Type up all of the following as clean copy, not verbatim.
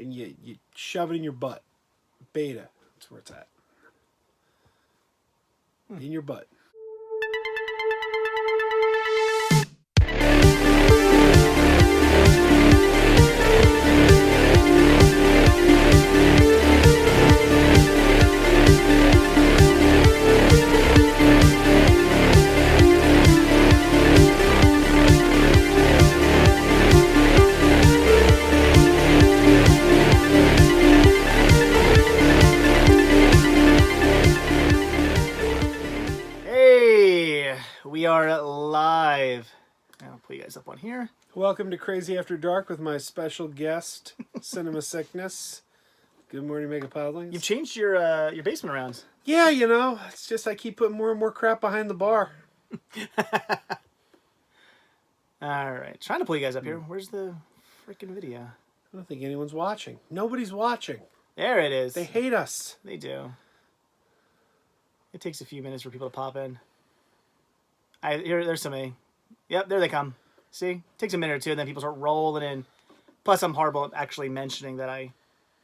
and you shove it in your butt. Beta. That's where it's at. In your butt. We are live. I'll put you guys up on here. Welcome to Crazy After Dark with my special guest, Cinema Sickness. Good morning, Mega Podlings. You've changed your basement around. Yeah, you know, it's just I keep putting more and more crap behind the bar. All right, trying to pull you guys up here. Where's the freaking video? I don't think anyone's watching. Nobody's watching. There it is. They hate us. They do. It takes a few minutes for people to pop in. There's somebody. Yep, there they come. See? Takes a minute or two, and then people start rolling in. Plus, I'm horrible at actually mentioning that I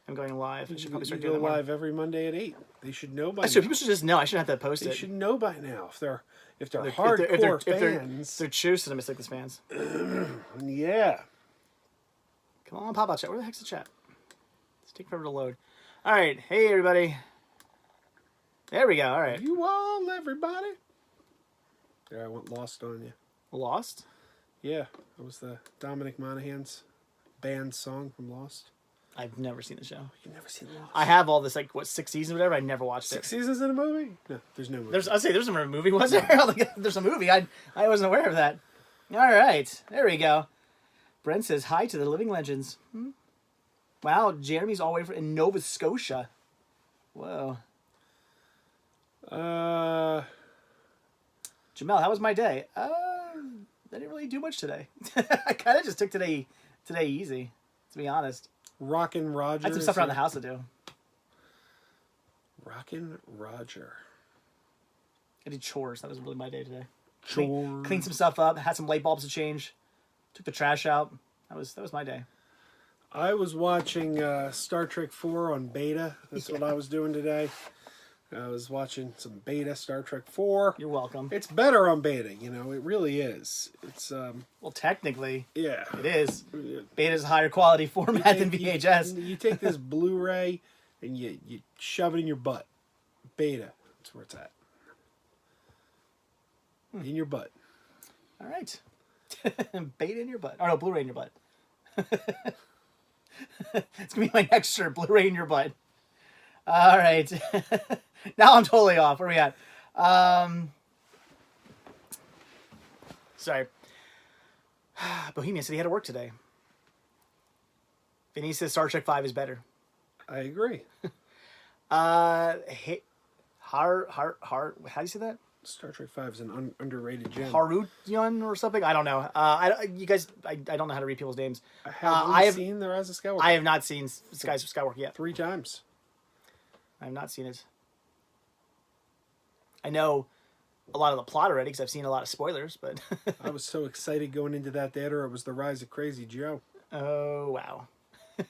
am going live. I should probably start doing that more. Live every Monday at 8. They should know by now. People should just know. I shouldn't have to post it. They should know by now if they're hardcore fans. If they're true Cinema Sickness fans. Yeah. Come on, pop out chat. Where the heck's the chat? It's taking forever to load. All right. Hey, everybody. There we go. All right. You all, everybody. There, I went Lost on you. Lost? Yeah. That was the Dominic Monaghan's band song from Lost. I've never seen the show. You've never seen Lost? I have all this, 6 seasons or whatever. I never watched it. 6 seasons in a movie? No, there's no movie. I'll say there's a movie, was there? There's a movie. I wasn't aware of that. All right. There we go. Brent says, hi to the living legends. Wow, Jeremy's all the way in Nova Scotia. Whoa. Jamel, how was my day? I didn't really do much today. I kind of just took today easy, to be honest. Rockin' Roger. I had some stuff around the house to do. Rockin' Roger. I did chores. That was really my day today. Chores. Cleaned some stuff up. Had some light bulbs to change. Took the trash out. That was my day. I was watching Star Trek 4 on beta. That's what I was doing today. I was watching some beta Star Trek 4. You're welcome. It's better on beta, you know. It really is. It's well, technically, yeah, it is. Beta's a higher quality format than VHS. You take this Blu-ray and you shove it in your butt. Beta. That's where it's at. In your butt. All right. Beta in your butt. Oh no, Blu-ray in your butt. It's gonna be my next shirt. Blu-ray in your butt. All right. Now I'm totally off. Where are we at? Sorry. Bohemian said he had to work today. Vinny says Star Trek 5 is better. I agree. Hey, how do you say that? Star Trek 5 is an underrated gem. Harutyan or something? I don't know. I don't know how to read people's names. I have seen The Rise of Skywalker. I have not seen Skies of Skywalker yet. 3 times. I have not seen it. I know a lot of the plot already because I've seen a lot of spoilers, but... I was so excited going into that theater. It was The Rise of Krazy Joe. Oh, wow. Do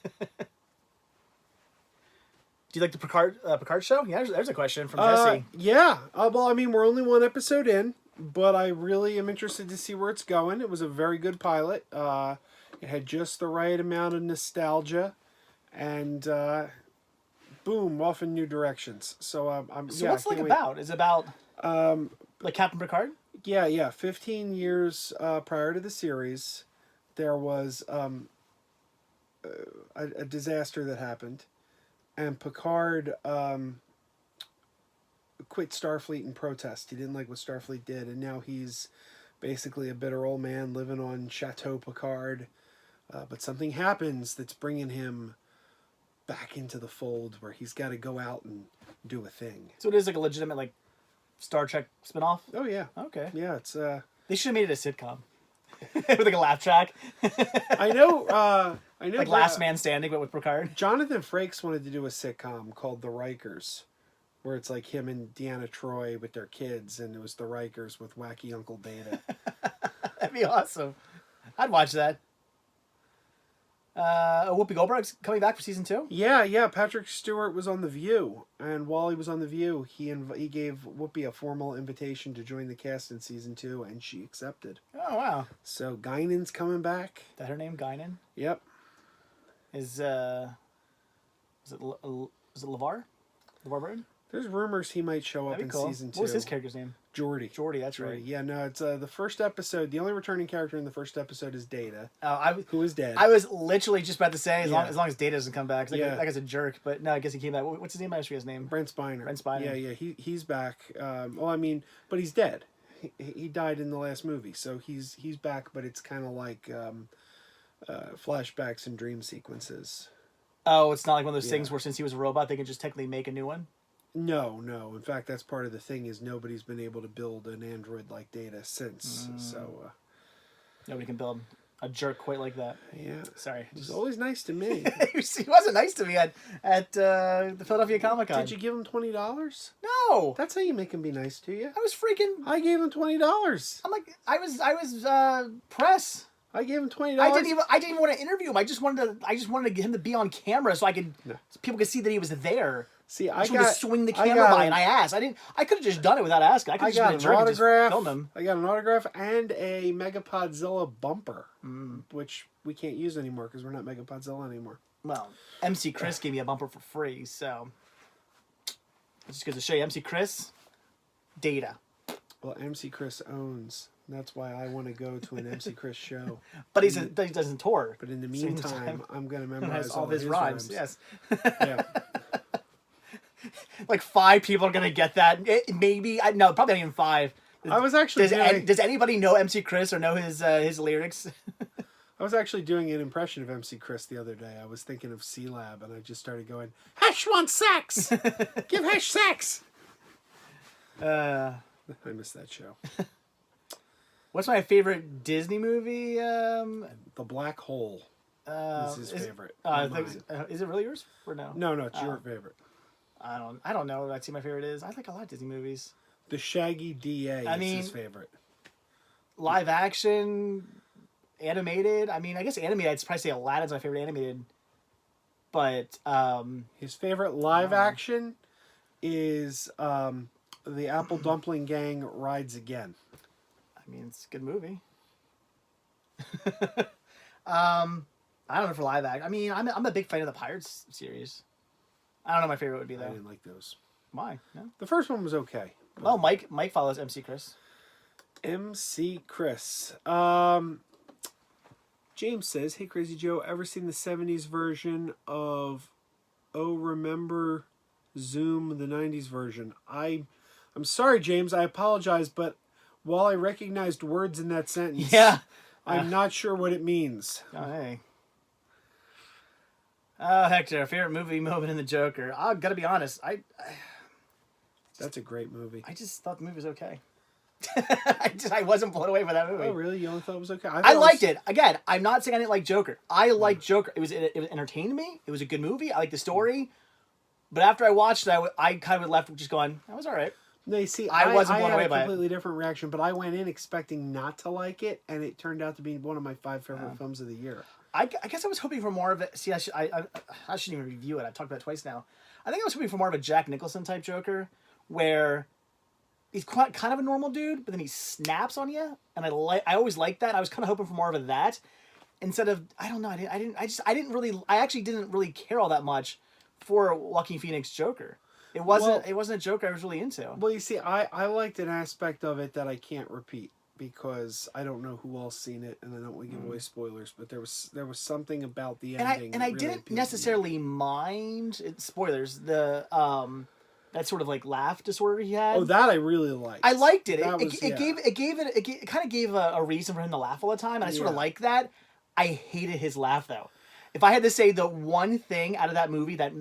you like the Picard show? Yeah, there's a question from Jesse. Yeah. Well, I mean, we're only 1 episode in, but I really am interested to see where it's going. It was a very good pilot. It had just the right amount of nostalgia, and boom, off in new directions. So what's it about? Is it about like Captain Picard? Yeah. 15 years prior to the series, there was a disaster that happened. And Picard quit Starfleet in protest. He didn't like what Starfleet did, and now he's basically a bitter old man living on Chateau Picard. But something happens that's bringing him back into the fold where he's got to go out and do a thing. So it is like a legitimate like Star Trek spinoff? Oh, yeah. Okay. Yeah, it's... They should have made it a sitcom. With like a laugh track. I know. Like Last Man Standing, but with Picard. Jonathan Frakes wanted to do a sitcom called The Rikers, where it's like him and Deanna Troi with their kids, and it was The Rikers with wacky Uncle Beta. That'd be awesome. I'd watch that. Whoopi Goldberg's coming back for season 2. Yeah. Patrick Stewart was on The View, and while he was on The View, he gave Whoopi a formal invitation to join the cast in season 2, and she accepted. Oh wow, So Guinan's coming back. is that her name? Guinan? Yep. Is is it LeVar? LeVar Burton? There's rumors he might show up That'd in be cool. season 2. What was his character's name? Geordie. Geordie, that's right. Yeah, no, it's the first episode. The only returning character in the first episode is Data, who is dead. I was literally just about to say, as Yeah. long as Data doesn't come back, 'cause Yeah. that guy's a jerk. But no, I guess he came back. What's his name? I just forget his name. Brent Spiner. Brent Spiner. Yeah, he's back. Well, I mean, but he's dead. He died in the last movie, so he's back. But it's kind of like flashbacks and dream sequences. Oh, it's not like one of those Yeah. things where since he was a robot, they can just technically make a new one. No. In fact, that's part of the thing is nobody's been able to build an android like Data since. So Nobody can build a jerk quite like that. yeah, Sorry, he's always nice to me. he wasn't nice to me at the Philadelphia Comic Con. Did you give him $20? No, That's how you make him be nice to you. I was freaking. I gave him $20. I'm like, I was press. I gave him $20. I didn't even want to interview him. I just wanted to get him to be on camera so people could see that he was there. See, I just wanted to swing the camera by, and I asked. I could have just done it without asking. I could have just been a jerk and just filmed him. I got an autograph and a Megapodzilla bumper, which we can't use anymore because we're not Megapodzilla anymore. Well, MC Chris gave me a bumper for free, so it just goes to show you, MC Chris, Data. Well, MC Chris owns. That's why I want to go to an MC Chris show. But he doesn't tour. But in the Same meantime, time, I'm going to Has memorize all his rhymes. Yes. Yeah. Like 5 people are gonna get that. Maybe no, probably not even 5. I was actually does anybody know MC Chris or know his lyrics? I was actually doing an impression of MC Chris the other day. I was thinking of C-Lab, and I just started going, Hash wants sex! Give Hash sex! I missed that show. What's my favorite Disney movie? The Black Hole is his favorite. Is it really yours or no? No, it's your favorite. I don't know what I'd say my favorite is. I like a lot of Disney movies. The Shaggy DA is his favorite. Live action, animated. I mean, I guess animated, I'd probably say Aladdin's my favorite animated. But his favorite live action is The Apple Dumpling Gang Rides Again. I mean, it's a good movie. I don't know for live action. I mean, I'm a big fan of the Pirates series. I don't know what my favorite would be though. I didn't like those. Why? No. The first one was okay. Well, Mike follows MC Chris. MC Chris. James says, "Hey, Krazy Joe, ever seen the '70s version of Oh Remember Zoom, the '90s version?" I'm sorry, James. I apologize, but while I recognized words in that sentence, I'm not sure what it means. Oh, hey. Oh, Hector, favorite movie moment in The Joker. I gotta be honest. That's a great movie. I just thought the movie was okay. I wasn't blown away by that movie. Oh, really? You only thought it was okay? I liked it. Again, I'm not saying I didn't like Joker. I liked Joker. It entertained me. It was a good movie. I liked the story. But after I watched it, I kind of left just going, that was all right. No, you see, I wasn't blown away by it. I had a completely different reaction, but I went in expecting not to like it, and it turned out to be one of my 5 favorite films of the year. I guess I was hoping for more of it. See, I shouldn't even review it. I've talked about it twice now. I think I was hoping for more of a Jack Nicholson type Joker, where he's quite kind of a normal dude, but then he snaps on you, and I always liked that. I was kind of hoping for more of that instead of I don't know. I actually didn't really care all that much for Joaquin Phoenix Joker. It wasn't a Joker I was really into. Well, you see, I liked an aspect of it that I can't repeat because I don't know who else seen it, and I don't want to give away spoilers. But there was something about the ending, and I didn't necessarily mind spoilers. The that sort of like laugh disorder he had. Oh, that I really liked. I liked it. It kind of gave a reason for him to laugh all the time, and I sort of like that. I hated his laugh though. If I had to say the one thing out of that movie that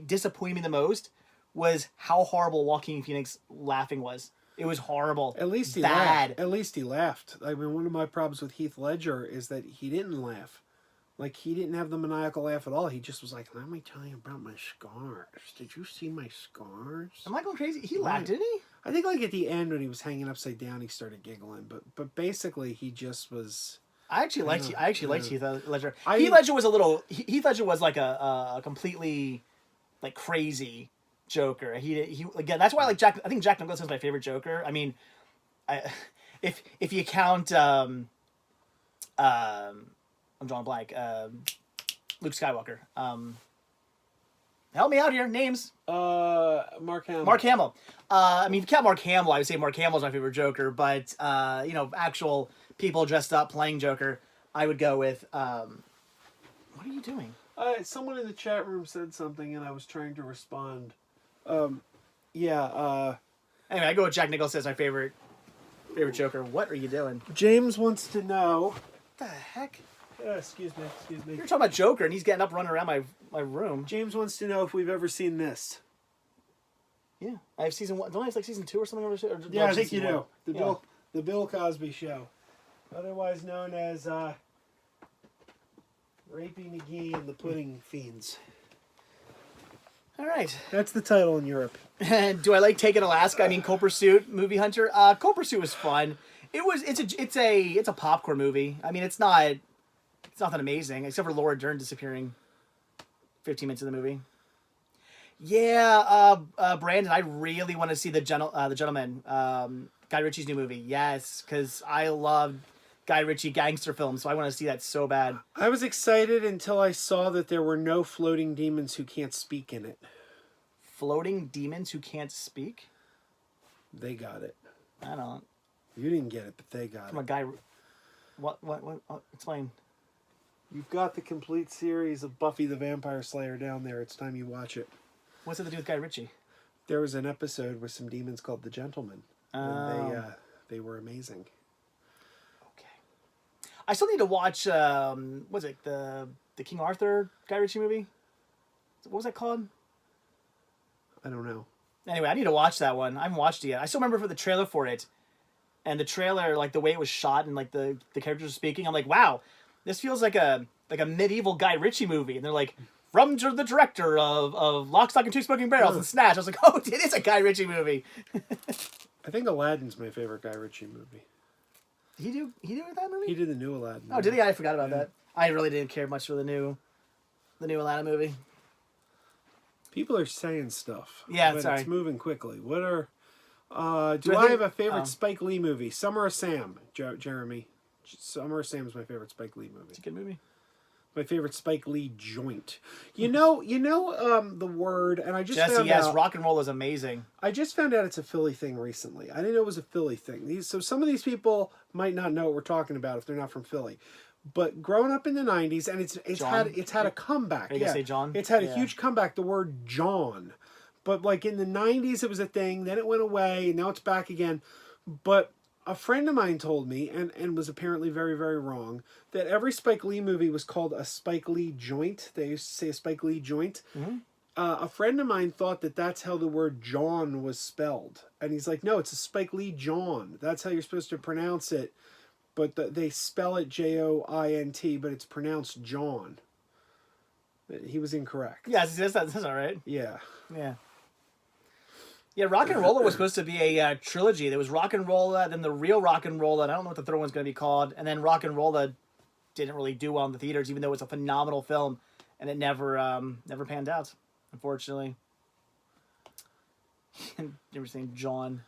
disappointed me the most was how horrible Joaquin Phoenix laughing was. It was horrible. At least he laughed. At least he laughed. I mean, one of my problems with Heath Ledger is that he didn't laugh. Like, he didn't have the maniacal laugh at all. He just was like, let me tell you about my scars. Did you see my scars? Am I going crazy? He laughed, didn't he? I think, like, at the end when he was hanging upside down, he started giggling. But basically, he just was... I actually liked Heath Ledger. I- Heath Ledger was a little. Heath Ledger was like a completely like crazy Joker. He again. That's why I like Jack. I think Jack Nicholson's my favorite Joker. I mean, if you count I'm drawing a blank. Luke Skywalker. Help me out here. Names. Mark Hamill. Mark Hamill. I mean, if you count Mark Hamill, I would say Mark Hamill's my favorite Joker. But you know, actual people dressed up playing Joker, I would go with. What are you doing? Someone in the chat room said something, and I was trying to respond. Yeah. Anyway, I go with Jack Nicholson as my favorite Joker. What are you doing? James wants to know. What the heck? Excuse me. You're talking about Joker, and he's getting up, running around my room. James wants to know if we've ever seen this. Yeah, I have season 1. Don't I have like season 2 or something? Or Yeah, I think you do. Yeah. The Bill Cosby Show, otherwise known as Rapey McGee and the Pudding Fiends. All right. That's the title in Europe. Do I like Taking Alaska? I mean, Cold Pursuit, Movie Hunter. Cold Pursuit was fun. It's a popcorn movie. I mean, it's nothing amazing except for Laura Dern disappearing 15 minutes of the movie. Yeah, Brandon, I really want to see the Gentleman, Guy Ritchie's new movie. Yes, because I love Guy Ritchie gangster films, so I want to see that so bad. I was excited until I saw that there were no floating demons who can't speak in it. Floating demons who can't speak? They got it. I don't. You didn't get it, but they got From a it. guy. What? Explain. You've got the complete series of Buffy the Vampire Slayer down there. It's time you watch it. What's it to do with Guy Ritchie? There was an episode with some demons called the Gentlemen. And they were amazing. Okay. I still need to watch. What's it? The King Arthur Guy Ritchie movie. What was that called? I don't know. Anyway, I need to watch that one. I haven't watched it yet. I still remember for the trailer for it, and the trailer, like the way it was shot and like the characters were speaking. I'm like, wow, this feels like a medieval Guy Ritchie movie. And they're like, from the director of Lock, Stock, and Two Smoking Barrels and Snatch. I was like, oh, it is a Guy Ritchie movie. I think Aladdin's my favorite Guy Ritchie movie. Did he do that movie? He did the new Aladdin. Oh, did he? I forgot about that. I really didn't care much for the new Aladdin movie. People are saying stuff. Yeah, but sorry. It's moving quickly. What are... do I have a favorite Spike Lee movie? Summer of Sam, Jeremy. Summer of Sam is my favorite Spike Lee movie. It's a good movie. My favorite Spike Lee joint. You know, the word, and I just found out... rock and roll is amazing. I just found out it's a Philly thing recently. I didn't know it was a Philly thing. So some of these people might not know what we're talking about if they're not from Philly. But growing up in the 90s, and it's had a comeback. Are you gonna say John? It's had a huge comeback, the word John. But like in the 90s it was a thing, then it went away, and now it's back again. But a friend of mine told me, and was apparently very, very wrong, that every Spike Lee movie was called a Spike Lee joint. They used to say a Spike Lee joint. Mm-hmm. A friend of mine thought that that's how the word John was spelled. And he's like, no, it's a Spike Lee John. That's how you're supposed to pronounce it. But they spell it Joint, but it's pronounced John. He was incorrect. Yeah, that's all right. Yeah. Yeah. Yeah, Rock and Rolla was supposed to be a trilogy. There was Rock and Rolla, then the real Rock and Rolla, and I don't know what the third one's going to be called. And then Rock and Rolla didn't really do well in the theaters, even though it's a phenomenal film, and it never panned out, unfortunately. You were saying John.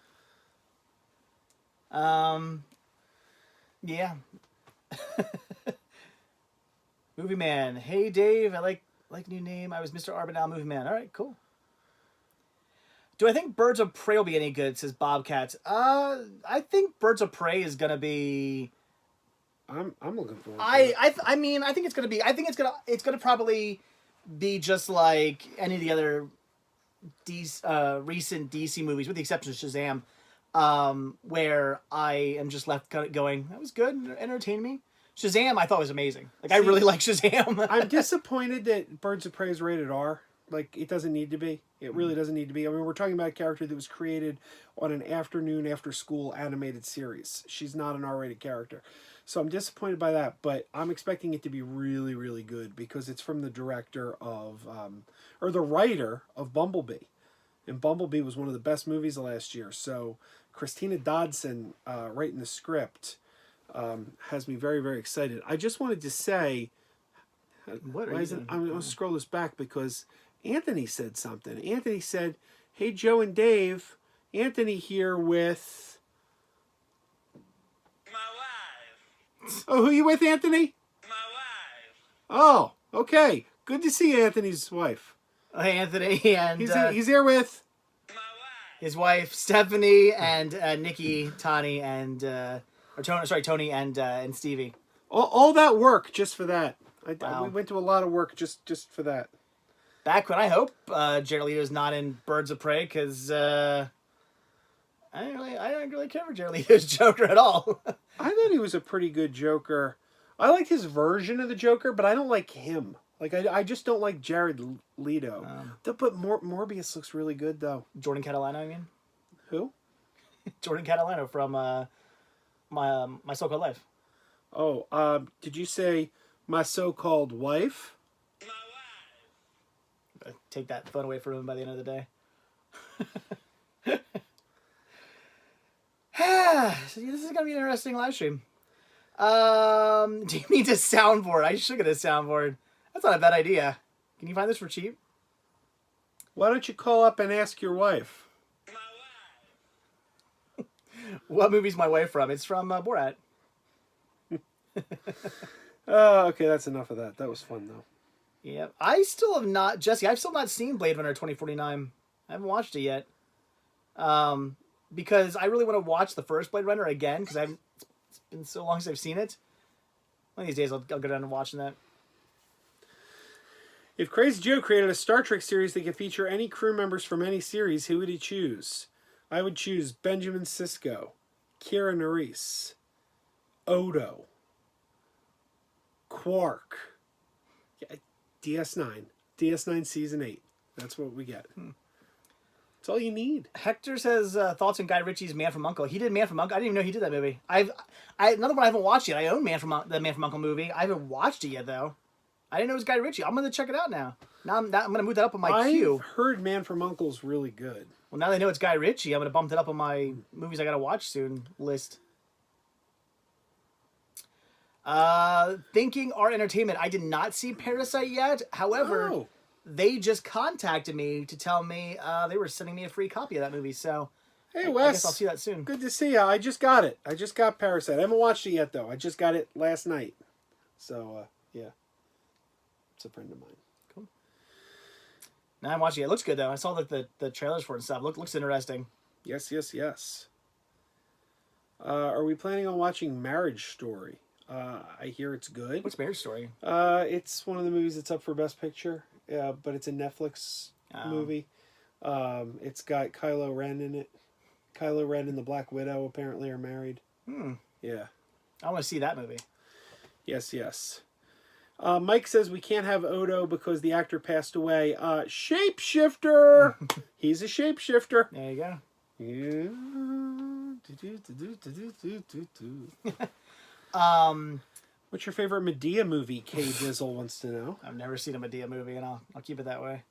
Yeah. Movie Man. Hey Dave, I like new name. I was Mr. Arbonell Movie Man. All right, cool. Do I think Birds of Prey will be any good? Says Bobcat. I think Birds of Prey is gonna be. I'm looking forward. I mean, I think it's gonna be. I think it's gonna probably be just like any of the other recent DC movies, with the exception of Shazam. Where I am just left going, that was good, entertained me. Shazam, I thought was amazing. Like, I really like Shazam. I'm disappointed that Birds of Prey is rated R. Like, it doesn't need to be. It really doesn't need to be. I mean, we're talking about a character that was created on an afternoon after school animated series. She's not an R-rated character. So I'm disappointed by that, but I'm expecting it to be really, really good because it's from the director of, or the writer of Bumblebee. And Bumblebee was one of the best movies of last year. So Christina Dodson writing the script. has me very, very excited. I just wanted to say, What are you doing? I'm going to scroll this back because Anthony said something. Anthony said, "Hey, Joe and Dave, Anthony here with." My wife. Oh, who you with, Anthony? My wife. Oh, okay. Good to see Anthony's wife. Oh, hey, Anthony, and He's here with. My wife. his wife Stephanie and Nikki, Tony, and Tony and Stevie. All that work just for that. Wow. We went to a lot of work just for that. Back when I hope Jared Leto's not in Birds of Prey because I don't really care for Jared Leto's Joker at all. I thought he was a pretty good Joker. I like his version of the Joker, but I don't like him. Like I just don't like Jared Leto. But Morbius looks really good though. Jordan Catalano, I mean. Who? Jordan Catalano from My So-Called Life. Oh, did you say My So-Called Wife? My wife. Take that phone away from him by the end of the day. So this is gonna be an interesting live stream. Do you need a soundboard? I should get a soundboard. That's not a bad idea. Can you find this for cheap? Why don't you call up and ask your wife? My wife. What movie's my wife from? It's from Borat. Oh, okay, that's enough of that. That was fun though. Yep. I still have not, Jesse, I've still not seen Blade Runner 2049. I haven't watched it yet. Because I really want to watch the first Blade Runner again, because it's been so long since I've seen it. One of these days I'll go down and watching that. If Krazy Joe created a Star Trek series that could feature any crew members from any series, who would he choose? I would choose Benjamin Sisko, Kira Nerys, Odo, Quark, DS9 Season 8. That's what we get. That's all you need. Hector says thoughts on Guy Ritchie's Man from U.N.C.L.E. He did Man from U.N.C.L.E. I didn't even know he did that movie. Another one I haven't watched yet. I own the Man from U.N.C.L.E. movie. I haven't watched it yet though. I didn't know it was Guy Ritchie. I'm gonna check it out now. I'm gonna move that up on my queue. I've heard Man from U.N.C.L.'s really good. Well, now they know it's Guy Ritchie. I'm gonna bump it up on my movies I gotta watch soon list. Thinking Art Entertainment. I did not see Parasite yet. However, Oh. they just contacted me to tell me they were sending me a free copy of that movie. So, Hey, I Wes. guess I'll see that soon. Good to see you. I just got it. I just got Parasite. I haven't watched it yet, though. I just got it last night. So, yeah. It's a friend of mine. Cool. Now I'm watching it. It looks good, though. I saw the trailers for it and stuff. Looks interesting. Yes. Are we planning on watching Marriage Story? I hear it's good. What's Marriage Story? It's one of the movies that's up for Best Picture, but it's a Netflix movie. It's got Kylo Ren in it. Kylo Ren and the Black Widow apparently are married. Yeah. I want to see that movie. Yes. Mike says we can't have Odo because the actor passed away. Shapeshifter! He's a shapeshifter. There you go. Yeah. What's your favorite Medea movie? Kay Dizzle wants to know. I've never seen a Medea movie, and I'll keep it that way.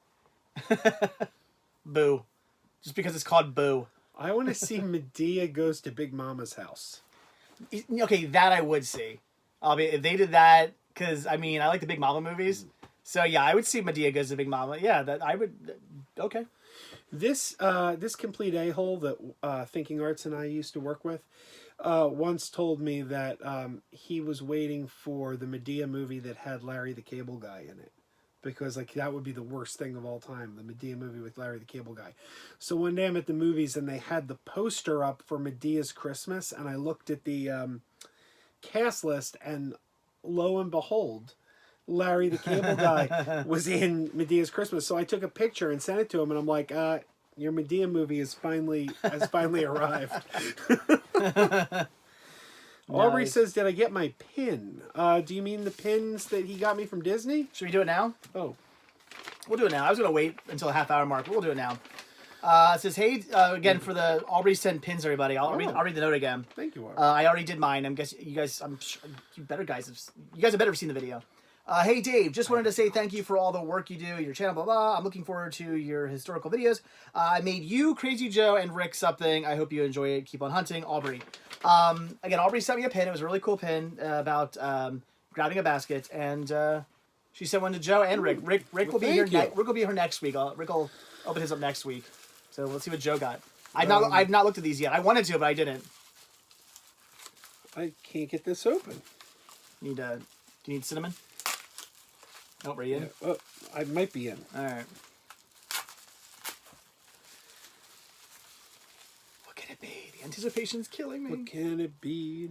Boo. Just because it's called Boo. I want to see Medea Goes to Big Mama's House. Okay, that I would see. If they did that, because, I mean, I like the Big Mama movies. So, yeah, I would see Medea Goes to Big Mama. Yeah, that I would... Okay. This complete a-hole that Thinking Arts and I used to work with once told me that he was waiting for the Medea movie that had Larry the Cable Guy in it. Because like that would be the worst thing of all time, the Medea movie with Larry the Cable Guy. So one day I'm at the movies and they had the poster up for Medea's Christmas, and I looked at the cast list, and lo and behold, Larry the Cable Guy was in Medea's Christmas. So I took a picture and sent it to him, and I'm like, your Medea movie has finally arrived. Aubrey says, did I get my pin? Do you mean the pins that he got me from Disney? Should we do it now? Oh. We'll do it now. I was going to wait until the half-hour mark, but we'll do it now. It says, hey, again, for the Aubrey sent pins, everybody. I'll read the note again. Thank you, Aubrey. I already did mine. I'm guessing you guys, I'm sure, you guys have better seen the video. Hey Dave, just wanted to say thank you for all the work you do, your channel, blah blah. I'm looking forward to your historical videos. I made you, Krazy Joe, and Rick something. I hope you enjoy it. Keep on hunting, Aubrey. Again, Aubrey sent me a pin. It was a really cool pin about grabbing a basket, and she sent one to Joe and Rick. Rick will be here. Rick will be here next week. Rick will open his up next week. So let's see what Joe got. I've not looked at these yet. I wanted to, but I didn't. I can't get this open. Do you need cinnamon? Oh, are you in? Yeah. Oh, I might be in. All right. What can it be? The anticipation's killing me. What can it be?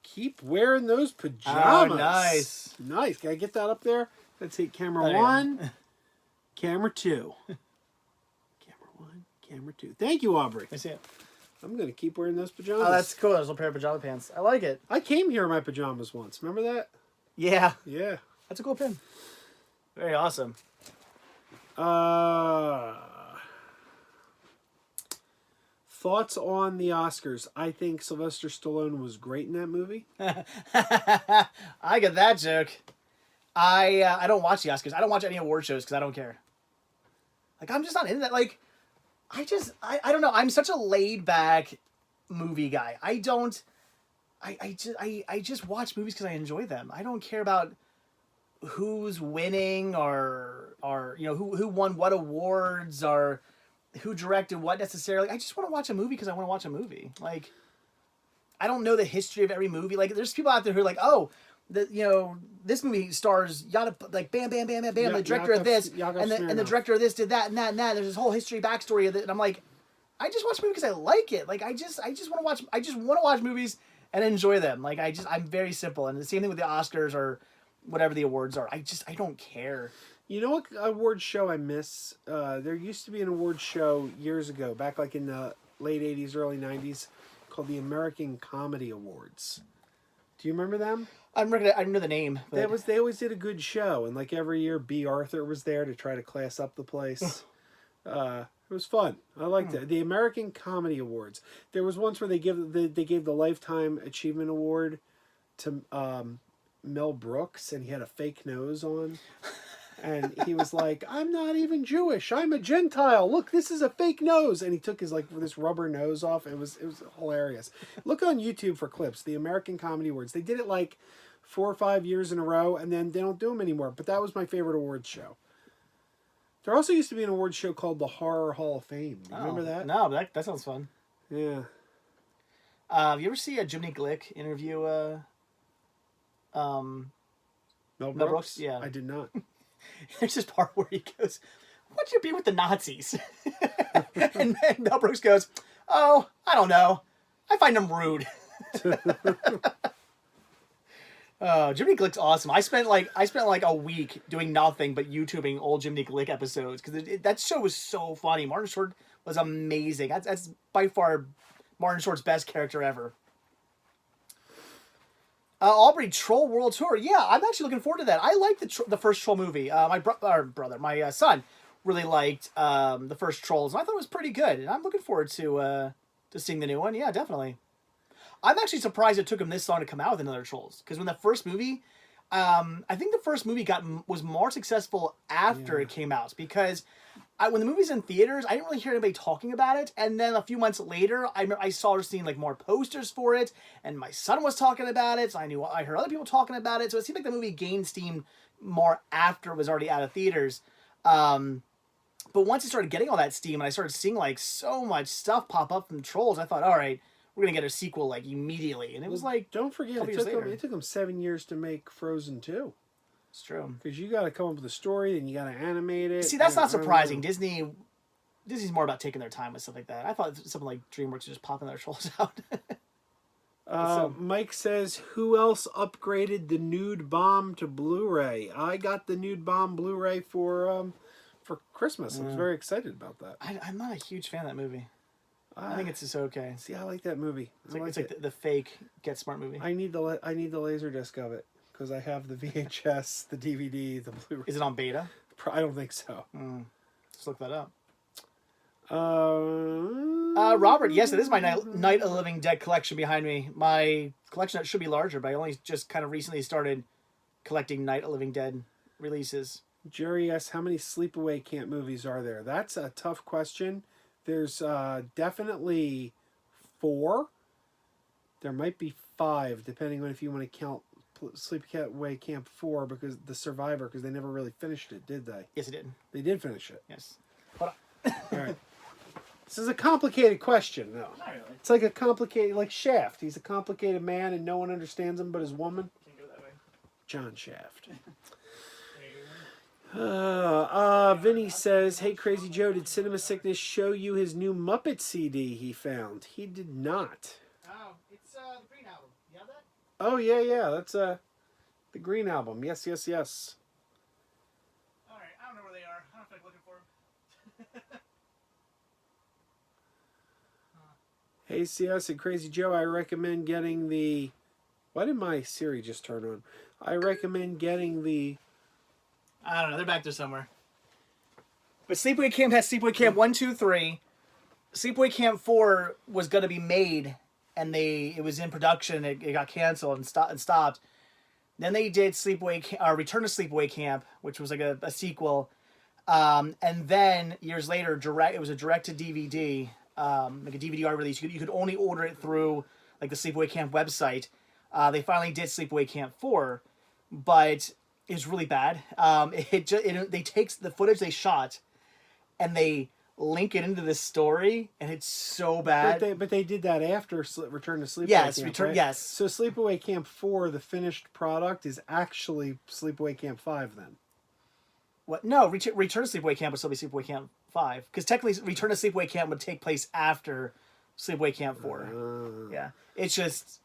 Keep wearing those pajamas. Oh, nice. Nice. Can I get that up there? Let's hit camera There you 1, camera 2. Camera 1, camera 2. Thank you, Aubrey. I see it. I'm going to keep wearing those pajamas. Oh, that's cool. There's a pair of pajama pants. I like it. I came here in my pajamas once. Remember that? Yeah. Yeah. That's a cool pin. Very awesome. Thoughts on the Oscars? I think Sylvester Stallone was great in that movie. I get that joke. I don't watch the Oscars. I don't watch any award shows because I don't care. Like, I'm just not into that. Like, I don't know. I'm such a laid back movie guy. I just watch movies because I enjoy them. I don't care about who's winning or you know who won what awards or who directed what necessarily. I just want to watch a movie because I want to watch a movie. Like, I don't know the history of every movie. Like, there's people out there who are like, oh, this movie stars yada, like bam bam bam bam bam, the director of this and the director of this did that and that and that. There's this whole history backstory of it, and I'm like, I just watch movies because I like it. Like, I just want to watch. I just want to watch movies and enjoy them. Like, I'm very simple. And the same thing with the Oscars or whatever the awards are. I don't care. You know what award show I miss? There used to be an award show years ago, back like in the late 80s, early 90s, called the American Comedy Awards. Do you remember them? I know the name. But... They always did a good show, and like every year, B. Arthur was there to try to class up the place. It was fun. I liked it. The American Comedy Awards. There was once where they gave the Lifetime Achievement Award to Mel Brooks, and he had a fake nose on. And he was like, I'm not even Jewish. I'm a Gentile. Look, this is a fake nose. And he took his this rubber nose off. It was hilarious. Look on YouTube for clips. The American Comedy Awards. They did it like 4 or 5 years in a row, and then they don't do them anymore. But that was my favorite awards show. There also used to be an awards show called the Horror Hall of Fame. Do you remember that? No, that sounds fun. Yeah. You ever see a Jiminy Glick interview? Mel Brooks? Yeah. I did not. There's this part where he goes, "What'd you be with the Nazis?" and Mel Brooks goes, "Oh, I don't know. I find them rude." Jiminy Glick's awesome. I spent like a week doing nothing but YouTubing old Jiminy Glick episodes because that show was so funny. Martin Short was amazing. That's by far Martin Short's best character ever. Aubrey, Troll World Tour. Yeah, I'm actually looking forward to that. I liked the first Troll movie. My son really liked the first Trolls, and I thought it was pretty good. And I'm looking forward to seeing the new one. Yeah, definitely. I'm actually surprised it took him this long to come out with another Trolls, because when the first movie, I think the first movie was more successful after it came out, because when the movie's in theaters, I didn't really hear anybody talking about it, and then a few months later, I saw seeing like more posters for it, and my son was talking about it, so I heard other people talking about it, so it seemed like the movie gained steam more after it was already out of theaters. But once it started getting all that steam, and I started seeing like so much stuff pop up from Trolls, I thought, all right, we're gonna get a sequel like immediately, and it was like, don't forget, it took them 7 years to make Frozen 2. It's true. Because you got to come up with a story, then you got to animate it. See, that's not surprising. Disney's more about taking their time with stuff like that. I thought something like DreamWorks was just popping their Trolls out. Mike says, who else upgraded the Nude Bomb to Blu-ray? I got the Nude Bomb Blu-ray for Christmas. I was very excited about that. I'm not a huge fan of that movie. I think it's just okay. See, I like that movie. It's like the fake Get Smart movie. I need the Laserdisc of it, because I have the VHS, the DVD, the Blu-ray. Is it on beta? I don't think so. Let's look that up. Robert, yes, it is my Night of the Living Dead collection behind me. My collection should be larger, but I only just kind of recently started collecting Night of Living Dead releases. Jerry asks, how many sleepaway camp movies are there? That's a tough question. There's definitely 4. There might be 5, depending on if you want to count Sleepaway Camp 4 because the Survivor, because they never really finished it, did they? Yes, it did. They did finish it. Yes. Hold on. All right. This is a complicated question, though. Not really. It's like a complicated, like Shaft. He's a complicated man, and no one understands him but his woman. Can't go that way. John Shaft. Vinny says, hey, Krazy Joe, did Cinema Sickness show you his new Muppet CD he found? He did not. Oh, it's the Green Album. You have that? Oh, yeah. That's the Green Album. Yes. All right, I don't know where they are. I don't feel like looking for them. Hey, CS and Krazy Joe, I recommend getting the... Why did my Siri just turn on? I recommend getting the... I don't know. They're back there somewhere. But Sleepaway Camp has Sleepaway Camp 1, 2, 3. Sleepaway Camp 4 was going to be made, and it was in production. It got canceled and stopped. Then they did Return to Sleepaway Camp, which was like a sequel. And then years later, it was a direct-to-DVD, like a DVD release. You could only order it through like the Sleepaway Camp website. They finally did Sleepaway Camp 4, but it was really bad. They take the footage they shot, and they link it into this story, and it's so bad. But they did that after Return to Sleepaway Yes, Camp, Return. right? Yes. So Sleepaway Camp 4, the finished product, is actually Sleepaway Camp 5 then. What? No, Return to Sleepaway Camp would still be Sleepaway Camp 5, because technically Return to Sleepaway Camp would take place after Sleepaway Camp 4. Yeah, it's just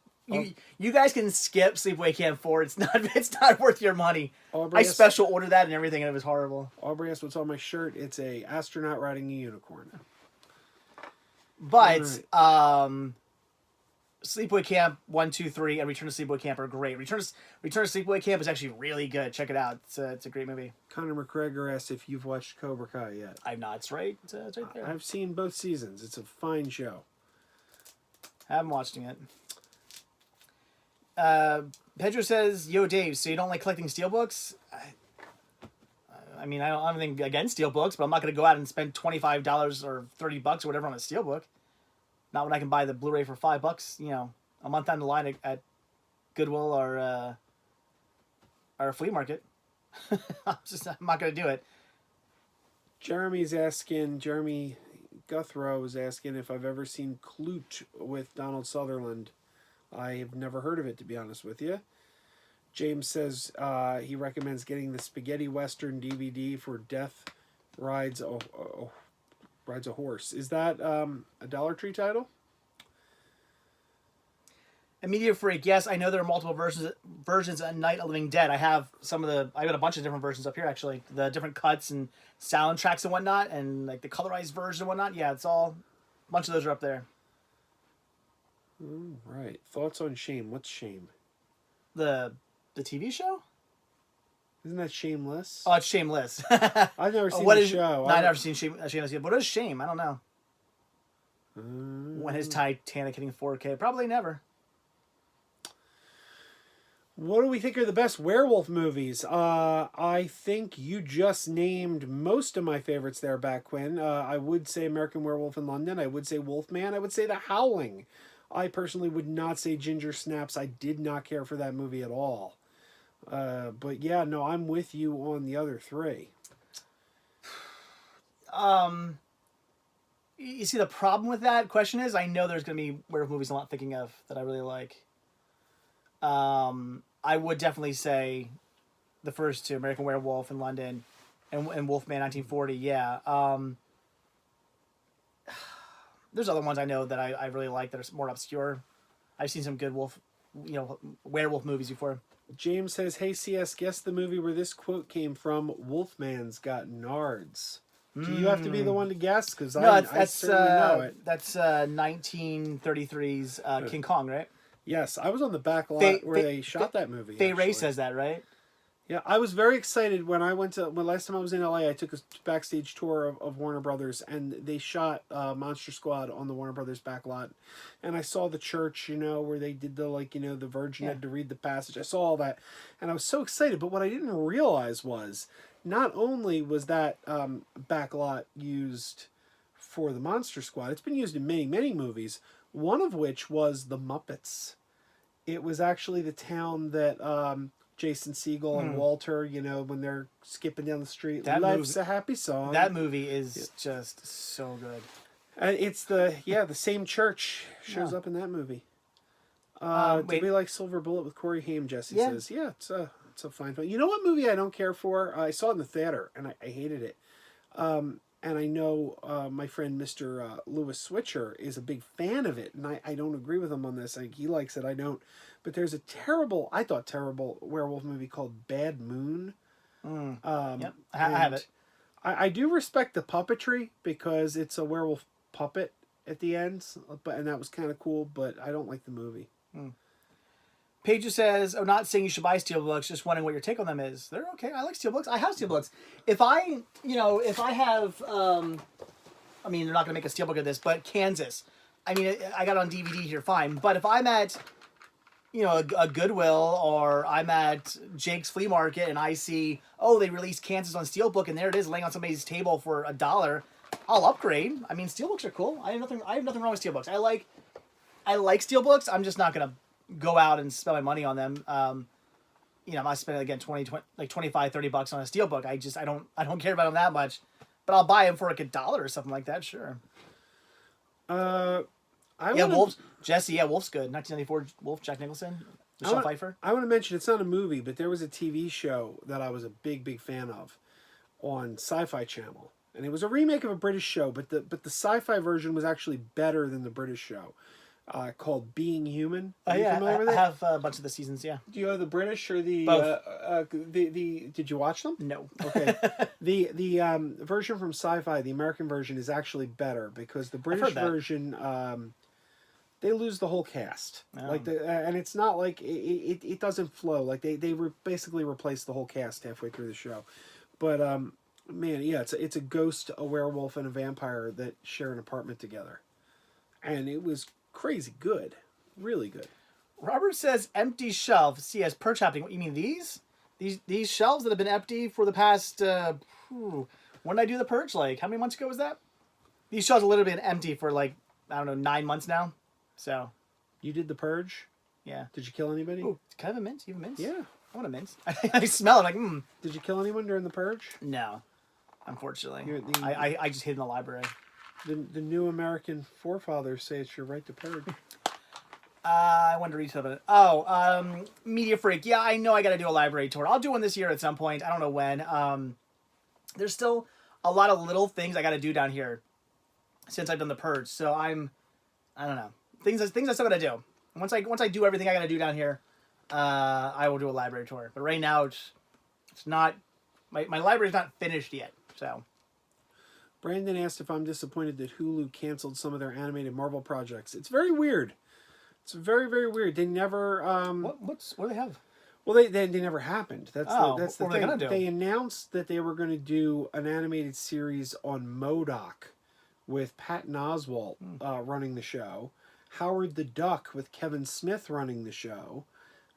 you guys can skip Sleepaway Camp 4. It's not worth your money. I special ordered that and everything, and it was horrible. Aubrey asked what's on my shirt. It's a astronaut riding a unicorn. But right. Sleepaway Camp 1, 2, 3, and Return to Sleepaway Camp are great. Return to Sleepaway Camp is actually really good. Check it out. It's a great movie. Conor McGregor asks if you've watched Cobra Kai yet. I've not. It's right there. I've seen both seasons. It's a fine show. I haven't watched it yet. Pedro says, "Yo, Dave, so you don't like collecting steelbooks?" I mean, I don't have anything against steelbooks, but I'm not going to go out and spend $25 or $30 or whatever on a steelbook. Not when I can buy the Blu-ray for $5, a month down the line at Goodwill or a flea market. I'm not going to do it. Jeremy Guthrow is asking if I've ever seen Clute with Donald Sutherland. I have never heard of it, to be honest with you. James says he recommends getting the Spaghetti Western DVD for Death Rides a Horse. Is that a Dollar Tree title? Immediate Freak, yes, I know there are multiple versions of Night of Living Dead. I got a bunch of different versions up here, actually. The different cuts and soundtracks and whatnot, and like the colorized version and whatnot. Yeah, a bunch of those are up there. Right. Thoughts on Shame? What's Shame? The TV show? Isn't that Shameless? Oh, it's Shameless. I've never seen the show. No, I've never seen Shameless yet. But what is Shame? I don't know. When is Titanic hitting 4K? Probably never. What do we think are the best werewolf movies? I think you just named most of my favorites there, back Quinn. I would say American Werewolf in London. I would say Wolfman. I would say The Howling. I personally would not say Ginger Snaps. I did not care for that movie at all. But yeah, no, I'm with you on the other 3. You see, the problem with that question is I know there's going to be werewolf movies I'm not thinking of that I really like. I would definitely say the first 2, American Werewolf in London and Wolfman 1940, yeah. There's other ones I know that I really like that are more obscure. I've seen some good werewolf movies before. James says, hey, CS, guess the movie where this quote came from. Wolfman's got nards. Do you have to be the one to guess? Because I certainly know it. That's 1933's King Kong, right? Yes, I was on the back lot where they shot that movie. Fay Ray says that, right? Yeah, I was very excited when last time I was in LA. I took a backstage tour of Warner Brothers, and they shot Monster Squad on the Warner Brothers back lot, and I saw the church, where they did the the Virgin Yeah. had to read the passage. I saw all that, and I was so excited. But what I didn't realize was not only was that back lot used for the Monster Squad, it's been used in many many movies. One of which was the Muppets. It was actually the town that Jason Segel and Walter, when they're skipping down the street, That life's movie- a happy song. That movie is just so good. It's the same church shows Yeah. up in that movie. Wait. Did we like Silver Bullet with Corey Haim? Jesse Yeah. says, yeah, it's a fine film. You know what movie I don't care for? I saw it in the theater and I hated it. And I know my friend Mr. Lewis Switcher is a big fan of it, and I don't agree with him on this. He likes it, I don't. But there's a terrible werewolf movie called Bad Moon. Yep, I have it. I do respect the puppetry because it's a werewolf puppet at the end, and that was kind of cool, but I don't like the movie. Paige just says, "I'm not saying you should buy steelbooks. Just wondering what your take on them is. They're okay. I like steelbooks. I have steelbooks. If I have, I mean, they're not going to make a steelbook of this, but Kansas. I mean, I got it on DVD here, fine. But if I'm at, a Goodwill or I'm at Jake's Flea Market and I see, oh, they released Kansas on steelbook and there it is laying on somebody's table for $1, I'll upgrade. I mean, steelbooks are cool. I have nothing wrong with steelbooks. I like steelbooks. I'm just not going to go out and spend my money on them. I'm not spending again $25-$30 on a steelbook. I don't care about them that much, but I'll buy them for like $1 or something like that. Sure. Wolf's Jesse. Yeah, Wolf's good. 1994 Wolf, Jack Nicholson, Michelle Pfeiffer. I want to mention it's not a movie, but there was a TV show that I was a big fan of on Sci-Fi Channel, and it was a remake of a British show, but the sci-fi version was actually better than the British show. Called Being Human. Are you familiar with it? I have a bunch of the seasons. Yeah. Do you have the British or the Both. the? Did you watch them? No. Okay. the version from Sci-Fi, the American version, is actually better because the British version, they lose the whole cast. Oh. And it's not like it doesn't flow. Like they basically replace the whole cast halfway through the show. But man, yeah, it's a ghost, a werewolf, and a vampire that share an apartment together, and it was crazy good, really good. Robert says empty shelf. See, as perch happening. What you mean these shelves that have been empty for the past? When did I do the perch? Like how many months ago was that? These shelves have literally been empty for like 9 months now. So. You did the purge? Yeah. Did you kill anybody? Oh, can I have a mint? You have a mint? Yeah. I want a mint. I smell it like Did you kill anyone during the purge? No, unfortunately. The- I just hid in the library. The new American forefathers say it's your right to purge. I wanted to read something. Oh, Media Freak. Yeah, I know I got to do a library tour. I'll do one this year at some point. I don't know when. There's still a lot of little things I got to do down here since I've done the purge. So I don't know. Things I still got to do. Once I do everything I got to do down here, I will do a library tour. But right now it's not. My library's not finished yet. So. Brandon asked if I'm disappointed that Hulu canceled some of their animated Marvel projects. It's very weird. It's very, very weird. They never. What do they have? Well, they never happened. That's the what thing. are they gonna do? They announced that they were going to do an animated series on MODOK with Patton Oswalt running the show, Howard the Duck with Kevin Smith running the show,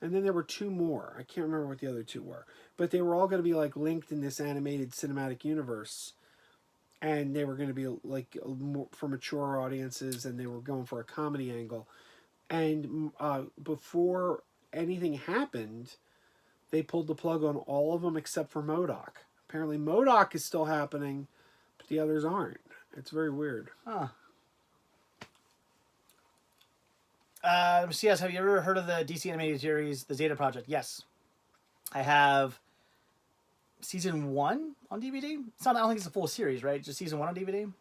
and then there were two more. I can't remember what the other two were, but they were all going to be like linked in this animated cinematic universe. And they were going to be like more for mature audiences, and they were going for a comedy angle. And before anything happened, they pulled the plug on all of them except for MODOK. Apparently, MODOK is still happening, but the others aren't. It's very weird. Huh. CS, have you ever heard of the DC animated series, The Zeta Project? Yes, I have. Season 1 on DVD? It's not. I don't think it's a full series, right? Just season 1 on DVD.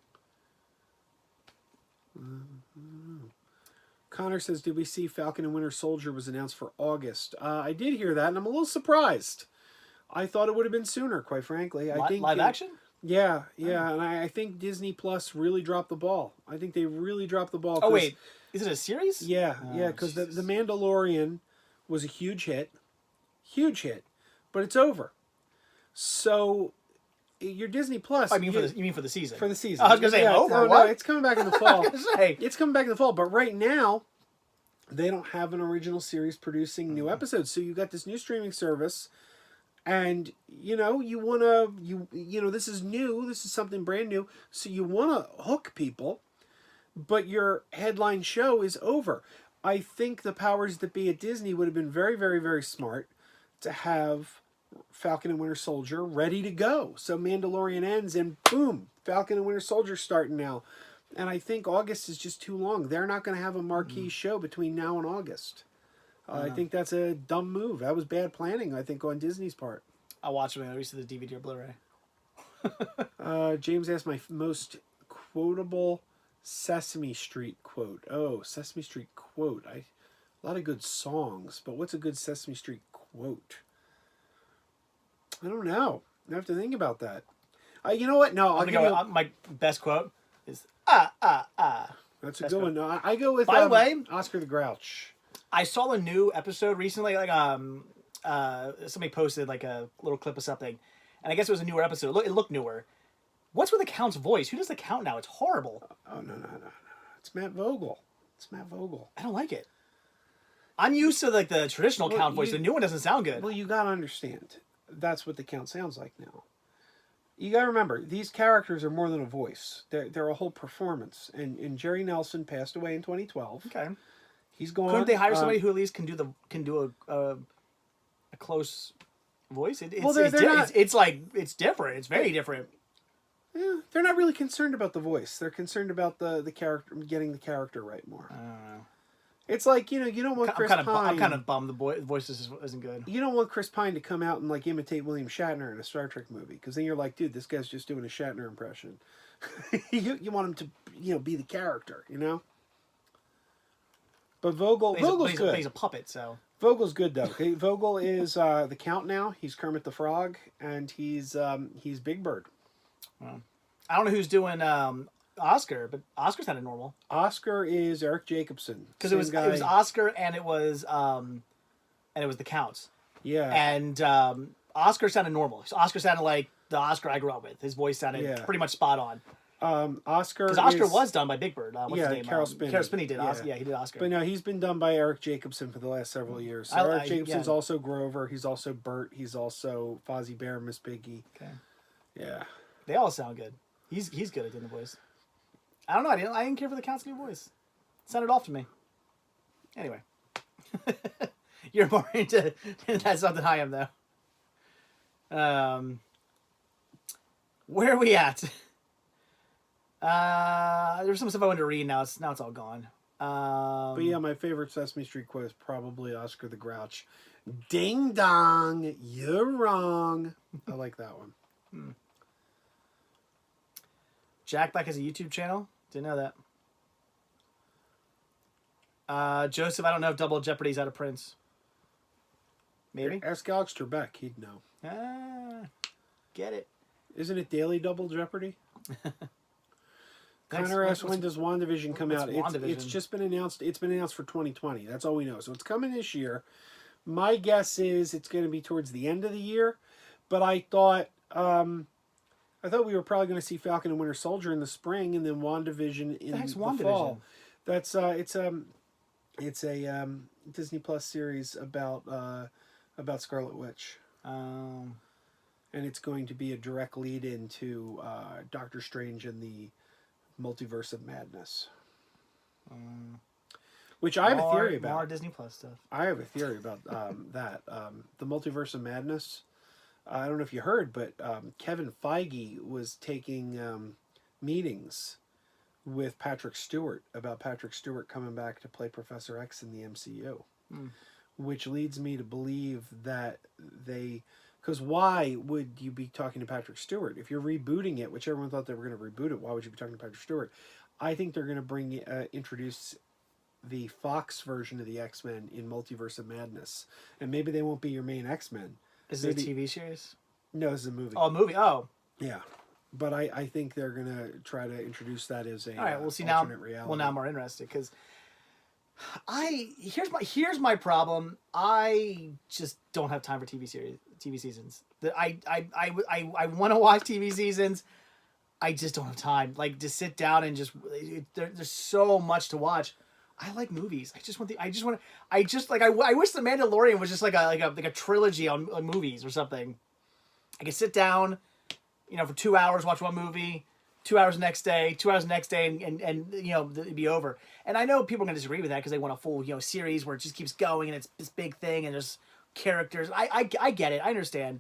Connor says, "Did we see Falcon and Winter Soldier was announced for August?" I did hear that, and I'm a little surprised. I thought it would have been sooner, quite frankly. I think live action. Yeah, and I think Disney Plus really dropped the ball. I think they really dropped the ball. Oh wait, is it a series? Yeah, because the Mandalorian was a huge hit, but it's over. So your Disney Plus. I mean, you mean for the season? For the season. I was gonna say over. No, What? it's coming back in the fall. I was gonna say. It's coming back in the fall, but right now they don't have an original series producing new episodes. So you got this new streaming service, and you wanna this is new. This is something brand new. So you wanna hook people, but your headline show is over. I think the powers that be at Disney would have been very, very, very smart to have Falcon and Winter Soldier ready to go. So Mandalorian ends and boom, Falcon and Winter Soldier starting now. And I think August is just too long. They're not going to have a marquee show between now and August. I think that's a dumb move. That was bad planning, I think, on Disney's part. I'll watch it when I receive the DVD or Blu-ray. James asked my most quotable Sesame Street quote. Oh, Sesame Street quote. A lot of good songs, but what's a good Sesame Street quote? I don't know. I have to think about that. You know what? No, I'll give you... My best quote is That's a good one. No, I go with By the way, Oscar the Grouch. I saw a new episode recently. Like somebody posted like a little clip of something, and I guess it was a newer episode. It looked newer. What's with the Count's voice? Who does the Count now? It's horrible. Oh no! It's Matt Vogel. I don't like it. I'm used to like the traditional Count voice. The new one doesn't sound good. Well, you gotta understand. That's what the Count sounds like now. You gotta remember, these characters are more than a voice. They're a whole performance. And Jerry Nelson passed away in 2012. Okay. He's gone. Couldn't they hire somebody who at least can do a close voice? It's different. It's very different. Yeah, they're not really concerned about the voice. They're concerned about the character, getting the character right more. I don't know. It's like, you don't want Chris Pine. I'm kind of bummed the voice isn't good. You don't want Chris Pine to come out and like imitate William Shatner in a Star Trek movie, because then you're like, dude, this guy's just doing a Shatner impression. you want him to be the character, But Vogel's good. He's a puppet, so. Vogel's good though. Okay? Vogel is the Count now. He's Kermit the Frog, and he's Big Bird. Well, I don't know who's doing Oscar, but Oscar sounded normal. Oscar is Eric Jacobson. Because it was Oscar and it was the Count. Yeah. And Oscar sounded normal. So Oscar sounded like the Oscar I grew up with. His voice sounded pretty much spot on. Oscar was done by Big Bird. What's his name? Carol Spinney. Carol Spinney did Oscar. Yeah, he did Oscar. But no, he's been done by Eric Jacobson for the last several years. So Eric Jacobson's also Grover. He's also Bert. He's also Fozzie Bear, Miss Piggy. Okay. Yeah. They all sound good. He's good at doing the voice. I don't know. I didn't care for the Count's new voice. It sounded off to me. Anyway. You're more into that's something I am though. Where are we at? There's some stuff I wanted to read now. It's all gone. But yeah, my favorite Sesame Street quote is probably Oscar the Grouch. Ding dong, you're wrong. I like that one. Jack Black has a YouTube channel. Didn't know that. Joseph, I don't know if Double Jeopardy's out of Prince. Maybe. Ask Alex Trebek, he'd know. Get it. Isn't it daily Double Jeopardy? Connor asked, when does WandaVision come out? It's just been announced. It's been announced for 2020. That's all we know. So it's coming this year. My guess is it's going to be towards the end of the year. But I thought we were probably going to see Falcon and Winter Soldier in the spring, and then WandaVision in the fall. That's it's a Disney Plus series about Scarlet Witch. And it's going to be a direct lead into Doctor Strange and the Multiverse of Madness. Which I have a theory about. More Disney Plus stuff. I have a theory about that. The Multiverse of Madness. I don't know if you heard, but Kevin Feige was taking meetings with Patrick Stewart about Patrick Stewart coming back to play Professor X in the MCU. Which leads me to believe that because why would you be talking to Patrick Stewart? If you're rebooting it, which everyone thought they were going to reboot it, why would you be talking to Patrick Stewart? I think they're going to introduce the Fox version of the X-Men in Multiverse of Madness. And maybe they won't be your main X-Men. Is it a TV series? No, this is a movie. Oh, a movie. Oh. Yeah. But I think they're going to try to introduce that as a all right, we'll see alternate now. reality. Well, now I'm more interested because here's my problem. I just don't have time for TV seasons. I want to watch TV seasons. I just don't have time. Like, to sit down and just there's so much to watch. I like movies. I wish The Mandalorian was just like a trilogy on movies or something. I could sit down, for 2 hours, watch one movie, 2 hours the next day, 2 hours the next day, and it'd be over. And I know people are gonna disagree with that because they want a full series where it just keeps going and it's this big thing and there's characters. I get it. I understand.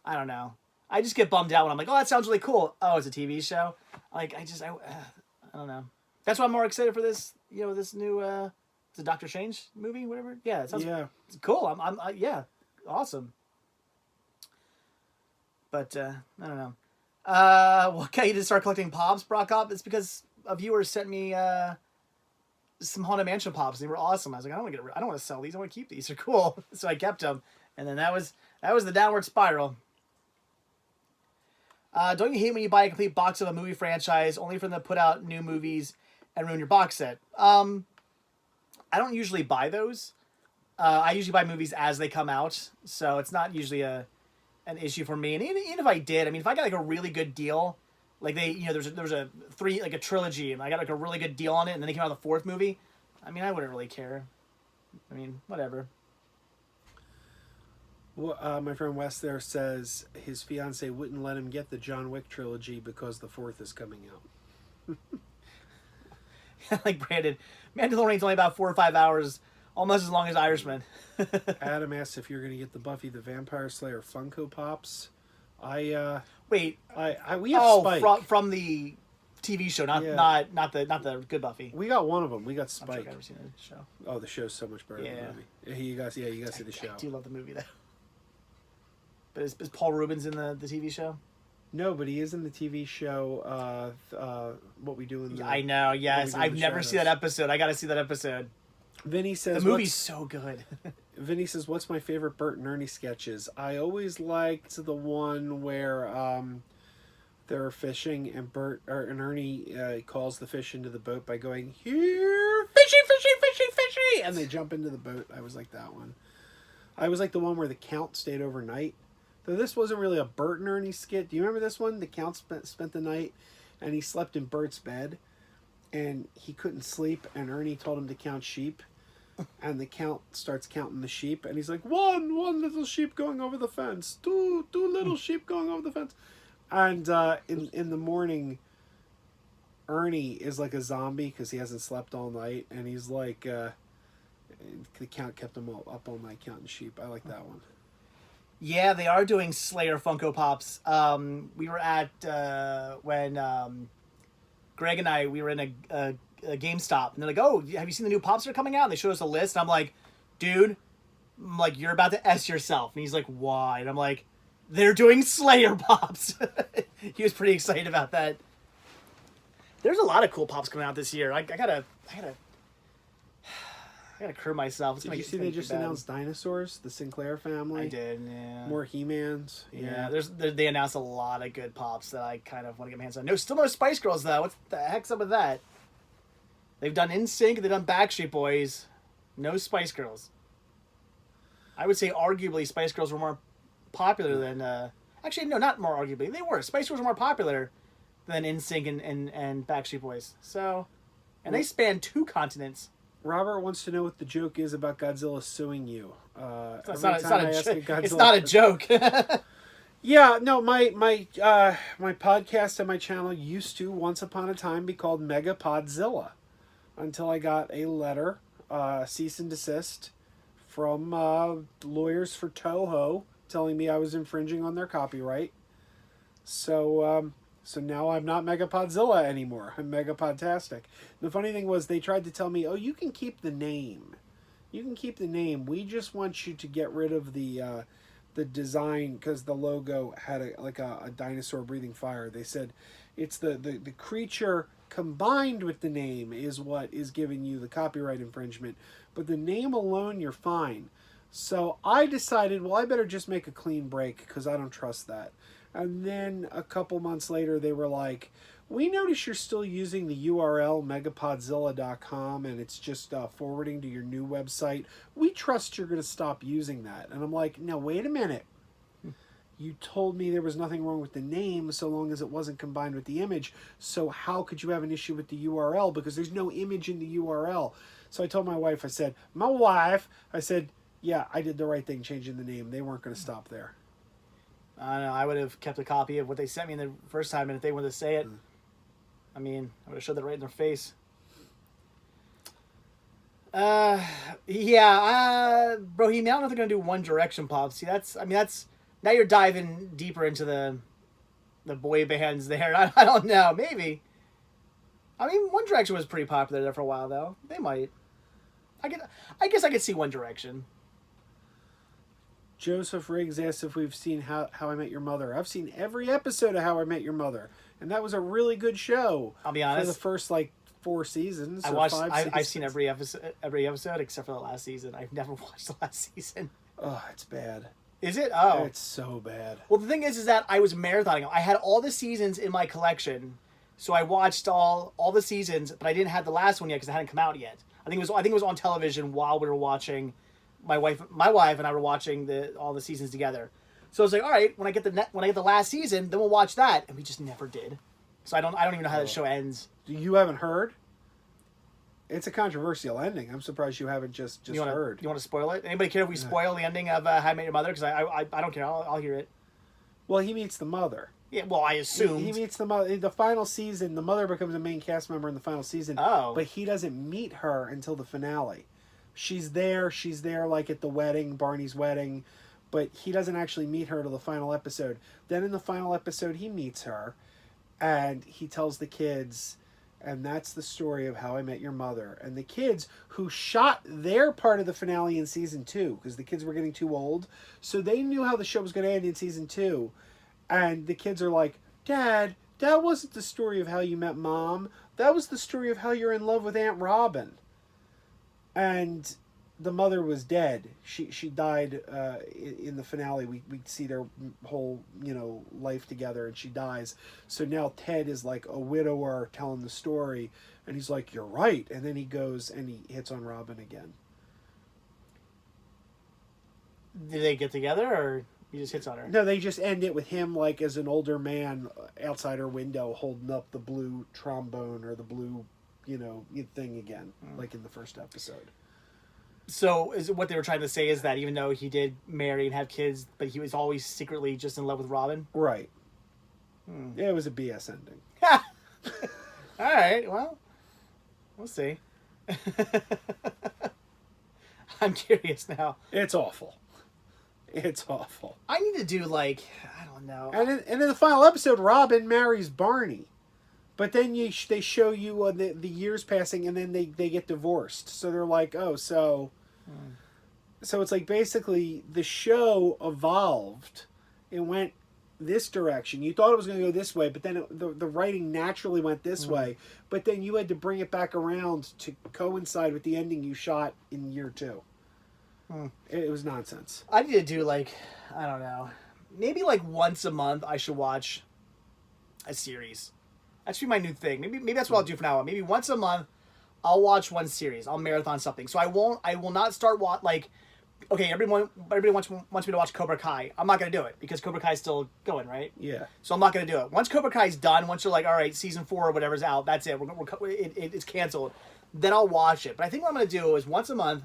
I don't know. I just get bummed out when I'm like, oh, that sounds really cool. Oh, it's a TV show. Like, I don't know. That's why I'm more excited for this. This new the Doctor Strange movie, whatever. Yeah, it sounds it's cool. I'm yeah, awesome. But I don't know. What got you to start collecting pops, Brock Up? It's because a viewer sent me some Haunted Mansion pops. They were awesome. I was like, I don't want to sell these. I want to keep these. They're cool. So I kept them, and then that was the downward spiral. Don't you hate when you buy a complete box of a movie franchise only for them to put out new movies and ruin your box set? I don't usually buy those. I usually buy movies as they come out, so it's not usually an issue for me. And even if I did, I mean, if I got like a really good deal, like there's a trilogy, and I got like a really good deal on it, and then they came out with the fourth movie, I mean, I wouldn't really care. I mean, whatever. Well, my friend Wes there says his fiance wouldn't let him get the John Wick trilogy because the fourth is coming out. Like Brandon, Mandalorian's only about 4 or 5 hours, almost as long as Irishman. Adam asks if you're going to get the Buffy the Vampire Slayer Funko Pops. We have Spike from the TV show, not the good Buffy. We got one of them. We got I'm Spike. sure I've never seen the show. Oh, the show's so much better than the movie. You guys see the show. I do love the movie though. But is Paul Rubens in the TV show? No, but he is in the TV show. What We Do in the. I know. Yes, I've never seen that episode. I got to see that episode. Vinny says the movie's so good. Vinny says, "What's my favorite Bert and Ernie sketches?" I always liked the one where they're fishing and Bert and Ernie calls the fish into the boat by going, "Here, fishy, fishy, fishy, fishy," and they jump into the boat. I was like that one. I was like the one where the Count stayed overnight. Though this wasn't really a Bert and Ernie skit. Do you remember this one? The Count spent the night, and he slept in Bert's bed, and he couldn't sleep, and Ernie told him to count sheep, and the Count starts counting the sheep, and he's like, one little sheep going over the fence, two little sheep going over the fence, and in the morning, Ernie is like a zombie because he hasn't slept all night, and he's like, the Count kept him up all night counting sheep. I like that one. Yeah, they are doing Slayer Funko Pops. We were at when Greg and I, we were in a GameStop, and they're like, "Oh, have you seen the new Pops that are coming out?" And they showed us a list, and I'm like, "Dude, you're about to S yourself." And he's like, "Why?" And I'm like, "They're doing Slayer Pops." He was pretty excited about that. There's a lot of cool Pops coming out this year. I gotta curb myself. Did you see they just announced Dinosaurs, the Sinclair family? I did, yeah. More He-Mans. Yeah, they announced a lot of good Pops that I kind of want to get my hands on. No, still no Spice Girls, though. What the heck's up with that? They've done NSYNC, they've done Backstreet Boys. No Spice Girls. I would say arguably Spice Girls were more popular than... actually, no, not more arguably. They were. Spice Girls were more popular than NSYNC and Backstreet Boys. So... And they span 2 continents. Robert wants to know what the joke is about Godzilla suing you. It's not a joke. Yeah, no, my podcast and my channel used to, once upon a time, be called Megapodzilla. Until I got a letter, cease and desist, from lawyers for Toho, telling me I was infringing on their copyright. So now I'm not Megapodzilla anymore. I'm Megapodtastic. The funny thing was they tried to tell me, oh, you can keep the name. You can keep the name. We just want you to get rid of the design because the logo had a dinosaur breathing fire. They said it's the creature combined with the name is what is giving you the copyright infringement. But the name alone, you're fine. So I decided, well, I better just make a clean break because I don't trust that. And then a couple months later, they were like, we notice you're still using the URL megapodzilla.com and it's just forwarding to your new website. We trust you're going to stop using that. And I'm like, no, wait a minute. you told me there was nothing wrong with the name so long as it wasn't combined with the image. So how could you have an issue with the URL? Because there's no image in the URL. So I told my wife, I said, yeah, I did the right thing changing the name. They weren't going to stop there. I don't know. I would have kept a copy of what they sent me the first time, and if they wanted to say it, I mean, I would have showed that right in their face. Bro, I don't know if they're gonna do One Direction pop. See, that's now you're diving deeper into the boy bands there. I don't know, maybe. I mean, One Direction was pretty popular there for a while, though. They might. I guess I could see One Direction. Joseph Riggs asked if we've seen How I Met Your Mother. I've seen every episode of How I Met Your Mother, and that was a really good show. I'll be honest. For the first 4 seasons. I've seen every episode except for the last season. I've never watched the last season. Oh, it's bad. Is it? Oh, it's so bad. Well, the thing is that I was marathoning them. I had all the seasons in my collection, so I watched all the seasons, but I didn't have the last one yet because it hadn't come out yet. I think it was on television while we were watching. My wife and I were watching all the seasons together. So I was like, all right, when I get the last season, then we'll watch that, and we just never did. So I don't even know how the show ends. You haven't heard? It's a controversial ending. I'm surprised you haven't just heard. You want to spoil it? Anybody care if we spoil the ending of How I Met Your Mother? Because I don't care. I'll hear it. Well, he meets the mother. Yeah, well, I assume he meets the mother. The final season, the mother becomes a main cast member in the final season. Oh. But he doesn't meet her until the finale. She's there like at the wedding, Barney's wedding, but he doesn't actually meet her till the final episode. Then in the final episode, he meets her, and he tells the kids, and that's the story of How I Met Your Mother. And the kids who shot their part of the finale in season 2, because the kids were getting too old, so they knew how the show was going to end in season 2. And the kids are like, Dad, that wasn't the story of how you met Mom. That was the story of how you're in love with Aunt Robin. And the mother was dead. She died in the finale. We see their whole life together, and she dies. So now Ted is like a widower telling the story, and he's like, "You're right." And then he goes and he hits on Robin again. Did they get together, or he just hits on her? No, they just end it with him like as an older man outside her window holding up the blue trombone or the blue thing again, like in the first episode. So is what they were trying to say is that even though he did marry and have kids, but he was always secretly just in love with Robin? Right. Yeah, it was a BS ending. All right, well, we'll see. I'm curious now. It's awful. It's awful. I need to do I don't know. And in the final episode, Robin marries Barney. But then they show you the years passing, and then they get divorced. So they're like, oh, so it's like basically the show evolved. It went this direction. You thought it was going to go this way, but then the writing naturally went this way. But then you had to bring it back around to coincide with the ending you shot in year 2. It was nonsense. I need to do I don't know, maybe once a month I should watch a series. That should be my new thing. Maybe that's what I'll do from now on. Maybe once a month, I'll watch one series. I'll marathon something. So I will not start okay, everybody wants me to watch Cobra Kai. I'm not gonna do it because Cobra Kai's still going, right? Yeah. So I'm not gonna do it. Once Cobra Kai's done, once you're all right, season 4 or whatever's out, that's it. It's canceled. Then I'll watch it. But I think what I'm gonna do is once a month,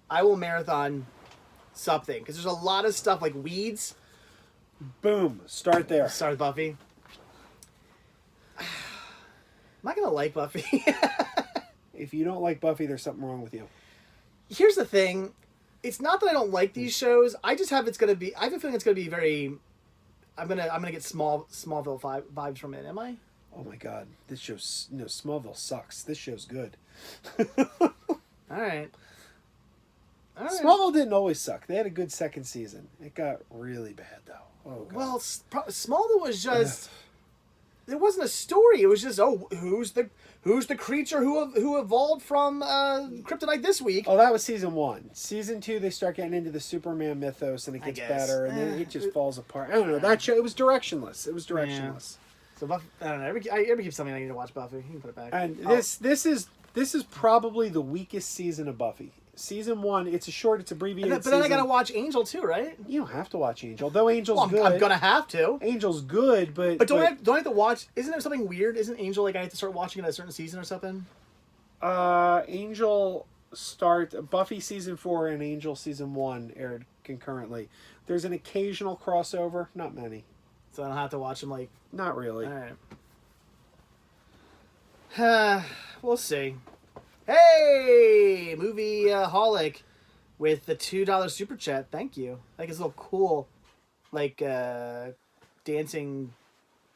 I will marathon something because there's a lot of stuff like Weeds. Boom. Start there. Start with Buffy. I'm not gonna like Buffy. If you don't like Buffy, there's something wrong with you. Here's the thing. It's not that I don't like these shows. I just have I have a feeling it's gonna be very. I'm gonna get Smallville vibes from it. Am I? Oh my God, this show's Smallville sucks. This show's good. All right. Smallville didn't always suck. They had a good second season. It got really bad though. Oh God. Well, Smallville was just. There wasn't a story. It was just, who's the creature who evolved from Kryptonite this week? Oh, that was season 1. Season 2, they start getting into the Superman mythos, and it gets better, and then it just falls apart. I don't know. That show, it was directionless. Yeah. So Buffy, I don't know. Everybody keeps telling me I need to watch Buffy. You can put it back. And this is probably the weakest season of Buffy. Season 1, it's abbreviated. But then I gotta watch Angel too, right? You don't have to watch Angel, though Angel's Well, good. I'm gonna have to. Angel's good, but But don't I have to watch? Isn't there something weird? Isn't Angel like I have to start watching it at a certain season or something? Angel Buffy season 4 and Angel season 1 aired concurrently. There's an occasional crossover, not many. So I don't have to watch them like. Not really. All right. We'll see. Hey, movie holic with the $2 super chat. Thank you. Like his little cool, like dancing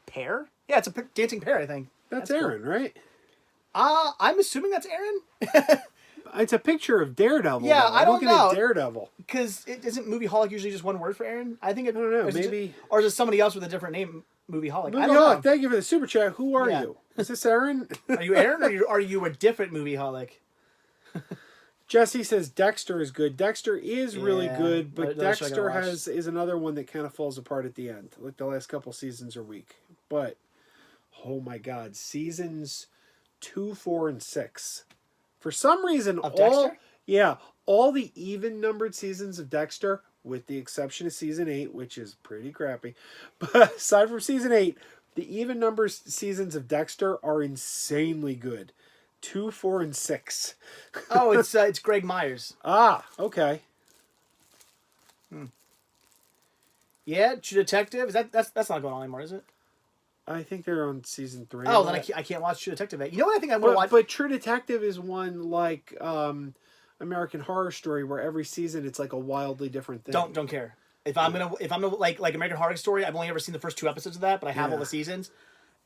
pear. Yeah, it's a dancing pear. I think That's cool. Aaron, right? I'm assuming that's Aaron. It's a picture of Daredevil. Yeah, though. I don't looking know. At Daredevil. Because isn't movie holic usually just one word for Aaron? I think it. I don't know. Or is it Maybe. or is it somebody else with a different name? Movie holic. Movie I don't Holic, know. thank you for the super chat. Who are Yeah. you? Is this Aaron? Are you Aaron or are you a different movie holic? Jesse says Dexter is good. Dexter is really Yeah, good, but another show I gotta Dexter watch. is another one that kind of falls apart at the end. Like the last couple seasons are weak. But oh my god, seasons 2, 4, and 6. For some reason Of Dexter? all the even numbered seasons of Dexter, with the exception of season 8, which is pretty crappy. But aside from season 8, the even numbered seasons of Dexter are insanely good. 2, 4, and 6. Oh, it's Greg Myers. Ah, okay. Yeah, True Detective. Is that's not going on anymore, is it? I think they're on season 3. Oh, then I can't watch True Detective yet. You know what I think I'm gonna watch? But True Detective is one like American Horror Story, where every season it's like a wildly different thing. Don't care. If I'm gonna like American Horror Story, I've only ever seen the first 2 episodes of that, but I have all the seasons.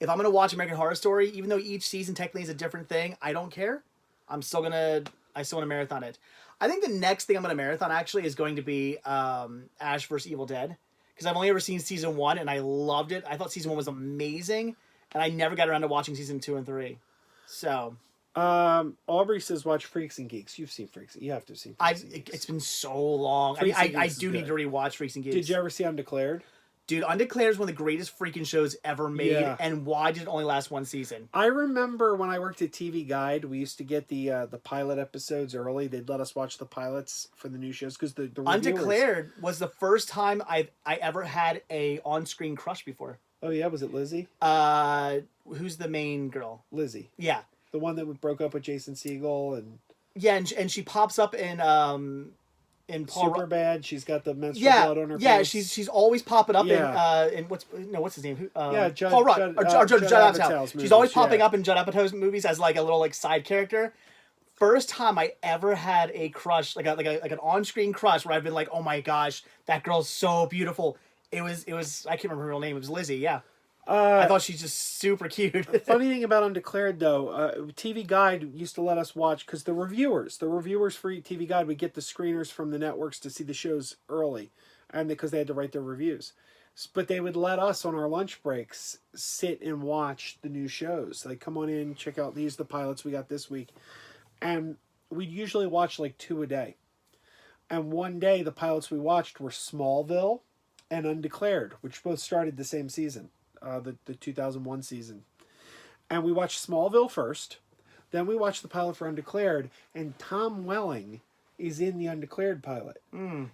If I'm gonna watch American Horror Story, even though each season technically is a different thing, I don't care. I still want to marathon it. I think the next thing I'm gonna marathon actually is going to be Ash vs Evil Dead, because I've only ever seen season 1 and I loved it. I thought season 1 was amazing, and I never got around to watching season 2 and 3. So Aubrey says watch Freaks and Geeks. You've seen Freaks. You have to have seen Freaks and Geeks. It's been so long. Freaks and I Geeks is do need good. to rewatch Freaks and Geeks. Did you ever see Undeclared? Dude, Undeclared is one of the greatest freaking shows ever made, Yeah. and why did it only last 1 season? I remember when I worked at TV Guide, we used to get the pilot episodes early. They'd let us watch the pilots for the new shows because the reviewers... Undeclared was the first time I ever had a on-screen crush before. Oh yeah, was it Lizzie? Who's the main girl? Lizzie, Yeah, the one that broke up with Jason Segel and yeah, and she pops up in Paul. super bad. She's got the menstrual Yeah, blood on her yeah, face. she's always popping up Yeah. in what's his name? Who, Judd, Paul Rudd Judd, or Judd Judd Apatow's Apatow. She's movies, always popping yeah. up in Judd Apatow's movies as like a little like side character. First time I ever had a crush, like an on-screen crush, where I've been like, oh my gosh, that girl's so beautiful. It was I can't remember her real name. It was Lizzie. Yeah, I thought she's just super cute. Funny thing about Undeclared, though, TV Guide used to let us watch, because the reviewers for TV Guide would get the screeners from the networks to see the shows early, and because they had to write their reviews. But they would let us, on our lunch breaks, sit and watch the new shows. Like, come on in, check out these, the pilots we got this week. And we'd usually watch like 2 a day. And one day, the pilots we watched were Smallville and Undeclared, which both started the same season. The 2001 season. And we watched Smallville first. Then we watched the pilot for Undeclared. And Tom Welling is in the Undeclared pilot.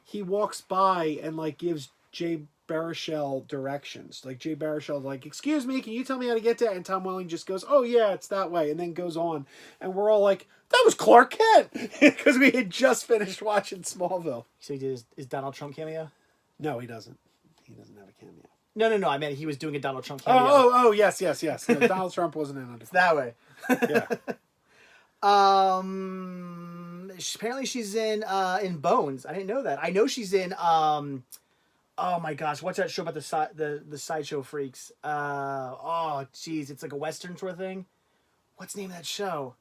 He walks by and like gives Jay Baruchel directions. Like Jay Baruchel like, excuse me, can you tell me how to get there? And Tom Welling just goes, oh yeah, it's that way. And then goes on. And we're all like, that was Clark Kent. Because we had just finished watching Smallville. So he did his Donald Trump cameo? No, he doesn't. He doesn't have a cameo. No. I meant he was doing a Donald Trump cameo. Oh, yes. No, Donald Trump wasn't in Undeclared. That way. Yeah. Apparently she's in Bones. I didn't know that. I know she's in oh my gosh, what's that show about the sideshow freaks? Oh geez, it's like a western sort of thing. What's the name of that show?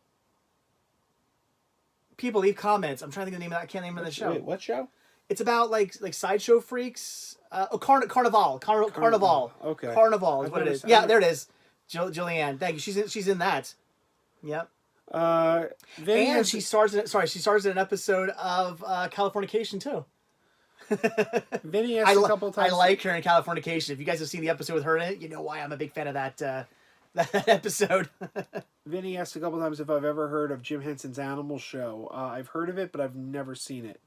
People leave comments. I'm trying to think of the name of that. I can't name of the show. Wait, what show? It's about like sideshow freaks. Carnival. Okay. Carnival is I've what it never is. seen- Yeah, there it is. Julianne, thank you. She's in that. Yep. Vinny And has- she stars in an episode of Californication too. Vinny asked a couple times. I like her in Californication. If you guys have seen the episode with her in it, you know why I'm a big fan of that that episode. Vinny asked a couple times if I've ever heard of Jim Henson's Animal Show. I've heard of it, but I've never seen it.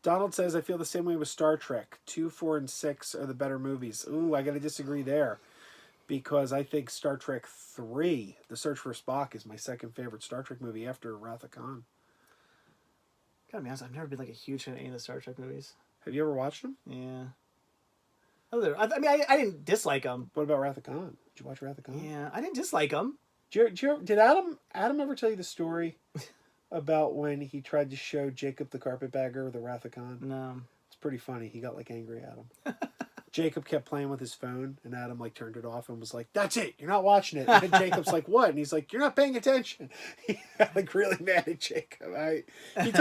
Donald says, I feel the same way with Star Trek. 2, 4, and 6 are the better movies. Ooh, I got to disagree there. Because I think Star Trek 3, The Search for Spock, is my second favorite Star Trek movie after Wrath of Khan. Gotta be honest, I've never been like a huge fan of any of the Star Trek movies. Have you ever watched them? Yeah. I mean, I didn't dislike them. What about Wrath of Khan? Did you watch Wrath of Khan? Yeah, I didn't dislike them. Did Adam ever tell you the story about when he tried to show Jacob the Carpetbagger the Wrath of Khan? No. It's pretty funny. He got like angry at him. Jacob kept playing with his phone, and Adam like turned it off and was like, "That's it. You're not watching it." And then Jacob's like, "What?" And he's like, "You're not paying attention." He got like really mad at Jacob.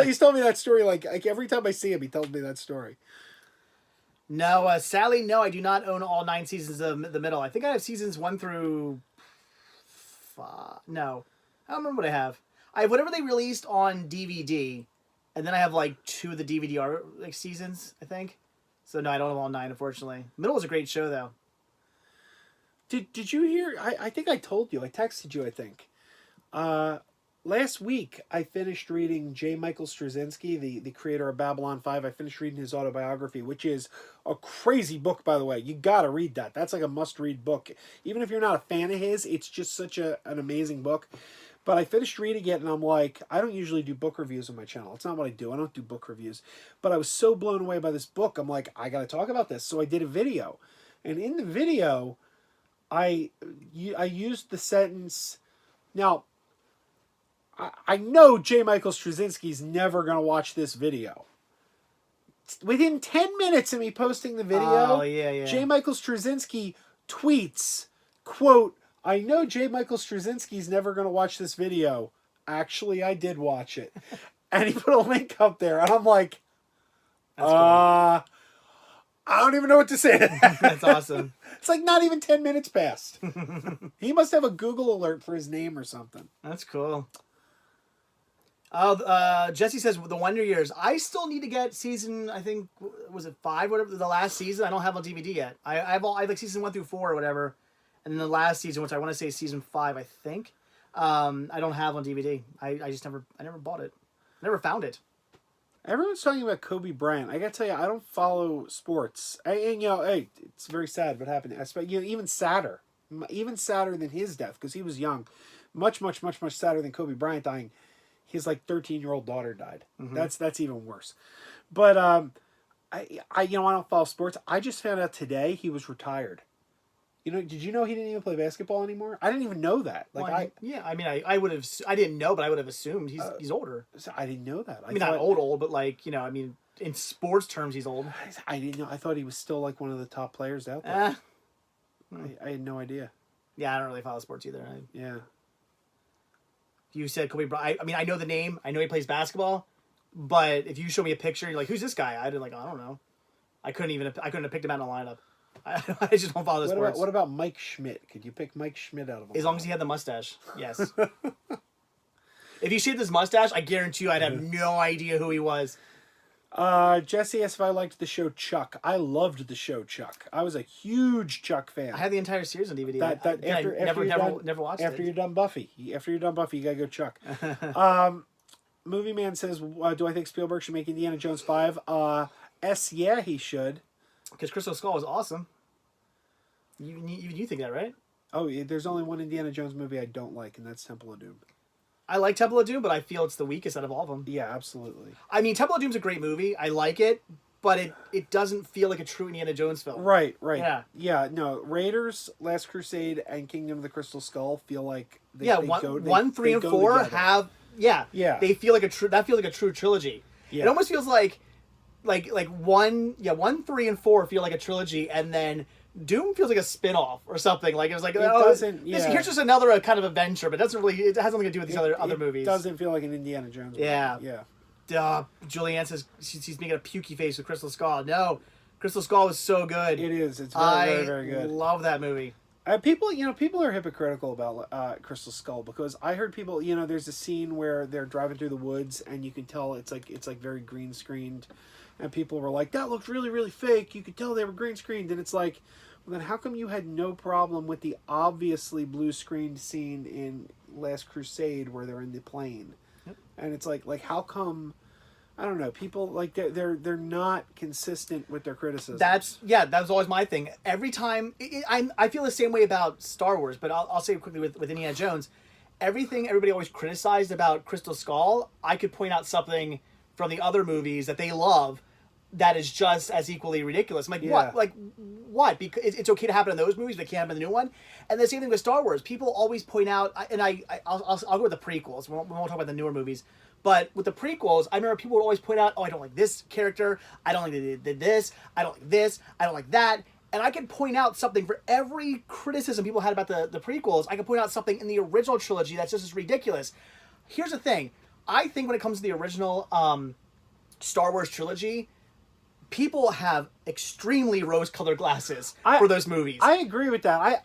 He's told me that story like every time I see him, he tells me that story. No, sadly, no. I do not own all 9 seasons of the middle. I think I have seasons 1 through 5. No, I don't remember what I have. I have whatever they released on DVD, and then I have like 2 of the DVD like seasons, I think. So no, I don't have all 9, unfortunately. Middle was a great show, though. Did you hear? I think I told you. I texted you. I think. Last week, I finished reading J. Michael Straczynski, the creator of Babylon 5. I finished reading his autobiography, which is a crazy book, by the way. You got to read that. That's like a must-read book. Even if you're not a fan of his, it's just such an amazing book. But I finished reading it, and I'm like, I don't usually do book reviews on my channel. It's not what I do. I don't do book reviews. But I was so blown away by this book, I'm like, I got to talk about this. So I did a video. And in the video, I used the sentence... Now... I know J. Michael Straczynski's never going to watch this video. Within 10 minutes of me posting the video, J. Michael Straczynski tweets, quote, I know J. Michael Straczynski's never going to watch this video. Actually, I did watch it. And he put a link up there. And I'm like, I don't even know what to say to that. That's awesome. It's like not even 10 minutes passed. He must have a Google alert for his name or something. That's cool. Jesse says the Wonder Years. I still need to get season. I think was it 5, whatever the last season. I don't have on DVD yet. I have like season 1 through 4 or whatever, and then the last season, which I want to say is season 5, I think. I don't have on DVD. I never bought it. Never found it. Everyone's talking about Kobe Bryant. I gotta tell you, I don't follow sports. And hey, it's very sad what happened. Even sadder than his death because he was young. Much sadder than Kobe Bryant dying. His like 13-year-old daughter died. Mm-hmm. That's even worse. But I don't follow sports. I just found out today he was retired. Did you know he didn't even play basketball anymore? I didn't even know that. Like I would have. I didn't know, but I would have assumed he's older. I didn't know that. I mean, not old, but like in sports terms, he's old. I didn't know. I thought he was still like one of the top players out there. I had no idea. Yeah, I don't really follow sports either. Yeah. You said Kobe Bryant. I mean, I know the name. I know he plays basketball. But if you show me a picture, you're like, who's this guy? I'd be like, I don't know. I couldn't have picked him out in a lineup. I just don't follow the sports. What about Mike Schmidt? Could you pick Mike Schmidt out of a As long as he had the mustache, yes. If he shaved his mustache, I guarantee you I'd have no idea who he was. Jesse asked if I liked the show Chuck. I loved the show Chuck. I was a huge Chuck fan. I had the entire series on DVD. Never watched it. After you're done Buffy, you gotta go Chuck. Movie Man says, do I think Spielberg should make Indiana Jones 5? Yeah, he should. Because Crystal Skull was awesome. You think that, right? Oh, there's only one Indiana Jones movie I don't like, and that's Temple of Doom. I like Temple of Doom, but I feel it's the weakest out of all of them. Yeah, absolutely. I mean, Temple of Doom's a great movie. I like it, but it doesn't feel like a true Indiana Jones film. Right. Yeah, no. Raiders, Last Crusade, and Kingdom of the Crystal Skull feel like they go 1, 3, and 4 together. have they feel like a true trilogy. Yeah. It almost feels like 1, 3, and 4 feel like a trilogy, and then Doom feels like a spin-off or something. Like it was like here's just another kind of adventure, but it has nothing to do with these other movies. It doesn't feel like an Indiana Jones movie. Yeah. Julianne says she's making a pukey face with Crystal Skull. No, Crystal Skull was so good. It is. It's very, very good. I love that movie. People are hypocritical about Crystal Skull because I heard people, there's a scene where they're driving through the woods and you can tell it's like very green screened, and people were like, that looked really, really fake. You could tell they were green screened, and it's like, Well, then how come you had no problem with the obviously blue screened scene in Last Crusade where they're in the plane? Yep. And it's like how come? I don't know. People like they're not consistent with their criticism. That was always my thing. Every time I feel the same way about Star Wars, but I'll say it quickly with Indiana Jones. Everything everybody always criticized about Crystal Skull, I could point out something from the other movies that they love that is just as equally ridiculous. I'm like, Yeah. what? Like, what? Because it's okay to happen in those movies, but it can't happen in the new one. And the same thing with Star Wars. People always point out, and I'll go with the prequels. We won't talk about the newer movies. But with the prequels, I remember people would always point out, oh, I don't like this character. I don't like they did this. I don't like this. I don't like that. And I can point out something for every criticism people had about the prequels. I can point out something in the original trilogy that's just as ridiculous. Here's the thing. I think when it comes to the original Star Wars trilogy, people have extremely rose-colored glasses for those movies. I agree with that.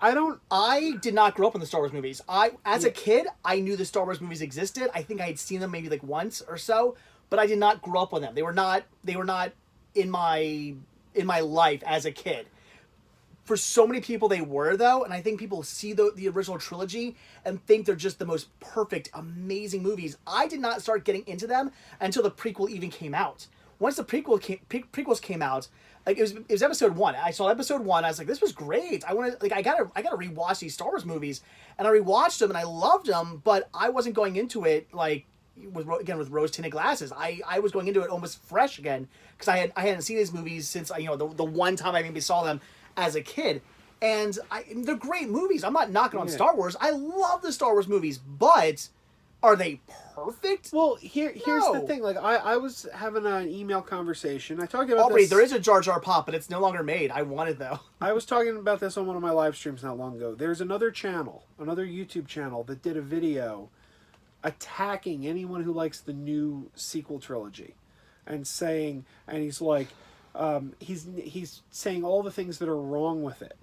I did not grow up in the Star Wars movies. As a kid, I knew the Star Wars movies existed. I think I had seen them maybe like once or so, but I did not grow up with them. They were not in my life as a kid. For so many people, they were, though, and I think people see the original trilogy and think they're just the most perfect, amazing movies. I did not start getting into them until the prequel even came out. Once the prequels came out, like it was episode 1. I saw episode 1. I was like, this was great. I gotta rewatch these Star Wars movies, and I rewatched them and I loved them, but I wasn't going into it like with rose tinted glasses. I was going into it almost fresh again because I hadn't seen these movies since the one time I maybe saw them as a kid. And they're great movies. I'm not knocking on Star Wars. I love the Star Wars movies, but are they perfect? Well, here's the thing. Like I was having an email conversation. I talked about Aubrey, this. there is a Jar Jar Pop, but it's no longer made. I want it though. I was talking about this on one of my live streams not long ago. There's another channel, another YouTube channel that did a video attacking anyone who likes the new sequel trilogy, and he's like, he's saying all the things that are wrong with it,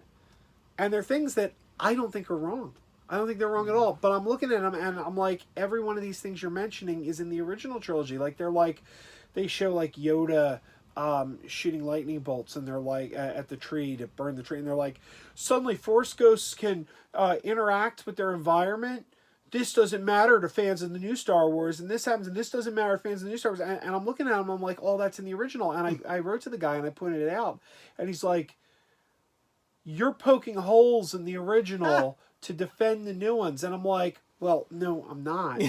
and they're things that I don't think are wrong. I don't think they're wrong at all. But I'm looking at them and I'm like, every one of these things you're mentioning is in the original trilogy. Like they show like Yoda shooting lightning bolts, and they're like at the tree to burn the tree, and they're like, suddenly Force ghosts can interact with their environment. This doesn't matter to fans of the new Star Wars, and this happens, and this doesn't matter to fans of the new Star Wars. And I'm looking at him, I'm like, oh, that's in the original. And I wrote to the guy and I pointed it out, and he's like, you're poking holes in the original to defend the new ones. And I'm like, well, no, I'm not.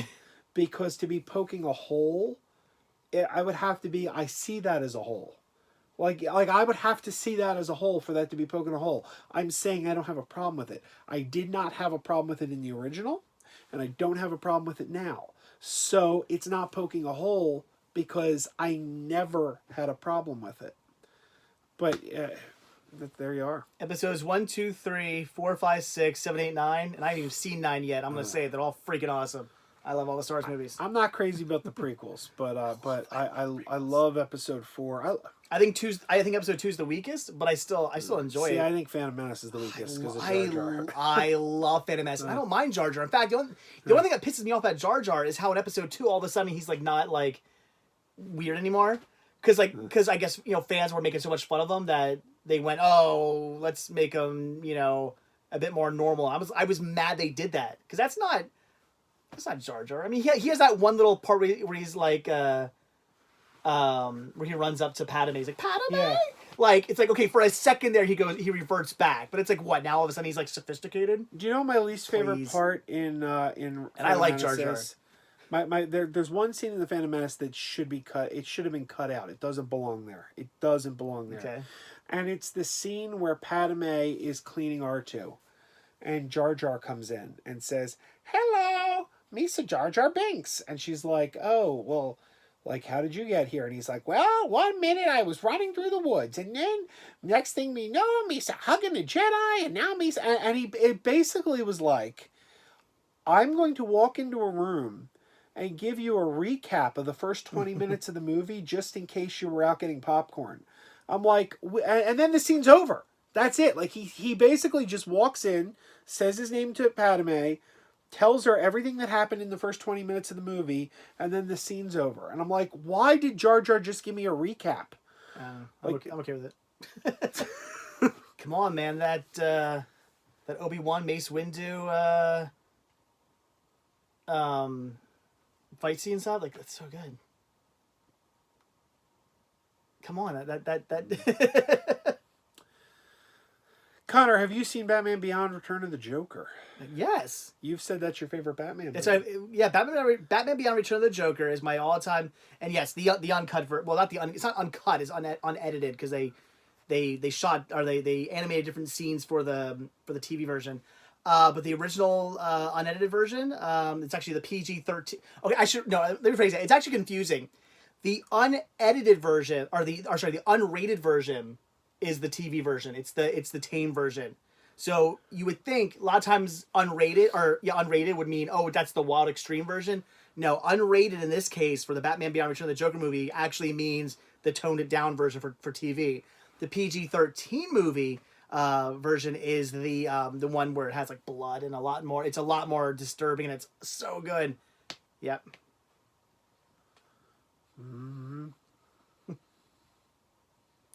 Because to be poking a hole, I would have to be, I see that as a hole. Like I would have to see that as a hole for that to be poking a hole. I'm saying I don't have a problem with it. I did not have a problem with it in the original, and I don't have a problem with it now. So it's not poking a hole because I never had a problem with it. But there you are. Episodes 1, 2, 3, 4, 5, 6, 7, 8, 9, and I haven't even seen 9 yet. I'm gonna say they're all freaking awesome. I love all the Star Wars movies. I'm not crazy about the prequels, but I love episode 4. I think episode 2 is the weakest, but I still enjoy it. I think Phantom Menace is the weakest because of Jar Jar. I love Phantom Menace. I don't mind Jar Jar. In fact, the only thing that pisses me off about Jar Jar is how in episode 2 all of a sudden he's like not like weird anymore. Because I guess fans were making so much fun of him that they went, oh, let's make him a bit more normal. I was mad they did that because that's not Jar Jar. I mean, he has that one little part where he's like, where he runs up to Padme. He's like, Padme. Yeah. Like it's like okay, for a second there he reverts back, but it's like what now all of a sudden he's like sophisticated. Do you know my least favorite part in and I like Jar Jar. There's one scene in the Phantom Menace that should be cut. It should have been cut out. It doesn't belong there. It doesn't belong there. Okay. And it's the scene where Padme is cleaning R2, and Jar Jar comes in and says, "Hello, Misa Jar Jar Binks," and she's like, "Oh, well, like how did you get here?" And he's like, "Well, 1 minute I was running through the woods, and then next thing we know, Misa hugging a Jedi, and now Misa," and it basically was like, I'm going to walk into a room and give you a recap of the first 20 minutes of the movie just in case you were out getting popcorn. I'm like, and then the scene's over. That's it. Like he basically just walks in, says his name to Padme, tells her everything that happened in the first 20 minutes of the movie, and then the scene's over. And I'm like, why did Jar Jar just give me a recap? I'm okay with it. Come on, man. That Obi-Wan Mace Windu fight scene stuff, like that's so good. Come on, that Connor, have you seen Batman Beyond: Return of the Joker? Yes. You've said that's your favorite Batman It's movie. yeah, Batman Beyond Return of the Joker is my all-time, and yes, the uncut well, not it's not uncut, it's unedited because they shot or they animated different scenes for the TV version. But the original unedited version, it's actually the PG-13. Okay, let me rephrase it. It's actually confusing. The unedited version the unrated version is the TV version. It's the tame version. So you would think a lot of times unrated would mean, oh, that's the wild extreme version. No, unrated in this case for the Batman Beyond Return of the Joker movie actually means the toned it down version for TV. The PG-13 movie version is the one where it has like blood and a lot more. It's a lot more disturbing and it's so good. Yep. Mm-hmm.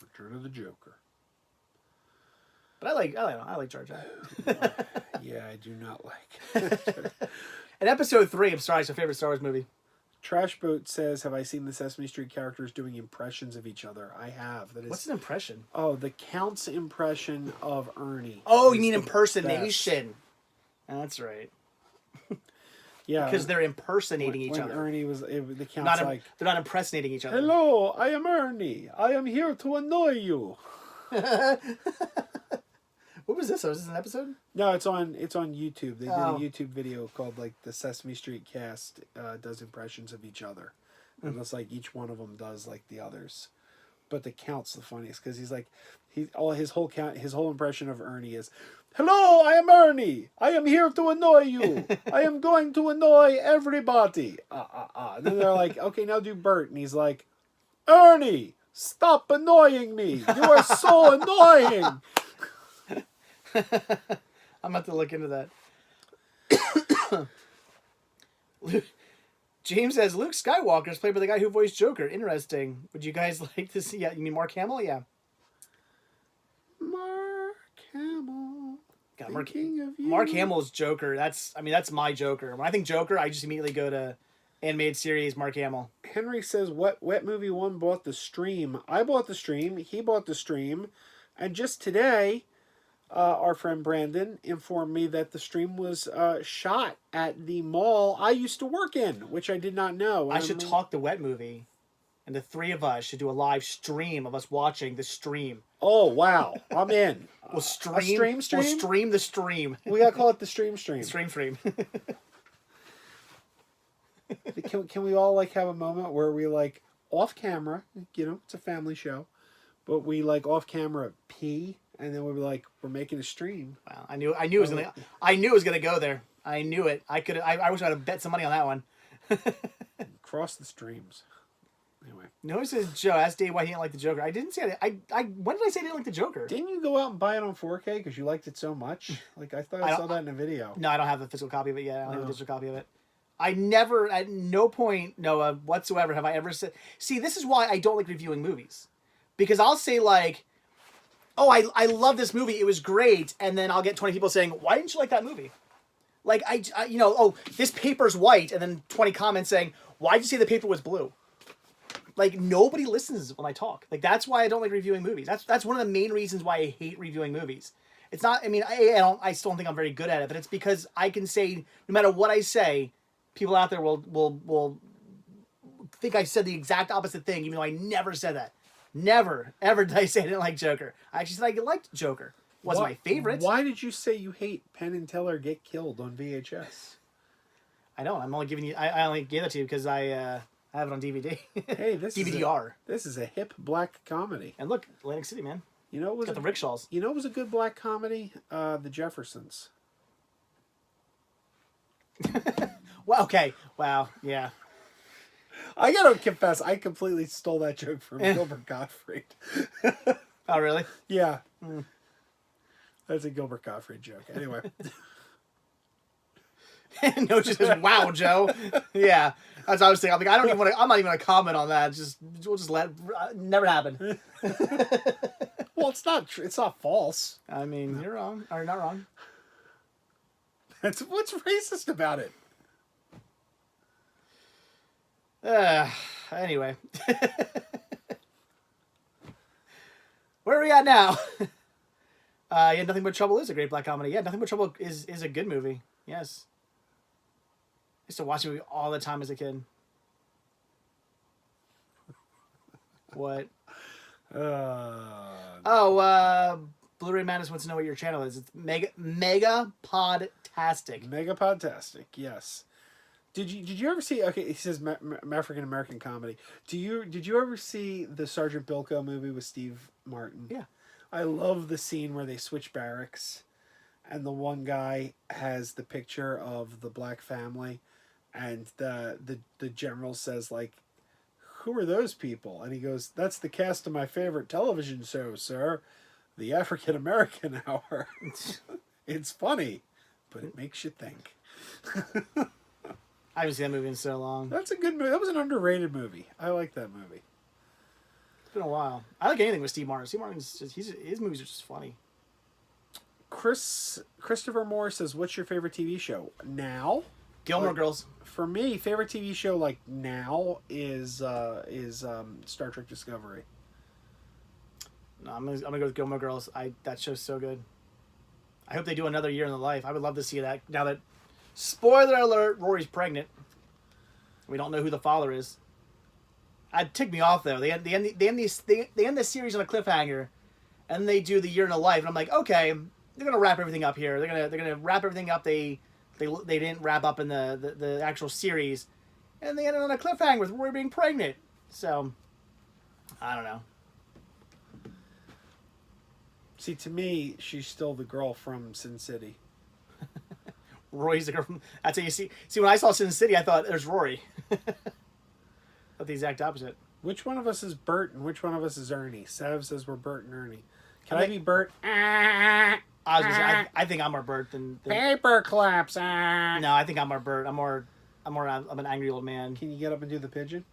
Return of the Joker. But I like Jar Jar. Yeah, I do not like. And episode 3 of Star Wars, my favorite Star Wars movie. Trashboat says, "Have I seen the Sesame Street characters doing impressions of each other?" I have. That is. What's an impression? Oh, the Count's impression of Ernie. Oh, you is mean the impersonation? That's right. best. Yeah, Because they're impersonating each when other. Ernie was the Count's like, They're not impersonating each other. "Hello, I am Ernie. I am here to annoy you." What was this? Was this an episode? No, it's on YouTube. They did Oh. a YouTube video called like the Sesame Street cast does impressions of each other, and it's like each one of them does like the others, but the Count's the funniest because he's like his whole impression of Ernie is, "Hello, I am Ernie. I am here to annoy you. I am going to annoy everybody." And then they're like, "Okay, now do Bert," and he's like, "Ernie, stop annoying me. You are so annoying." I'm about to look into that. James says Luke Skywalker is played by the guy who voiced Joker. Interesting. Would you guys like to see? Yeah, you mean Mark Hamill? Yeah. Mark Hamill. God, Thinking of you. Mark Hamill's Joker. That's my Joker. When I think Joker, I just immediately go to animated series Mark Hamill. Henry says, "What Wet Movie 1 bought the stream? I bought the stream. He bought the stream. And just today, our friend Brandon informed me that the stream was shot at the mall I used to work in, which I did not know." I should talk the Wet Movie, and the three of us should do a live stream of us watching the stream. Oh, wow. I'm in. We'll stream. A stream? We'll stream the stream. We got to call it the stream. Stream. Can we all like have a moment where we like off camera, it's a family show, but we like off camera pee, and then we'll be like, we're making a stream. Wow, I knew it was gonna go there. I knew it. I wish I'd have bet some money on that one. Cross the streams. Anyway. No, it says Joe. Ask Dave why he didn't like the Joker. I didn't say that. When did I say I didn't like the Joker? Didn't you go out and buy it on 4K because you liked it so much? Like, I thought I saw that in a video. No, I don't have the physical copy of it yet. I don't have a digital copy of it. I never, at no point, Noah, whatsoever, have I ever said... See, this is why I don't like reviewing movies. Because I'll say, like, oh, I love this movie. It was great. And then I'll get 20 people saying, why didn't you like that movie? Like, oh, this paper's white. And then 20 comments saying, why'd you say the paper was blue? Like, nobody listens when I talk. Like, that's why I don't like reviewing movies. That's one of the main reasons why I hate reviewing movies. It's not, I mean, I still don't think I'm very good at it, but it's because I can say, no matter what I say, people out there will think I said the exact opposite thing, even though I never said that. Never, ever did I say I didn't like Joker. I actually said I liked Joker. Wasn't my favorite. Why did you say you hate Penn and Teller Get Killed on VHS? I don't. I'm only giving you, I only gave that to you because I have it on DVD. Hey, this DVD-R. This is a hip black comedy. And look, Atlantic City, man. You know, it was Got the rickshaws. You know, it was a good black comedy. The Jeffersons. Well, okay. Wow. Yeah. I gotta confess, I completely stole that joke from Gilbert Gottfried. Oh, really? Yeah. That's a Gilbert Gottfried joke. Anyway. No, she says, "Wow, Joe." Yeah, that's what I was thinking. I'm like, I don't even want to. I'm not even gonna comment on that. We'll just let. Never happened. Well, it's not. It's not false. I mean, you're wrong. Or not wrong. That's what's racist about it. Anyway. Where are we at now? Yeah, Nothing But Trouble is a great black comedy. Yeah, Nothing But Trouble is a good movie. Yes. I used to watch the movie all the time as a kid. What? Blu-ray Madness wants to know what your channel is. It's Mega Podtastic. Mega Podtastic, yes. Did you ever see? Okay, he says African American comedy. Did you ever see the Sergeant Bilko movie with Steve Martin? Yeah. I love the scene where they switch barracks, and the one guy has the picture of the black family, and the general says like, "Who are those people?" And he goes, "That's the cast of my favorite television show, sir, the African American Hour." It's funny, but it makes you think. I haven't seen that movie in so long. That's a good movie. That was an underrated movie. I like that movie. It's been a while. I like anything with Steve Martin. Steve Martin's just, his movies are just funny. Christopher Moore says, "What's your favorite TV show now?" Gilmore Girls. For me, favorite TV show like now is Star Trek Discovery. No, I'm gonna go with Gilmore Girls. That show's so good. I hope they do another year in the life. I would love to see that. Now that, spoiler alert, Rory's pregnant. We don't know who the father is. It'd tick me off though. They end this series on a cliffhanger, and they do the year in the life, and I'm like, okay, they're gonna wrap everything up here. They're gonna wrap everything up. They didn't wrap up in the actual series, and they ended on a cliffhanger with Rory being pregnant. So, I don't know. See, to me, she's still the girl from Sin City. Rory's the girl from... That's how you see... See, when I saw Sin City, I thought, there's Rory. But the exact opposite. Which one of us is Bert and which one of us is Ernie? Sav says we're Bert and Ernie. Can I be Bert? I was gonna say, I think I'm more Bert than... Paper claps. No, I think I'm more Bert. I'm an angry old man. Can you get up and do the pigeon?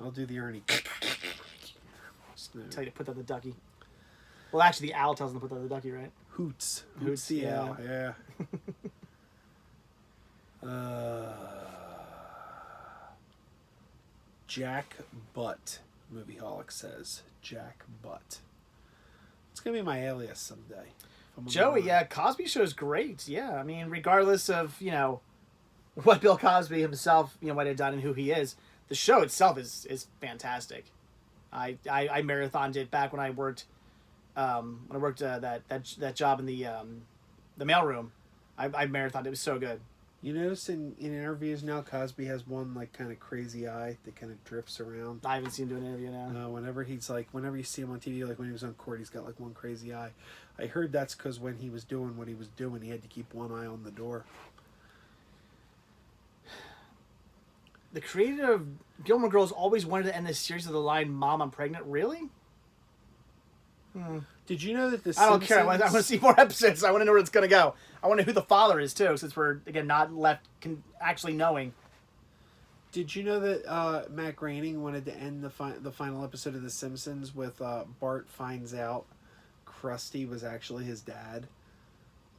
I'll do the Ernie. Tell you to put down the ducky. Well, actually, the owl tells them to put down the ducky, right? Hoots. Hoots, the yeah. owl. Yeah. Jack Butt. Movieholic says Jack Butt. It's gonna be my alias someday. Joey, yeah, Cosby Show's great. Yeah, I mean, regardless of what Bill Cosby himself might have done and who he is, the show itself is fantastic. I marathoned it back when I worked that job in the mailroom. I marathoned it. It was so good. You notice in interviews now, Cosby has one like kind of crazy eye that kind of drifts around. I haven't seen him do an interview now. Whenever you see him on TV, like when he was on court, he's got like one crazy eye. I heard that's because when he was doing what he was doing, he had to keep one eye on the door. The creator of Gilmore Girls always wanted to end this series with the line, "Mom, I'm pregnant." Really? Did you know that the I don't Simpsons... care. I want to see more episodes. I want to know where it's going to go. I want to know who the father is, too, since we're, again, not left actually knowing. Did you know that Matt Groening wanted to end the final episode of The Simpsons with Bart finds out Krusty was actually his dad?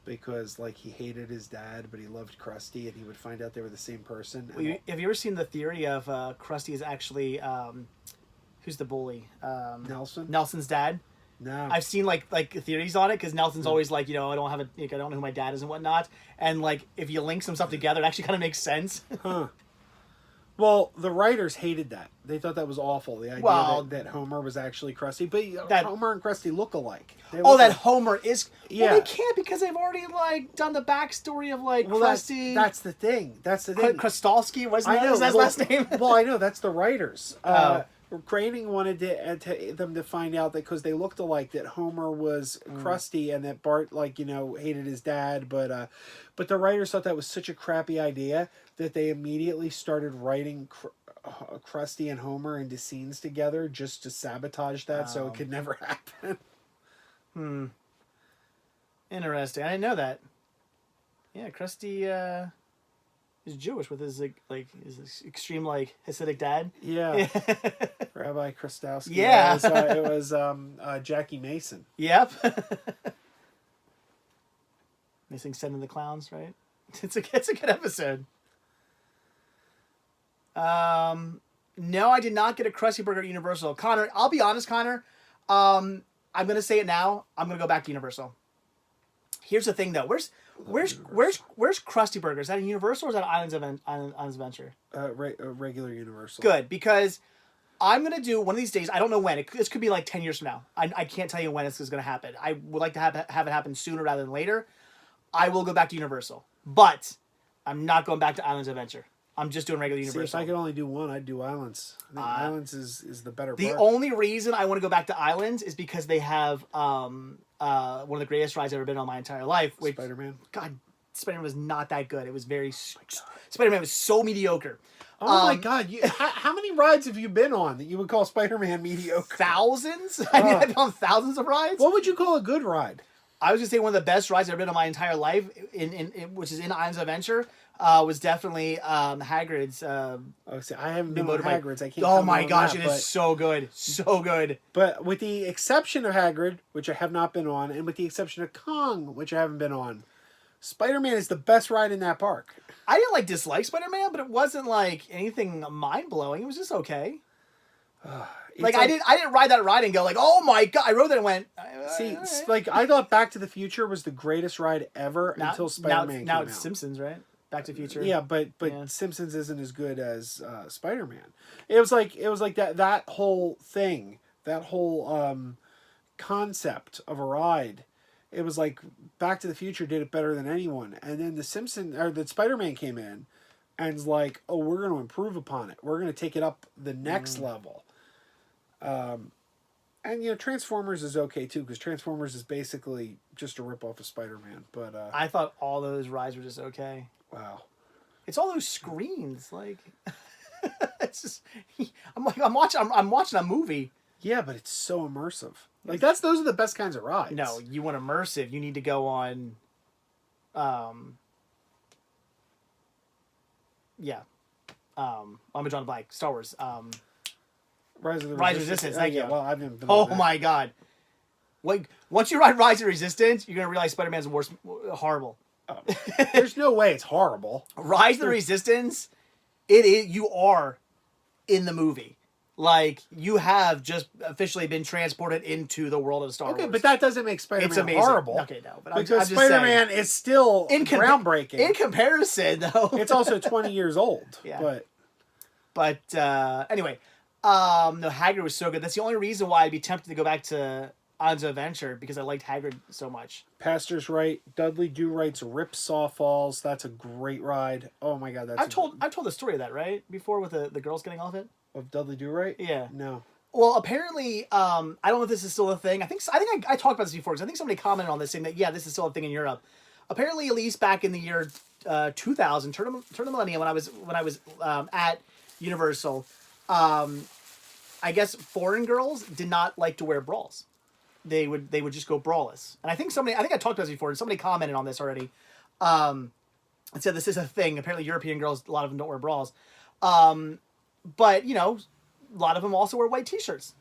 Because, like, he hated his dad, but he loved Krusty, and he would find out they were the same person. Well, have you ever seen the theory of Krusty is actually... who's the bully? Nelson? Nelson's dad? No. I've seen like theories on it because Nelson's always like, I don't know who my dad is and whatnot. And like, if you link some stuff together, it actually kind of makes sense. Huh. Well, the writers hated that. They thought that was awful. The idea that Homer was actually Krusty, but Homer and Krusty look alike. Homer is. Yeah. Well, they can't because they've already like done the backstory of like Krusty. That's the thing. Krustalski wasn't his last name. Well, I know that's the writers. Groening wanted them to find out that because they looked alike, that Homer was Krusty and that Bart hated his dad, but the writers thought that was such a crappy idea that they immediately started writing Krusty and Homer into scenes together just to sabotage that so it could never happen. Interesting. I didn't know that. Yeah, Krusty. He's Jewish with his his extreme Hasidic dad. Yeah. Rabbi Kristowski. Yeah. It was Jackie Mason. Yep. Missing Send in the Clowns, right? It's a good episode. No, I did not get a Krusty Burger at Universal. Connor, I'll be honest, Connor. I'm gonna say it now. I'm gonna go back to Universal. Here's the thing, though. Where's Krusty Burger? Is that a Universal or is that Islands Adventure? Regular Universal. Good, because I'm gonna do one of these days. I don't know when. This could be like 10 years from now. I can't tell you when this is gonna happen. I would like to have it happen sooner rather than later. I will go back to Universal, but I'm not going back to Islands Adventure. I'm just doing regular Universal. See, if I could only do one, I'd do Islands. I think Islands is the better The part. only reason I want to go back to Islands is because they have one of the greatest rides I've ever been on my entire life. Which, Spider-Man. God, Spider-Man was not that good. It was Spider-Man was so mediocre. Oh my God! How many rides have you been on that you would call Spider-Man mediocre? Thousands. I mean, I've been on thousands of rides. What would you call a good ride? I was gonna say one of the best rides I've been on my entire life, which is in Islands Adventure, was definitely Hagrid's. See, I haven't been on motorbike. Hagrid's. I can't. Oh my comment gosh, on it that, is so good, so good. But with the exception of Hagrid, which I have not been on, and with the exception of Kong, which I haven't been on, Spider-Man is the best ride in that park. I didn't dislike Spider-Man, but it wasn't anything mind-blowing. It was just okay. I didn't ride that ride and go oh my God. I rode that and went. See, right. I thought Back to the Future was the greatest ride ever until Spider-Man came now out. it's Simpsons, right? Back to the Future. Yeah, but Yeah. Simpsons isn't as good as Spider-Man. It was like that whole thing, that whole concept of a ride. It was like Back to the Future did it better than anyone, and then the Spider-Man came in, and was like, oh, we're going to improve upon it. We're going to take it up the next level. And Transformers is okay too, because Transformers is basically just a rip off of Spider-Man. But I thought all those rides were just okay. wow, it's all those screens. It's just I'm watching a movie. yeah, but it's so immersive. Those are the best kinds of rides. No, you want immersive. You need to go on. Yeah. I'm drawing a blank. Star Wars. Rise of the Resistance. Thank you. Well, I've been. Oh my God. Once you ride Rise of the Resistance, you're gonna realize Spider-Man's horrible. There's no way it's horrible. Rise of the Resistance, it is. You are in the movie. You have just officially been transported into the world of Star Wars. Okay, but that doesn't make Spider-Man It's amazing. horrible. Okay, no, but because I'm just Spider-Man saying, is still groundbreaking. In comparison, though, It's also 20 years old. Yeah. But anyway, no, Hagrid was so good. That's the only reason why I'd be tempted to go back to Islands of Adventure, because I liked Hagrid so much. Pastor's right. Dudley Do-Right's Rip Saw Falls. That's a great ride. Oh my God, I've told the story of that, right, before, with the girls getting off it. Of Dudley Do-Right? Yeah. No. Well, apparently, I don't know if this is still a thing. I think I talked about this before, because I think somebody commented on this saying that this is still a thing in Europe. Apparently, at least back in the year 2000, turn of the millennium, when I was at Universal, I guess foreign girls did not like to wear bras. They would just go braless. And I think I talked about this before, and somebody commented on this already. And said this is a thing. Apparently, European girls, a lot of them don't wear bras. But a lot of them also wear white t-shirts.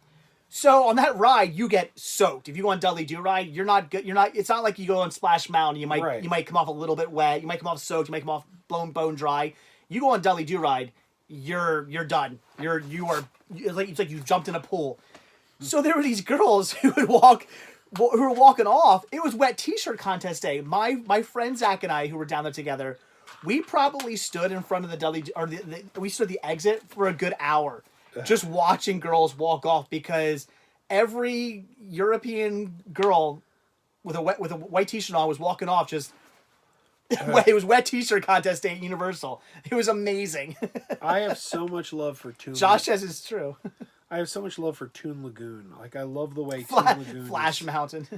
So on that ride, you get soaked. If you go on Dudley Do Ride, you're not good. It's not like you go on Splash Mountain. You might come off a little bit wet. You might come off soaked. You might come off bone dry. You go on Dudley Do Ride, you're done. It's like you jumped in a pool. So there were these girls who were walking off. It was wet t-shirt contest day. My friend Zach and I, who were down there together, we probably stood in front of the Dudley, we stood at the exit for a good hour, just watching girls walk off, because every European girl with a white t-shirt on was walking off. Just it was wet t-shirt contest day at Universal. It was amazing. I have so much love for Toon. Josh says it's true. I have so much love for Toon Lagoon. I love the way Toon Lagoon Flash Mountain.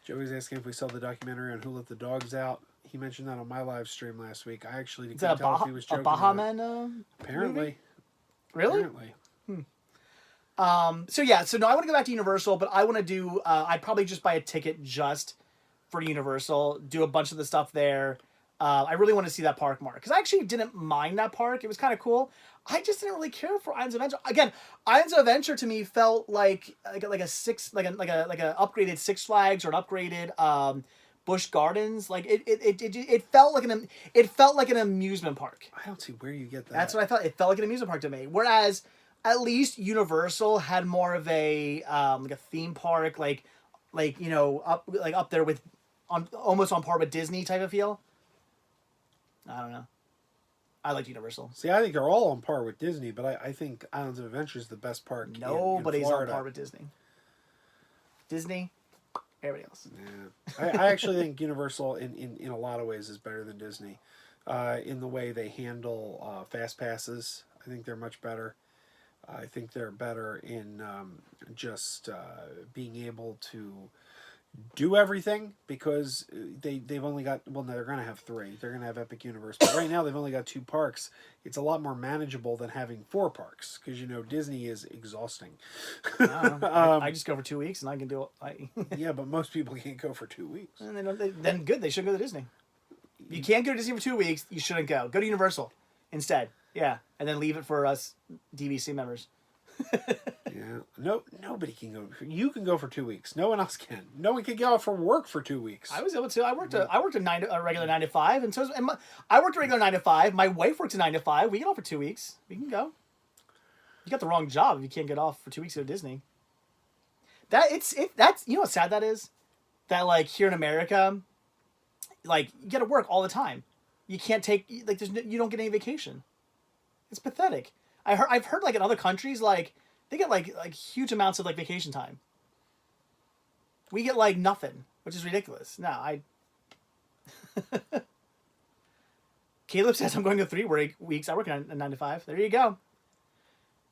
Joey's asking if we saw the documentary on Who Let the Dogs Out. He mentioned that on my live stream last week. I actually Is couldn't that tell if he was joking. a Baha Man? Apparently. Movie? Really? Apparently. So no, I want to go back to Universal, but I want to do. I'd probably just buy a ticket just for Universal, do a bunch of the stuff there. I really want to see that park more because I actually didn't mind that park. It was kind of cool. I just didn't really care for Islands of Adventure. Again, Islands of Adventure to me felt like a upgraded Six Flags or an upgraded Busch Gardens. Like it felt like an amusement park. I don't see where you get that. That's what I thought. It felt like an amusement park to me. Whereas at least Universal had more of a like a theme park, like up there with almost on par with Disney type of feel. I don't know. I like Universal. See, I think they're all on par with Disney, but I think Islands of Adventure is the best park. Nobody's in on Florida. par with Disney. Disney, everybody else. Yeah. I actually think Universal in a lot of ways is better than Disney. In the way they handle fast passes, I think they're much better. I think they're better in just being able to do everything because they've only got, well, no, they're going to have 3. They're going to have Epic Universe. But right now they've only got 2 parks. It's a lot more manageable than having 4 parks because, Disney is exhausting. I just go for 2 weeks and I can do it. Yeah, but most people can't go for 2 weeks. And then good, they should go to Disney. If you can't go to Disney for 2 weeks, you shouldn't go. Go to Universal instead. Yeah, and then leave it for us DVC members. Yeah, nobody can go. You can go for 2 weeks. No one else can. No one can get off from work for 2 weeks. I was able to. I worked a regular 9 to 5, and I worked a regular 9 to 5. My wife works a 9 to 5. We get off for 2 weeks. We can go. You got the wrong job if you can't get off for 2 weeks to go to Disney. That's how sad that is. That like here in America, like you got to work all the time. You can't take you don't get any vacation. It's pathetic. I've heard like in other countries like they get like huge amounts of like vacation time. We get like nothing, which is ridiculous. No, Caleb says I'm going to 3 weeks. I work a 9 to 5. There you go.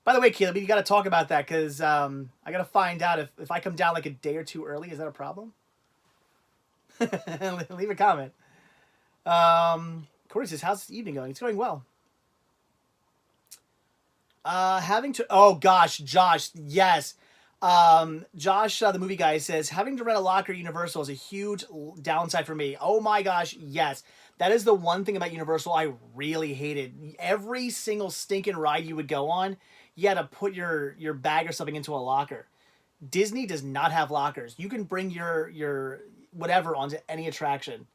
By the way, Caleb, you got to talk about that because I got to find out if I come down like a day or 2 early, is that a problem? Leave a comment. Corey says, how's the evening going? It's going well. Oh gosh, Josh, yes. Josh, the movie guy, says, having to rent a locker at Universal is a huge downside for me. Oh my gosh, yes. That is the one thing about Universal I really hated. Every single stinking ride you would go on, you had to put your bag or something into a locker. Disney does not have lockers. You can bring your whatever onto any attraction.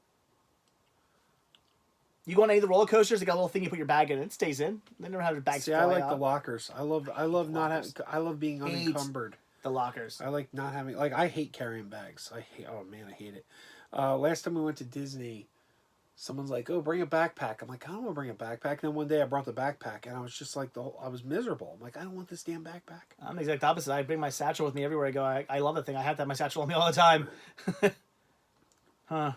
You go on any of the roller coasters, they got a little thing you put your bag in, it stays in. They never have your bags. See, I like the lockers. I love not having. I love being unencumbered. The lockers. I like not having. Like I hate carrying bags. Oh man, I hate it. Last time we went to Disney, someone's like, "Oh, bring a backpack." I'm like, "I don't want to bring a backpack." And then one day I brought the backpack, and I was just like, I was miserable. I'm like, "I don't want this damn backpack." I'm the exact opposite. I bring my satchel with me everywhere I go. I love that thing. I have to have my satchel on me all the time. Huh.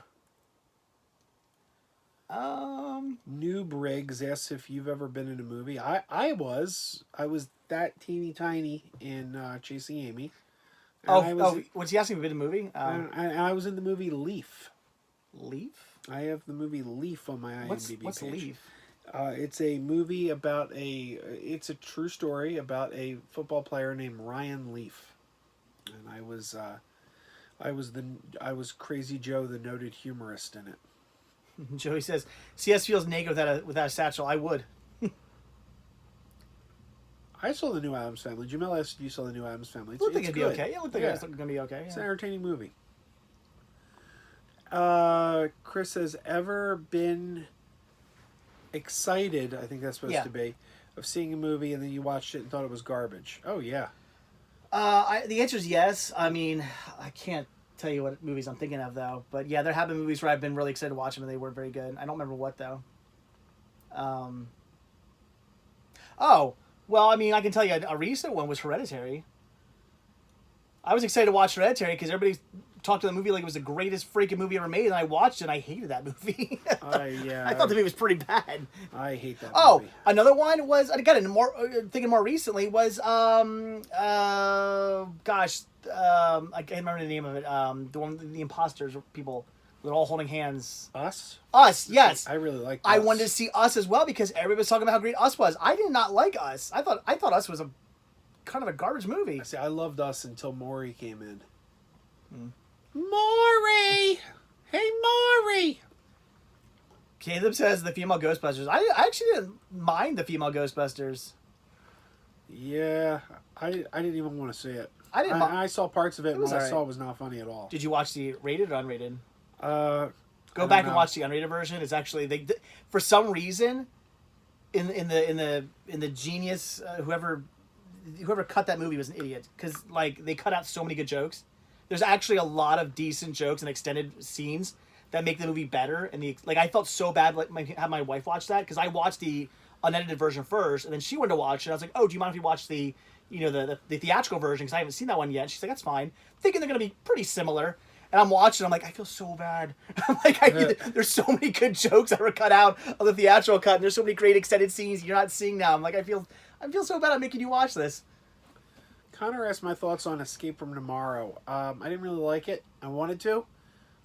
Noob Riggs asks if you've ever been in a movie. I was that teeny tiny in Chasing Amy. And what's he asking? If you've been in a movie? And I was in the movie Leaf. Leaf? I have the movie Leaf on my IMDb what's page. Leaf? It's a movie about it's a true story about a football player named Ryan Leaf, and I was Krazy Joe, the noted humorist in it. Joey says, CS feels naked without a satchel. I would. I saw the new Addams Family. Jamel asked if you saw the new Addams Family. It looked like it'd be okay. It looked like it was going to be okay. Yeah. It's an entertaining movie. Chris says, ever been excited, I think that's supposed to be, of seeing a movie and then you watched it and thought it was garbage? Oh, yeah. The answer is yes. I mean, I can't tell you what movies I'm thinking of, though. But yeah, there have been movies where I've been really excited to watch them and they weren't very good. I don't remember what, though. Oh, well, I mean, I can tell you a recent one was Hereditary. I was excited to watch Hereditary because everybody talked to the movie like it was the greatest freaking movie ever made, and I watched it and I hated that movie. Yeah. I thought the movie was pretty bad. I hate that movie. Another one was, again, thinking more recently, was, I can't remember the name of it. The one, the imposters, people, they're all holding hands. Us? Us, yes. I really liked Us. I Us. wanted to see Us as well because everybody was talking about how great Us was. I did not like Us. I thought Us was a kind of a garbage movie. See, I loved Us until Maury came in. Maury! Hey, Maury! Caleb says the female Ghostbusters. I actually didn't mind the female Ghostbusters. Yeah, I didn't even want to see it. I didn't. I saw parts of it, and was what I alright. saw was not funny at all. Did you watch the rated or unrated? I Go don't back and know. watch the unrated version. It's actually for some reason, in the genius whoever cut that movie was an idiot, because like they cut out so many good jokes. There's actually a lot of decent jokes and extended scenes that make the movie better. And I felt so bad have my wife watch that, because I watched the unedited version first, and then she wanted to watch it. I was like, oh, do you mind if we watch the the theatrical version, because I haven't seen that one yet. She's like, that's fine, thinking they're gonna be pretty similar. And I'm watching. I'm like, I feel so bad. I'm like, there's so many good jokes that were cut out of the theatrical cut, and there's so many great extended scenes you're not seeing now. I'm like, I feel so bad. I'm making you watch this. Connor asked my thoughts on Escape from Tomorrow. I didn't really like it. I wanted to.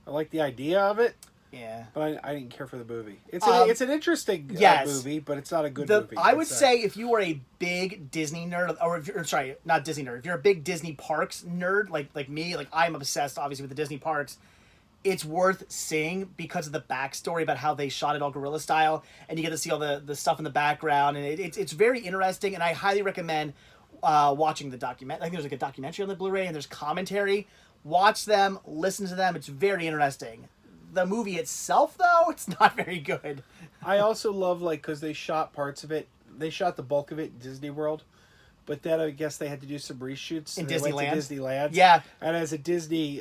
I like the idea of it, Yeah. but I didn't care for the movie. It's an interesting yes. movie, but it's not a good movie. I would say if you were a big Disney nerd, or if you're, sorry, not Disney nerd, if you're a big Disney parks nerd, like me, like I'm obsessed, obviously, with the Disney parks, it's worth seeing because of the backstory about how they shot it all guerrilla style, and you get to see all the stuff in the background, and it's very interesting, and I highly recommend watching the document. I think there's like a documentary on the Blu-ray, and there's commentary. Watch them, listen to them. It's very interesting. The movie itself, though, it's not very good. I also love, because they shot parts of it. They shot the bulk of it in Disney World, but then I guess they had to do some reshoots. In They went to Disneyland? Disneyland. Yeah. And as a Disney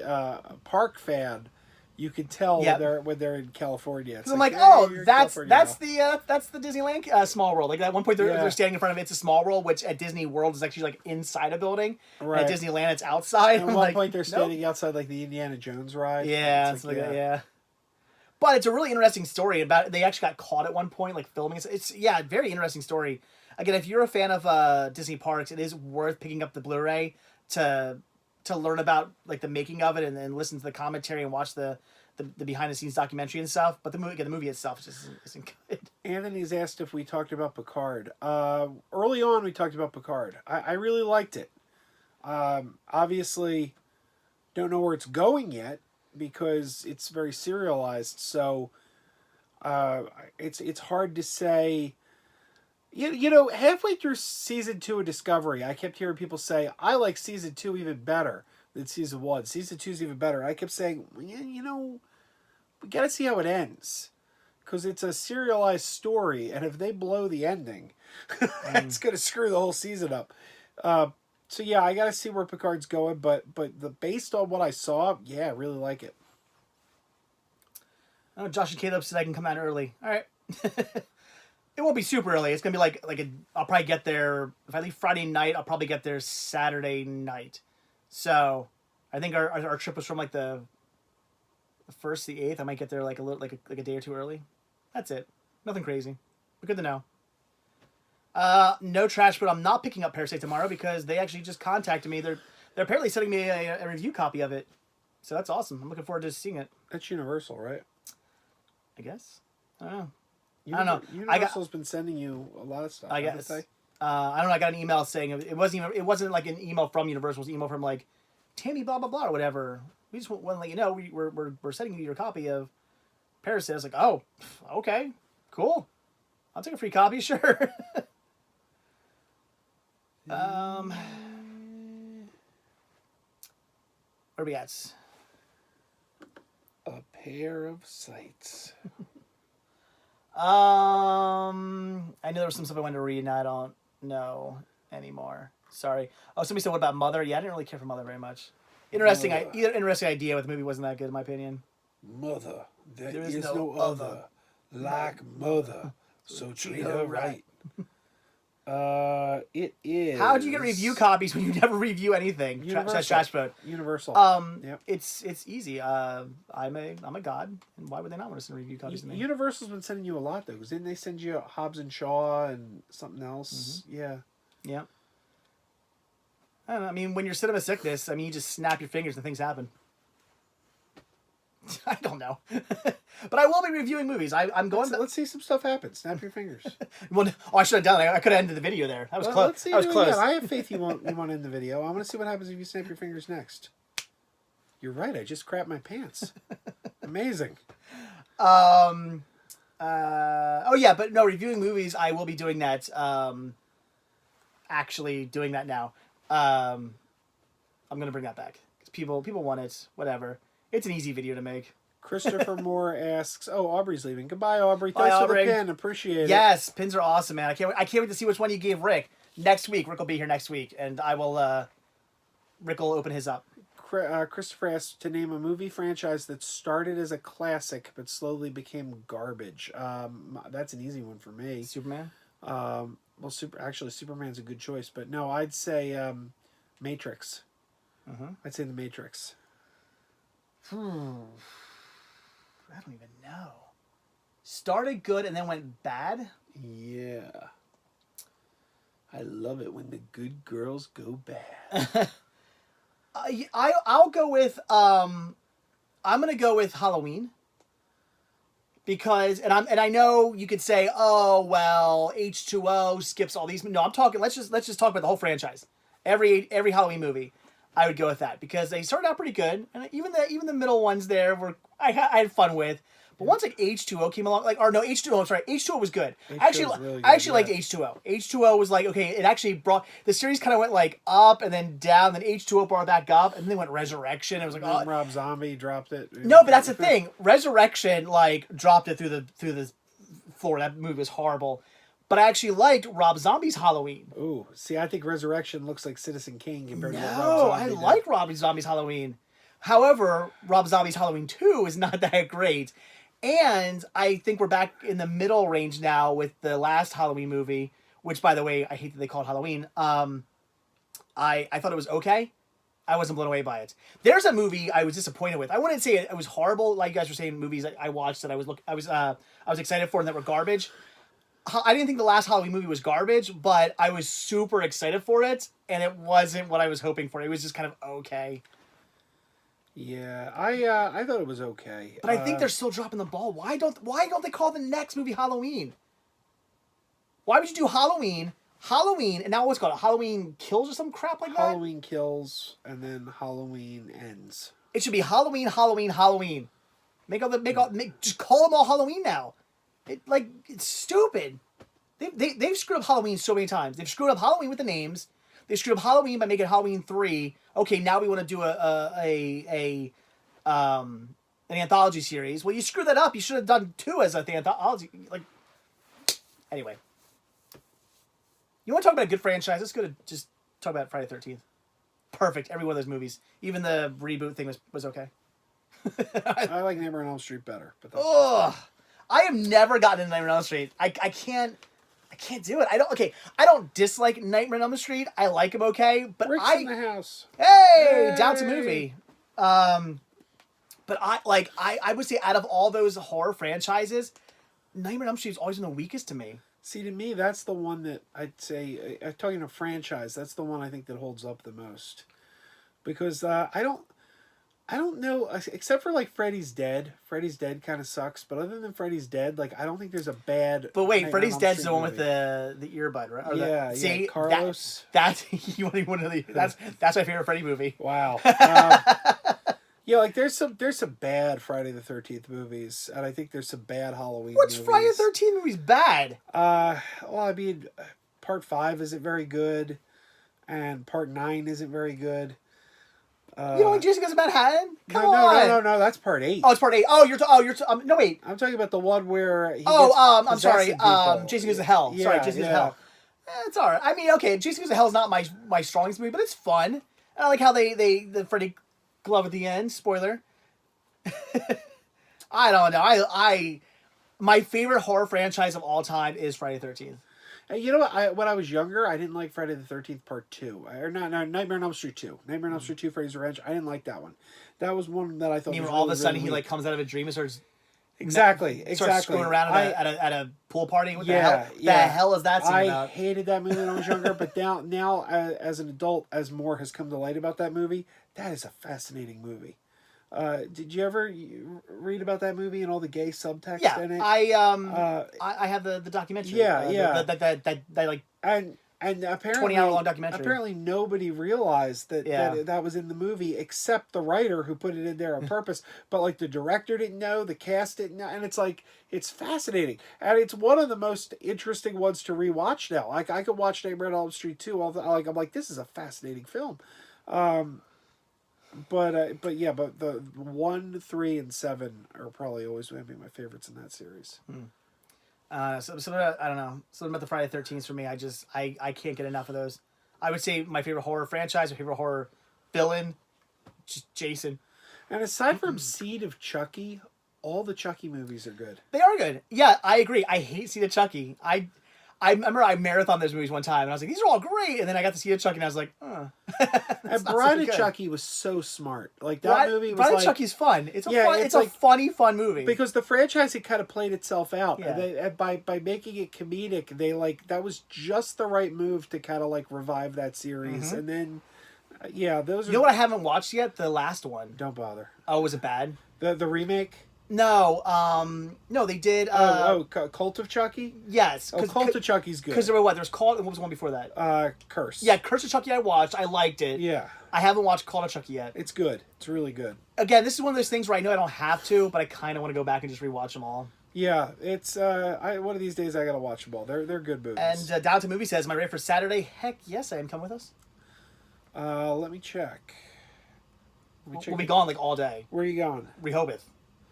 park fan, you could tell Yep. when they're in California. It's I'm like, "Hey, oh, you're in that's California that's the Disneyland Small World. Like at one point they're standing in front of It's a Small World, which at Disney World is actually like inside a building. Right. And at Disneyland it's outside. At I'm one like, point they're nope. standing outside the Indiana Jones ride. Yeah, It's it's like that, yeah. But it's a really interesting story about. They actually got caught at one point, like filming. It's very interesting story. Again, if you're a fan of Disney parks, it is worth picking up the Blu-ray to learn about like the making of it, and then listen to the commentary and watch the behind the scenes documentary and stuff. But the movie itself just isn't good. Anthony's asked if we talked about Picard. Early on, we talked about Picard. I really liked it. Obviously, don't know where it's going yet because it's very serialized. So it's hard to say. Halfway through season 2 of Discovery, I kept hearing people say, I like season 2 even better than season 1. Season 2's even better. I kept saying, we got to see how it ends. Because it's a serialized story, and if they blow the ending, it's going to screw the whole season up. So yeah, I got to see where Picard's going, but based on what I saw, yeah, I really like it. Oh, Josh and Caleb said I can come out early. All right. It won't be super early. It's gonna be I'll probably get there if I leave Friday night. I'll probably get there Saturday night. So, I think our trip was from like the 1st to the 8th. I might get there like a day or two early. That's it. Nothing crazy. But good to know. No trash, but I'm not picking up Parasite tomorrow because they actually just contacted me. They're apparently sending me a review copy of it. So that's awesome. I'm looking forward to seeing it. That's Universal, right? I guess. I don't know. I don't know. Universal's been sending you a lot of stuff. I guess. I don't know. I got an email saying it wasn't like an email from Universal. It was an email from like Tammy blah blah blah or whatever. We just want to let you know we're sending you your copy of Parasite. I was like, oh, okay, cool. I'll take a free copy, sure. Where are we at? A pair of sights. I know there was some stuff I wanted to read, and I don't know anymore. Sorry. Oh, somebody said, what about Mother? Yeah, I didn't really care for Mother very much. Interesting idea, but the movie wasn't that good, in my opinion. Mother, there is no other like Mother, so treat her right. It is. How do you get review copies when you never review anything? Trashboat. Universal. Yep. It's easy. I'm a god, and why would they not want to send review copies to me? Universal's been sending you a lot though, because didn't they send you Hobbs and Shaw and something else? Mm-hmm. Yeah. Yeah. I don't know. I mean, when you're cinema sickness, I mean, you just snap your fingers and things happen. I don't know. But I will be reviewing movies. I'm going. Let's see some stuff happen. Snap your fingers. Well, I should have done it. I could have ended the video there. That was close. Let's see. That was close. I have faith you won't end the video. I want to see what happens if you snap your fingers next. You're right. I just crapped my pants. Amazing. Oh yeah, but no, reviewing movies. I will be doing that. Actually doing that now. I'm gonna bring that back because people want it. Whatever. It's an easy video to make. Christopher Moore asks, "Oh, Aubrey's leaving. Goodbye, Aubrey. Bye, Thanks for Aubrey. the pin. Appreciate it." Yes, pins are awesome, man. I can't wait to see which one you gave Rick next week. Rick will be here next week, and I will. Rick will open his up. Christopher asks to name a movie franchise that started as a classic but slowly became garbage. That's an easy one for me. Superman. Well, Superman's a good choice, but no, I'd say Matrix. I'd say The Matrix. I don't even know. Started good and then went bad? Yeah. I love it when the good girls go bad. I'll go with I'm gonna go with Halloween. Because I know you could say, oh well, H2O skips all these. No, I'm talking. Let's just talk about the whole franchise. Every Halloween movie, I would go with that because they started out pretty good, and even the middle ones there were I had fun with. But once like H2O came along, H2O. I'm sorry, H2O was good. Really I actually good, liked H2O. H2O was like, okay, it actually brought the series kind of went like up and then down. Then H2O brought back up, and then they went Resurrection. It was like, and then Rob Zombie dropped it. no, but that's the thing. Resurrection like dropped it through the floor. That movie was horrible. But I actually liked Rob Zombie's Halloween. Ooh, see, I think Resurrection looks like Citizen Kane compared to what Rob No, Zombie I did. like Rob Zombie's Halloween. However, Rob Zombie's Halloween 2 is not that great. And I think we're back in the middle range now with the last Halloween movie, which, by the way, I hate that they call it Halloween. I thought it was okay. I wasn't blown away by it. There's a movie I was disappointed with. I wouldn't say it was horrible, like you guys were saying. Movies I watched that I was excited for and that were garbage. I didn't think the last Halloween movie was garbage, but I was super excited for it, and it wasn't what I was hoping for. It was just kind of okay. Yeah, I thought it was okay. But I think they're still dropping the ball. Why don't they call the next movie Halloween? Why would you do Halloween, and now what's it called? Halloween Kills or some crap like that? Halloween Kills and then Halloween Ends. It should be Halloween. Just call them all Halloween now. It's stupid. They've screwed up Halloween so many times. They've screwed up Halloween with the names. They screwed up Halloween by making Halloween 3. Okay, now we want to do an anthology series. Well, you screwed that up. You should have done 2 as the anthology. Anyway. You want to talk about a good franchise? Let's go to just talk about Friday the 13th. Perfect. Every one of those movies. Even the reboot thing was okay. I like Nightmare on Elm Street better. But that's Ugh. I have never gotten into Nightmare on Elm Street. I can't do it. I don't dislike Nightmare on Elm Street. I like him okay, but Rick's in the house. Hey, Yay! down to movie. But I would say out of all those horror franchises, Nightmare on Elm Street has always been the weakest to me. See, to me, that's the one that I'd say, talking a franchise, that's the one I think that holds up the most. Because I don't know, except for like Freddy's Dead. Freddy's Dead kind of sucks, but other than Freddy's Dead, I don't think there's a bad. But wait, Nightmare Freddy's on Elm Dead's Street the one with movie. the earbud, right? Or Yeah, see, Carlos. That's that's my favorite Freddy movie. Wow. there's some bad Friday the 13th movies, and I think there's some bad Halloween What's movies. Friday the 13th movies bad? Part 5 isn't very good, and Part 9 isn't very good. You don't like Jason Goes to Manhattan? Come on. No, that's Part 8. Oh, it's Part 8. Oh, no, wait. I'm talking about the one where he I'm gets sorry. possessing people. Jason Goes to Hell. Yeah, Sorry, Jason Goes to Hell. It's all right. I mean, okay, Jason Goes to Hell is not my strongest movie, but it's fun. And I like how the Freddy glove at the end. Spoiler. I don't know. My favorite horror franchise of all time is Friday the 13th. You know what? When I was younger, I didn't like Friday the 13th Part 2. Nightmare on Elm Street 2. Nightmare on Elm Street 2, Freddy's Revenge. I didn't like that one. That was one that I thought You mean was all of really, a sudden really he weak. comes out of a dream and starts Exactly. screwing around at a pool party? What the hell? The hell is that scene I about? hated that movie when I was younger, but now as an adult, as more has come to light about that movie, that is a fascinating movie. Did you ever read about that movie and all the gay subtext in it? I have the documentary. Yeah. That like And And apparently 20-hour-long documentary. Apparently nobody realized that, Yeah. that was in the movie except the writer who put it in there on purpose. But like the director didn't know, the cast didn't know, and it's like it's fascinating. And it's one of the most interesting ones to rewatch now. Like I could watch Nightmare on Elm Street 2 all the, like I'm like this is a fascinating film. But yeah, but the 1, 3, and 7 are probably always going to be my favorites in that series. So I don't know. Something about the Friday 13th for me. I can't get enough of those. I would say my favorite horror franchise, my favorite horror villain, just Jason. And aside from Seed of Chucky, all the Chucky movies are good. They are good. Yeah, I agree. I hate Seed of Chucky. I remember I marathoned those movies one time, and I was like, these are all great. And then I got to see Chucky, and I was like, And Bride of Chucky was so smart. Like, that movie was Bride like... of Chucky's fun. It's it's a funny, fun movie. Because the franchise had kind of played itself out. Yeah. By making it comedic, they, like, that was just the right move to kind of, like, revive that series. And then, those are... You know what I haven't watched yet? The last one. Don't bother. Oh, was it bad? The remake? No, no, they did. Cult of Chucky? Yes. Cult of Chucky's good. Because there were what? There was Cult, and what was the one before that? Curse. Yeah, Curse of Chucky I watched. I liked it. Yeah. I haven't watched Cult of Chucky yet. It's good. It's really good. Again, this is one of those things where I know I don't have to, but I kind of want to go back and just rewatch them all. Yeah, it's one of these days I gotta watch them all. They're good movies. And Down to Movie says, "Am I ready for Saturday?" Heck yes, I am. Come with us. Let me check. We'll be gone like all day. Where are you going? Rehoboth.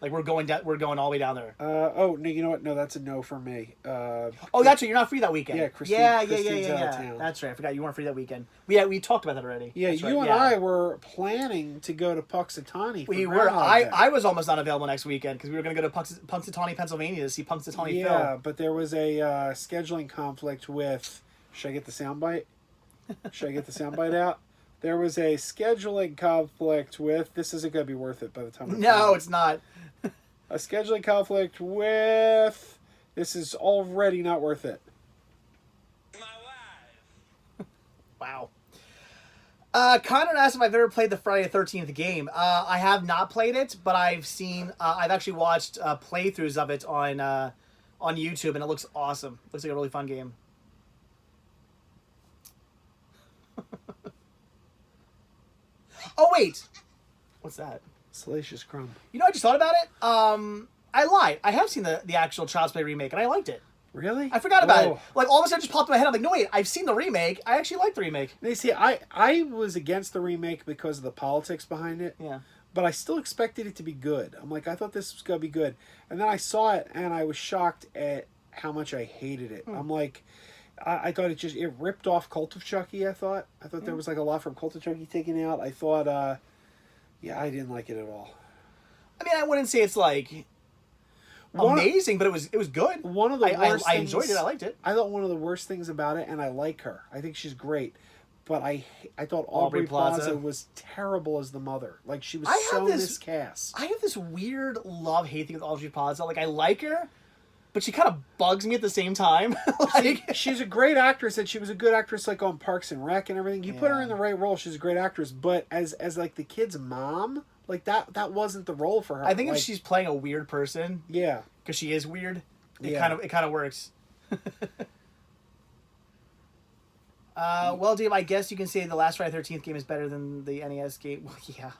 Like we're going down. We're going all the way down there. No, you know what? No, that's a no for me. Oh, that's right. You're not free that weekend. Yeah, Christine's out of town. That's right. I forgot you weren't free that weekend. We talked about that already. Yeah, that's you right. and I were planning to go to Punxsutawney. We were. I was almost not available next weekend because we were going to go to Punxsutawney, Pennsylvania to see Punxsutawney Phil. Yeah, but there was a scheduling conflict with. Should I get the soundbite? Should I get the soundbite out? There was a scheduling conflict with. This isn't going to be worth it by the time. No, it's not. A scheduling conflict with... This is already not worth it. My wife. Wow. Connor asked if I've ever played the Friday the 13th game. I have not played it, but I've seen... I've actually watched playthroughs of it on YouTube, and it looks awesome. Looks like a really fun game. Oh, wait. What's that? Salacious Crumb. You know, I just thought about it. I lied. I have seen the actual Child's Play remake, and I liked it. Really? I forgot about it. Like, all of a sudden, it just popped in my head. I'm like, no, wait, I've seen the remake. I actually like the remake. You see, I was against the remake because of the politics behind it. Yeah. But I still expected it to be good. I'm like, I thought this was going to be good. And then I saw it, and I was shocked at how much I hated it. I'm like... I thought it ripped off Cult of Chucky, I thought. There was like a lot from Cult of Chucky taken out. I thought, I didn't like it at all. I mean, I wouldn't say it's like amazing, but it was good. One of the worst I enjoyed it. I liked it. I thought one of the worst things about it, and I like her. I think she's great. But I thought Aubrey Plaza was terrible as the mother. Like, she was miscast. I have this weird love-hate thing with Aubrey Plaza. Like, I like her, but she kind of bugs me at the same time. Like, she's a great actress, and she was a good actress like on Parks and Rec and everything. You put her in the right role, she's a great actress. But as like the kid's mom, like that wasn't the role for her. I think like, if she's playing a weird person, because she is weird, it kind of works. Well, Dave, I guess you can say the last Friday the 13th game is better than the NES game. Well, yeah.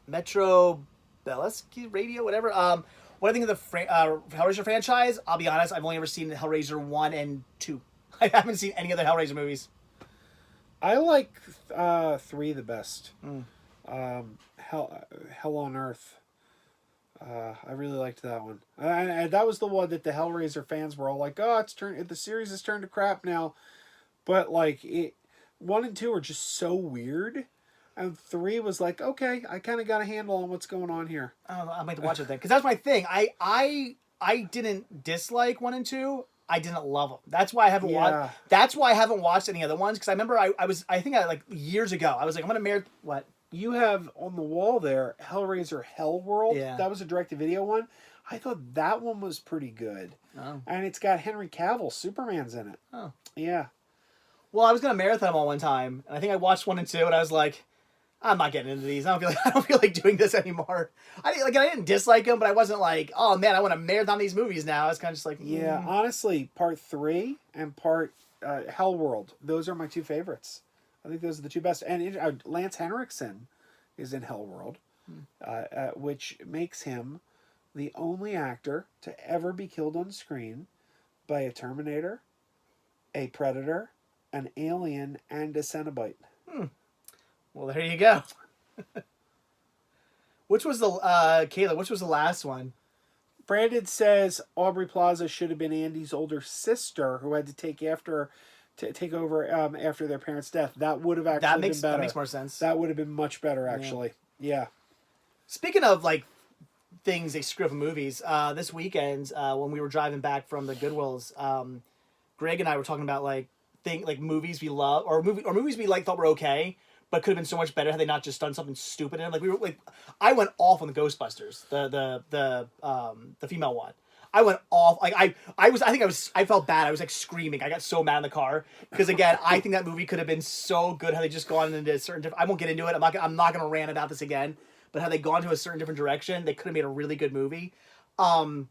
Metro Belsky Radio, whatever. What I think of the Hellraiser franchise, I'll be honest, I've only ever seen Hellraiser 1 and 2. I haven't seen any of the Hellraiser movies. I like 3 the best. Hell on Earth. I really liked that one. And that was the one that the Hellraiser fans were all like, oh, the series has turned to crap now. But like 1 and 2 are just so weird. And 3 was like, okay, I kind of got a handle on what's going on here. I don't know, I might have to watch it then. Because that's my thing. I didn't dislike 1 and 2. I didn't love them. That's why I haven't watched. That's why I haven't watched any other ones. Because I remember I think like years ago, I was like, I'm going to what? You have on the wall there, Hellraiser Hell World. Yeah. That was a direct-to-video one. I thought that one was pretty good. Oh. And it's got Henry Cavill. Superman's in it. Oh. Yeah. Well, I was going to marathon them all one time. And I think I watched 1 and 2, and I was like, I'm not getting into these. I don't feel like doing this anymore. I didn't dislike them, but I wasn't like, oh man, I want to marathon these movies now. It's kind of just like, Yeah, honestly, part 3 and part Hell World, those are my two favorites. I think those are the two best. And Lance Henriksen is in Hell World, which makes him the only actor to ever be killed on screen by a Terminator, a Predator, an Alien, and a Cenobite. Well, there you go. Which was the Kayla? Which was the last one? Brandon says Aubrey Plaza should have been Andy's older sister, who had to take over after their parents' death. That would have actually been better. That makes more sense. That would have been much better, actually. Yeah. Speaking of like things they screw up in movies, this weekend when we were driving back from the Goodwills, Greg and I were talking about like movies we love or movies we thought were okay, but could have been so much better had they not just done something stupid in it. Like we were like, I went off on the Ghostbusters, the female one. I went off like I felt bad. I was like screaming. I got so mad in the car because again, I think that movie could have been so good had they just gone into a certain. I won't get into it. I'm not gonna rant about this again. But had they gone to a certain different direction, they could have made a really good movie. But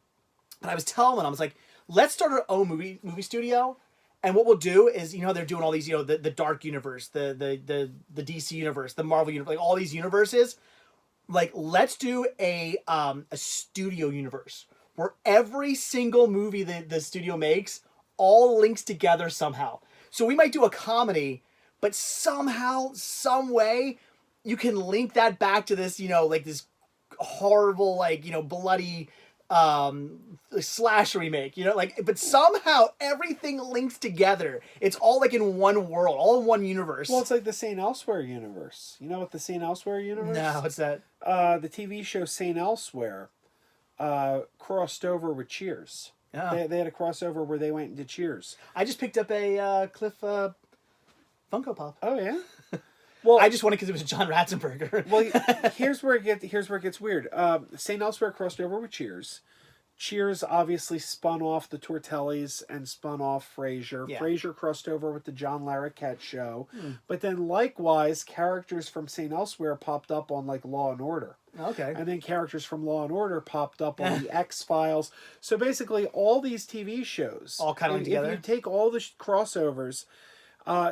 I was telling them, I was like, let's start our own movie studio. And what we'll do is, they're doing all these, the Dark Universe, the DC Universe, the Marvel Universe, like all these universes. Like, let's do a studio universe where every single movie that the studio makes all links together somehow. So we might do a comedy, but somehow, some way, you can link that back to this, this horrible, bloody slash remake, but somehow everything links together. It's all like in one world, all in one universe. Well, it's like the St. Elsewhere universe. You know what the St. Elsewhere universe? No, what's that? The TV show St. Elsewhere crossed over with Cheers. Oh. They had a crossover where they went into Cheers. I just picked up a Cliff Funko Pop. Oh yeah. Well, I just won it because it was John Ratzenberger. Well, here's where it gets weird. St. Elsewhere crossed over with Cheers. Cheers obviously spun off the Tortellis and spun off Frasier. Yeah. Frasier crossed over with the John Larroquette show. But then likewise, characters from St. Elsewhere popped up on like Law and Order. Okay. And then characters from Law and Order popped up on the X-Files. So basically all these TV shows all kind of together. If you take all the crossovers,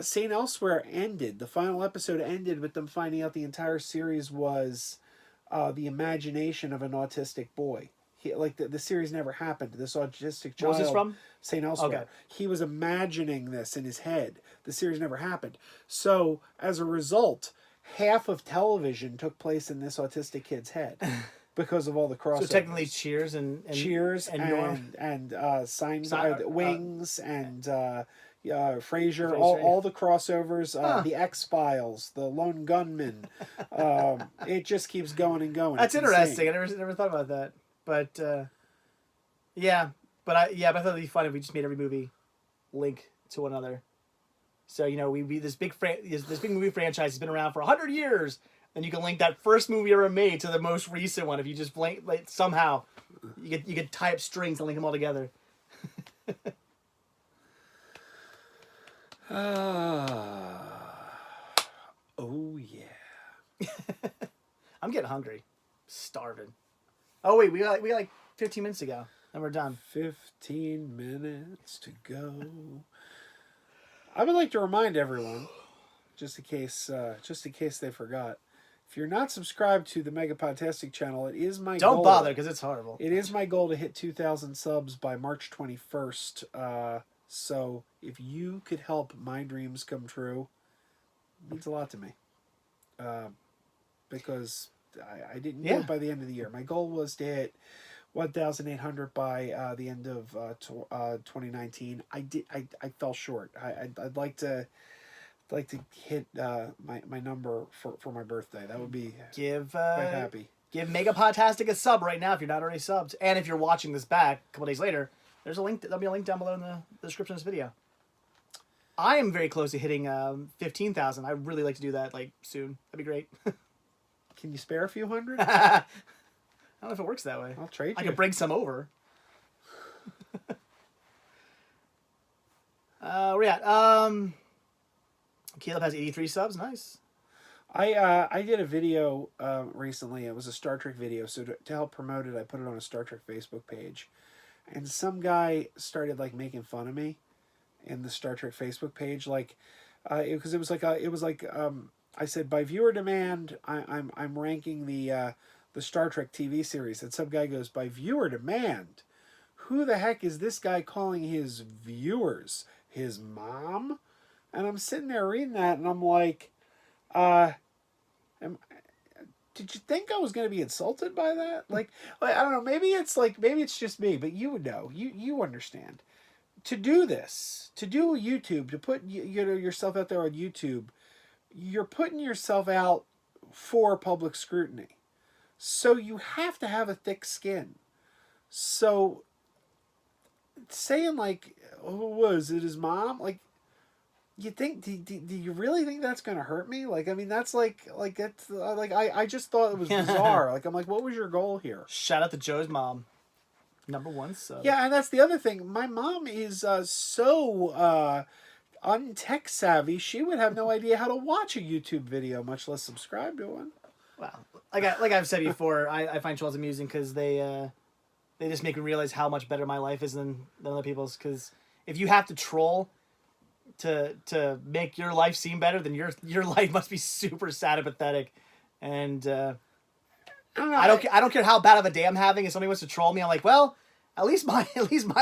St. Elsewhere ended. The final episode ended with them finding out the entire series was the imagination of an autistic boy. The series never happened. This autistic child. What was this from? St. Elsewhere. Okay. He was imagining this in his head. The series never happened. So as a result, half of television took place in this autistic kid's head because of all the crossovers. So technically, Cheers and Wings and. Frasier, all the crossovers, the X-Files, the Lone Gunman. It just keeps going and going. That's it's interesting. insane. I never thought about that. But But I thought it'd be fun if we just made every movie link to one another. So we this big movie franchise has been around for 100 years, and you can link that first movie ever made to the most recent one if you just somehow you could tie up strings and link them all together. Oh yeah. I'm getting hungry, starving. Oh wait, we got like 15 minutes to go, and we're done. 15 minutes to go. I would like to remind everyone, just in case they forgot, if you're not subscribed to the Mega Podtastic channel, it is my goal. Don't bother because it's horrible. It is my goal to hit 2,000 subs by March 21st. So if you could help my dreams come true, it means a lot to me. Because I didn't do it by the end of the year. My goal was to hit 1,800 by the end of 2019. I fell short. I'd like to hit my number for my birthday. That would be quite happy. Give Mega Podtastic a sub right now if you're not already subbed, and if you're watching this back a couple days later. There's a link. There'll be a link down below in the description of this video. I am very close to hitting 15,000. I'd really like to do that soon. That'd be great. Can you spare a few hundred? I don't know if it works that way. I'll trade you. I could bring some over. Where we at? Caleb has 83 subs. Nice. I did a video recently. It was a Star Trek video. So to help promote it, I put it on a Star Trek Facebook page, and some guy started like making fun of me in the Star Trek Facebook page, like because it was like I said by viewer demand, I'm ranking the Star Trek TV series, and some guy goes by viewer demand. Who the heck is this guy calling his viewers? His mom? And I'm sitting there reading that, and I'm like, uh, am, did you think I was going to be insulted by that? Like, I don't know. Maybe it's just me, but you would know. You understand. To do this, to do YouTube, to put yourself out there on YouTube, you're putting yourself out for public scrutiny. So you have to have a thick skin. So saying like, "Oh, was it his mom?" Like, you think? Do you really think that's gonna hurt me? Like, I mean, that's like it's like I just thought it was bizarre. Like, I'm like, what was your goal here? Shout out to Joe's mom. Number one sub. Yeah, and that's the other thing. My mom is so untech savvy. She would have no idea how to watch a YouTube video, much less subscribe to one. Wow. Like I've said before, I find trolls amusing because they just make me realize how much better my life is than other people's. Because if you have to troll to make your life seem better, then your life must be super sad and pathetic. And I don't care how bad of a day I'm having. If somebody wants to troll me, I'm like, well, at least my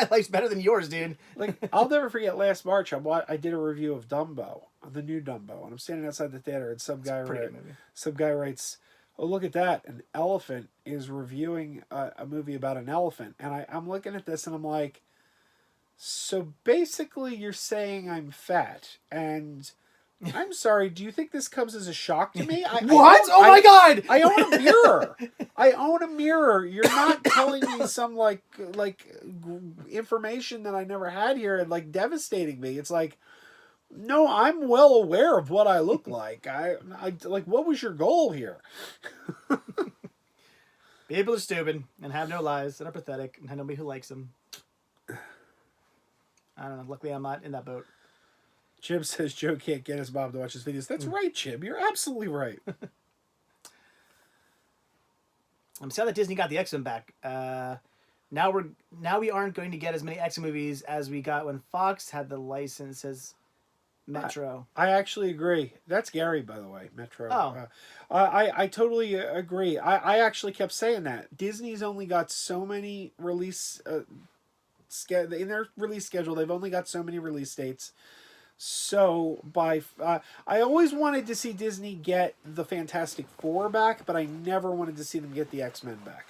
life's better than yours, dude. Like, I'll never forget last March. I did a review of Dumbo, the new Dumbo, and I'm standing outside the theater, and some guy writes, "Oh, look at that! An elephant is reviewing a movie about an elephant." And I'm looking at this, and I'm like, so basically, you're saying I'm fat, and I'm sorry. Do you think this comes as a shock to me? What? Oh my god! I own a mirror. I own a mirror. You're not telling me some like information that I never had here and like devastating me. It's like, no, I'm well aware of what I look like. I like. What was your goal here? People are stupid and have no lives and are pathetic and have nobody who likes them. I don't know. Luckily, I'm not in that boat. Jim says Joe can't get his mom to watch his videos. That's right, Jim. You're absolutely right. I'm sad that Disney got the X-Men back. Now we aren't going to get as many X-Men movies as we got when Fox had the license as Metro. I actually agree. That's Gary, by the way, Metro. Oh. I totally agree. I actually kept saying that. Disney's only got so many release... in their release schedule, they've only got so many release dates. So I always wanted to see Disney get the Fantastic Four back, but I never wanted to see them get the X-Men back.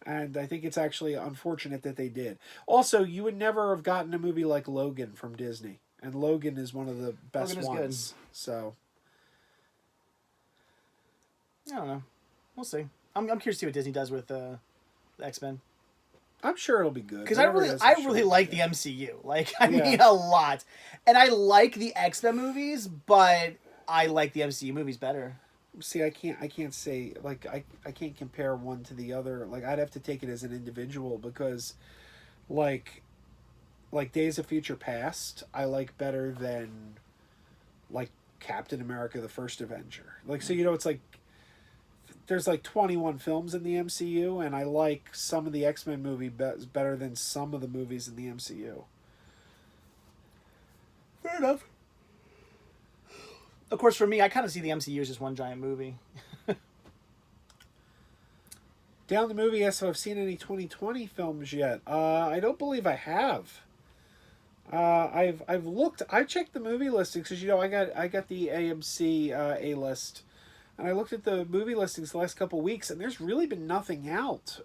And I think it's actually unfortunate that they did. Also, you would never have gotten a movie like Logan from Disney, and Logan is one of the best ones. Good. So I don't know. We'll see. I'm curious to see what Disney does with the X-Men. I'm sure it'll be good. Because I really like the MCU. Like, I mean, a lot. And I like the X-Men movies, but I like the MCU movies better. See, I can't say, like, I can't compare one to the other. Like, I'd have to take it as an individual because, like Days of Future Past, I like better than, like, Captain America, the First Avenger. Like, so, it's like, there's like 21 films in the MCU, and I like some of the X-Men movie better than some of the movies in the MCU. Fair enough. Of course, for me, I kind of see the MCU as just one giant movie. Down the movie asks if I've seen any 2020 films yet. I don't believe I have. I've looked. I checked the movie listings because I got the AMC A list. And I looked at the movie listings the last couple of weeks, and there's really been nothing out.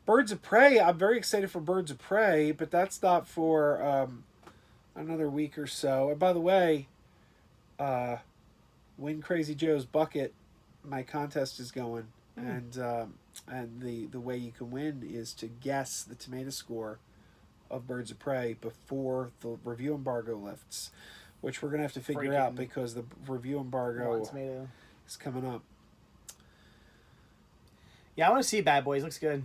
Birds of Prey, I'm very excited for Birds of Prey, but that's not for another week or so. And by the way, win Krazy Joe's bucket, my contest is going. And the way you can win is to guess the tomato score of Birds of Prey before the review embargo lifts. Which we're going to have to figure out because the review embargo is coming up. Yeah, I want to see Bad Boys. Looks good.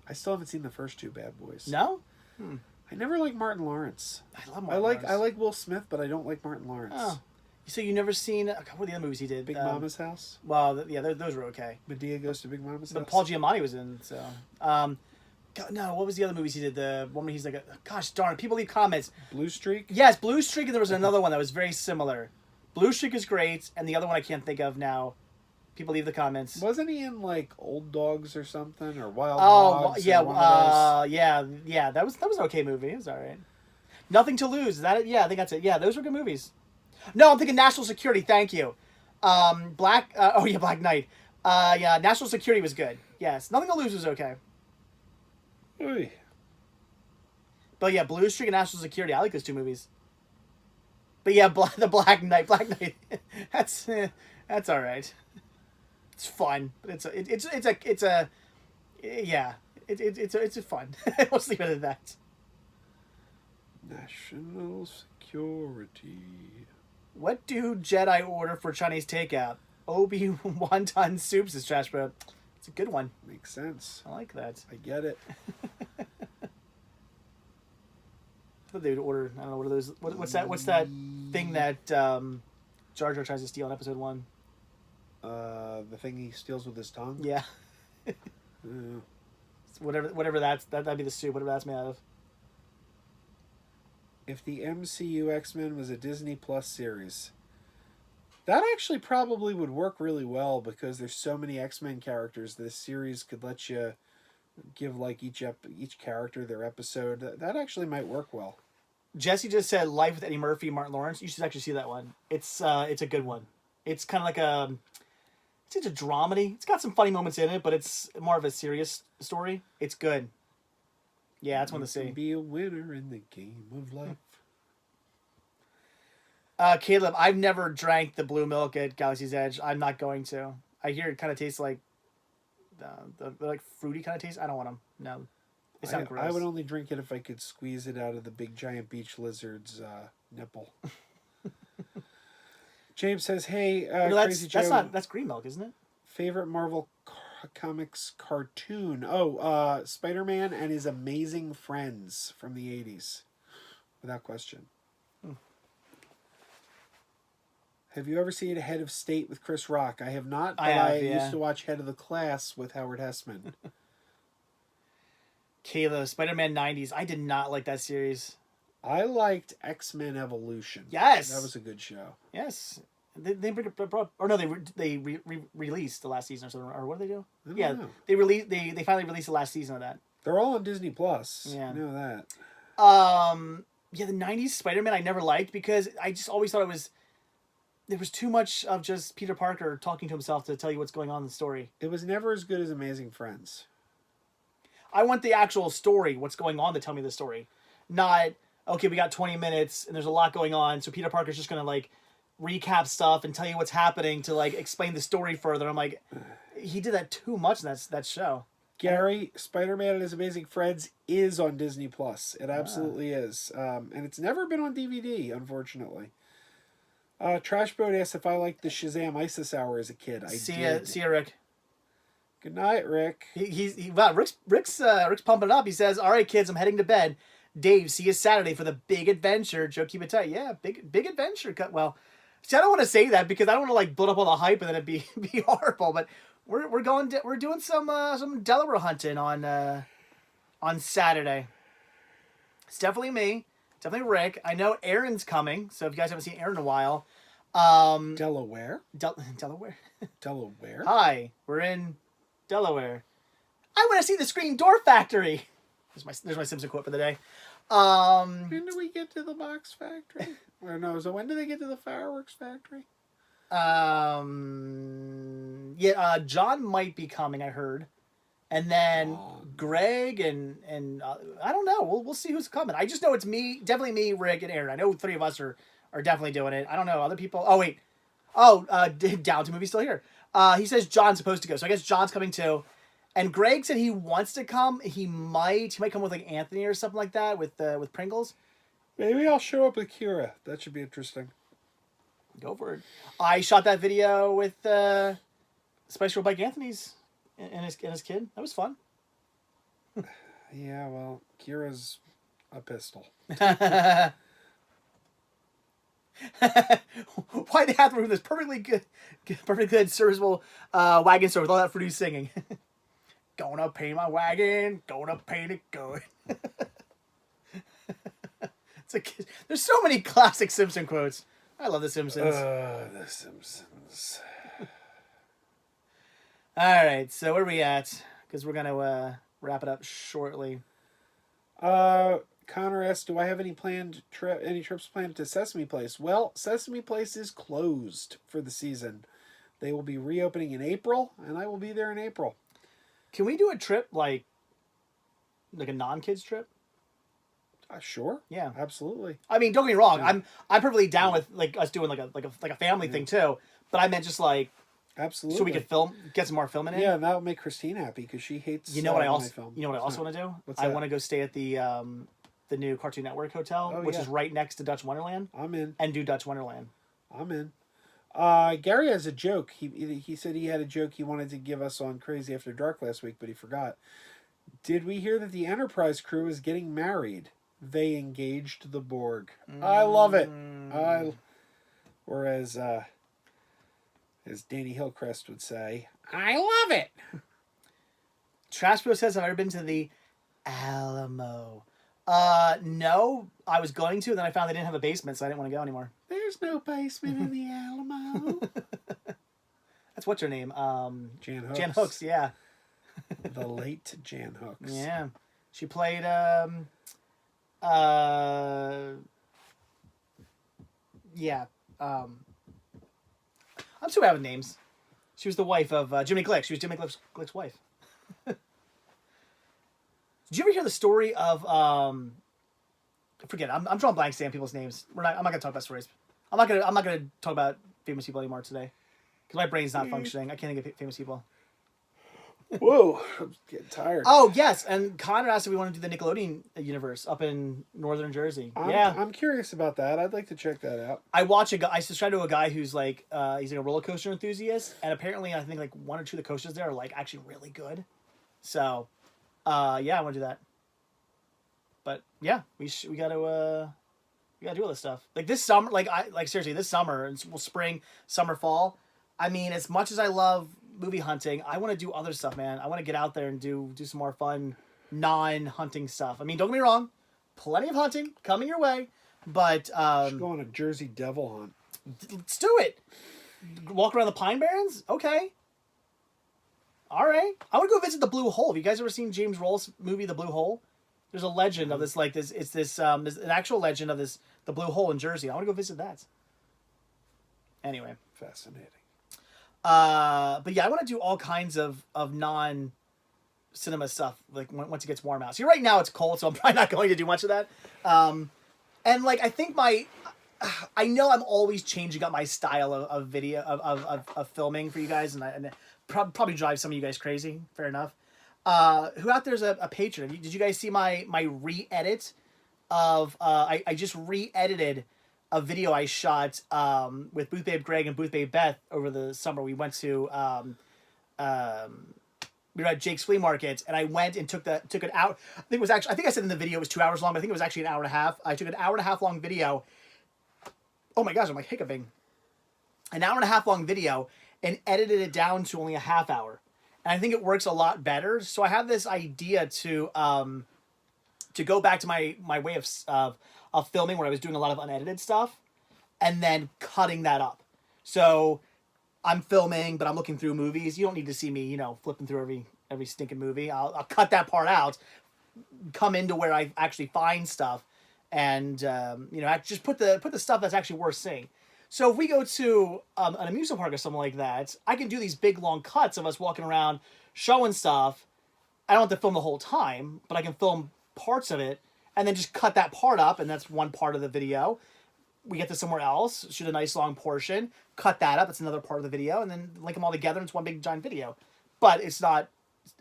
I still haven't seen the first two Bad Boys. No? I never liked Martin Lawrence. I love Martin Lawrence. I like Will Smith, but I don't like Martin Lawrence. Oh. So you never seen what are the other movies he did? Big Mama's House. Well, yeah, those were okay. Medea Goes to Big Mama's But House. Paul Giamatti was in. So, God, no, what was the other movies he did? The one where he's like, gosh darn, people leave comments. Blue Streak. Yes, Blue Streak, and there was another one that was very similar. Blue Streak is great, and the other one I can't think of now. People leave the comments. Wasn't he in like Old Dogs or something or Wild Oh Hogs? yeah, or one of those? yeah. That was an okay movie. It was all right. Nothing to Lose. Is that it? Yeah, I think that's it. Yeah, those were good movies. No, I'm thinking National Security. Thank you. Black. Black Knight. Yeah, National Security was good. Yes, Nothing to Lose was okay. Oy. But yeah, Blue Streak and National Security. I like those two movies. But yeah, the Black Knight. That's all right. It's fun, but it's a fun. Let's leave it at that. National Security. What do Jedi order for Chinese takeout? Obi wonton soups is trash, bro. It's a good one. Makes sense. I like that. I get it. I thought they would order. I don't know what are those. What's that? What's that thing that Jar Jar tries to steal in episode 1? The thing he steals with his tongue. Yeah. Uh, Whatever that'd be the soup. Whatever that's made out of. if the MCU X-Men was a Disney Plus series, that actually probably would work really well because there's so many X-Men characters. This series could let you give like each character their episode. That actually might work well. Jesse just said Life with Eddie Murphy, Martin Lawrence. You should actually see that one. It's a good one. It's kind of like it's a dramedy. It's got some funny moments in it, but it's more of a serious story. It's good. Yeah, that's one to see. Be a winner in the game of life. Caleb, I've never drank the blue milk at Galaxy's Edge. I'm not going to. I hear it kind of tastes like the like fruity kind of taste. I don't want them. No, it sounds gross. I would only drink it if I could squeeze it out of the big giant beach lizard's nipple. James says, "Hey, Krazy Joe, that's green milk, isn't it? Favorite Marvel Comics cartoon? Oh, Spider-Man and His Amazing Friends from the 80s, without question." Have you ever seen Head of State with Chris Rock? I have not, but I used to watch Head of the Class with Howard Hessman. Kayla, Spider-Man 90s. I did not like that series. I liked X-Men Evolution. Yes, that was a good show. Yes, they released the last season or something. Or what did they do? I don't know. They finally released the last season of that. They're all on Disney Plus. Yeah, I know that. Yeah, the 90s Spider-Man I never liked because I just always thought there was too much of just Peter Parker talking to himself to tell you what's going on in the story. It was never as good as Amazing Friends. I want the actual story, what's going on, to tell me the story. Not, okay, we got 20 minutes and there's a lot going on, so Peter Parker's just going to, like, recap stuff and tell you what's happening to, like, explain the story further. I'm like, he did that too much in that show. Gary, Spider-Man and His Amazing Friends is on Disney Plus. It absolutely is. And it's never been on DVD, unfortunately. Trashboat asks if I liked the Shazam ISIS Hour as a kid. I did. See ya, Rick. Good night, Rick. Rick's pumping it up. He says, "All right, kids, I'm heading to bed. Dave, see you Saturday for the big adventure. Joe, keep it tight." Yeah, big adventure. Well, see, I don't want to say that because I don't want to like build up all the hype and then it be horrible. But we're doing some Delaware hunting on Saturday. It's definitely me. Definitely Rick. I know Aaron's coming, so if you guys haven't seen Aaron in a while. Delaware? Delaware? Delaware? Hi, we're in Delaware. I want to see the Screen Door Factory. There's my Simpson quote for the day. When do we get to the box factory? Or no, so when do they get to the fireworks factory? John might be coming, I heard. And then Greg and I don't know. We'll see who's coming. I just know it's me, definitely me, Rick, and Aaron. I know 3 of us are definitely doing it. I don't know other people. Oh wait, Down to Movie's still here. He says John's supposed to go, so I guess John's coming too. And Greg said he wants to come. He might come with like Anthony or something like that with Pringles. Maybe I'll show up with Kira. That should be interesting. Go for it. I shot that video with Spice Girl Bike Anthony's. And his kid. That was fun. Yeah, well, Kira's a pistol. Why they have to remove this perfectly good serviceable wagon store with all that fruity singing? Gonna paint my wagon, gonna paint it good. It's like there's so many classic Simpson quotes. I love the Simpsons. The Simpsons. All right, so where are we at? Because we're gonna wrap it up shortly. Connor asks, "Do I have any trips planned to Sesame Place?" Well, Sesame Place is closed for the season. They will be reopening in April, and I will be there in April. Can we do a trip like a non-kids trip? Sure. Yeah, Absolutely. I mean, don't get me wrong. I'm perfectly down with like us doing like a family thing too. But I meant just like Absolutely. so we could get some more filming in. Yeah, and that would make Christine happy because she hates. You know what I also film. you know what I also want to do? What's I that? want to go stay at the new Cartoon Network hotel, Oh, which yeah. is right next to Dutch Wonderland, I'm in. and do Dutch Wonderland. I'm in. Gary has a joke. He said he had a joke he wanted to give us on Crazy After Dark last week, but he forgot. Did we hear that the Enterprise crew is getting married? They engaged the Borg. I love it. Or as Danny Hillcrest would say, I love it. Trashbro says, "Have I ever been to the Alamo?" No, I was going to, and then I found they didn't have a basement, so I didn't want to go anymore. There's no basement in the Alamo. That's what's her name? Jan Hooks. Jan Hooks, yeah. The late Jan Hooks. Yeah. She played yeah. I'm too bad with names. She was the wife of Jimmy Glick. She was Jimmy Glick's wife. Did you ever hear the story of forget it, I'm drawing blanks on people's names. I'm not gonna talk about stories. I'm not gonna talk about famous people anymore today. Because my brain's not functioning. I can't think of famous people. Whoa, I'm getting tired. Oh, yes. And Connor asked if we want to do the Nickelodeon universe up in northern Jersey. Yeah. I'm curious about that. I'd like to check that out. I subscribe to a guy who's like, he's like a roller coaster enthusiast. And apparently, I think like one or two of the coasters there are like actually really good. So, yeah, I want to do that. But yeah, we got to do all this stuff. Like this summer, seriously, this summer, spring, summer, fall. I mean, as much as I love movie hunting, I want to do other stuff, man. I want to get out there and do some more fun non-hunting stuff. I mean, don't get me wrong, plenty of hunting coming your way, but should go on a Jersey Devil hunt. Let's do it. Walk around the Pine Barrens? Okay. All right. I want to go visit the Blue Hole. Have you guys ever seen James Rolle's movie The Blue Hole? There's a legend of this, there's an actual legend of the Blue Hole in Jersey. I want to go visit that. Anyway. Fascinating. But yeah, I want to do all kinds of non-cinema stuff, like once it gets warm out. See, right now it's cold, so I'm probably not going to do much of that. And like, I think I know I'm always changing up my style of video, of filming for you guys, and probably drive some of you guys crazy. Fair enough. Who out there's a patron? Did you guys see my re-edit of, I just re-edited a video I shot with Booth Babe Greg and Booth Babe Beth over the summer. We went to we were at Jake's Flea Market, and I went and took it out. I think I said in the video it was 2 hours long, but I think it was actually an hour and a half. I took an hour and a half long video. Oh my gosh, I'm like hiccuping. An hour and a half long video and edited it down to only a half hour. And I think it works a lot better. So I have this idea to go back to my way of filming, where I was doing a lot of unedited stuff and then cutting that up. So I'm filming, but I'm looking through movies. You don't need to see me, flipping through every stinking movie. I'll cut that part out, come into where I actually find stuff, and I just put the stuff that's actually worth seeing. So if we go to an amusement park or something like that, I can do these big long cuts of us walking around showing stuff. I don't have to film the whole time, but I can film parts of it and then just cut that part up, and that's one part of the video. We get to somewhere else, shoot a nice long portion, cut that up, it's another part of the video, and then link them all together into one big giant video. But it's not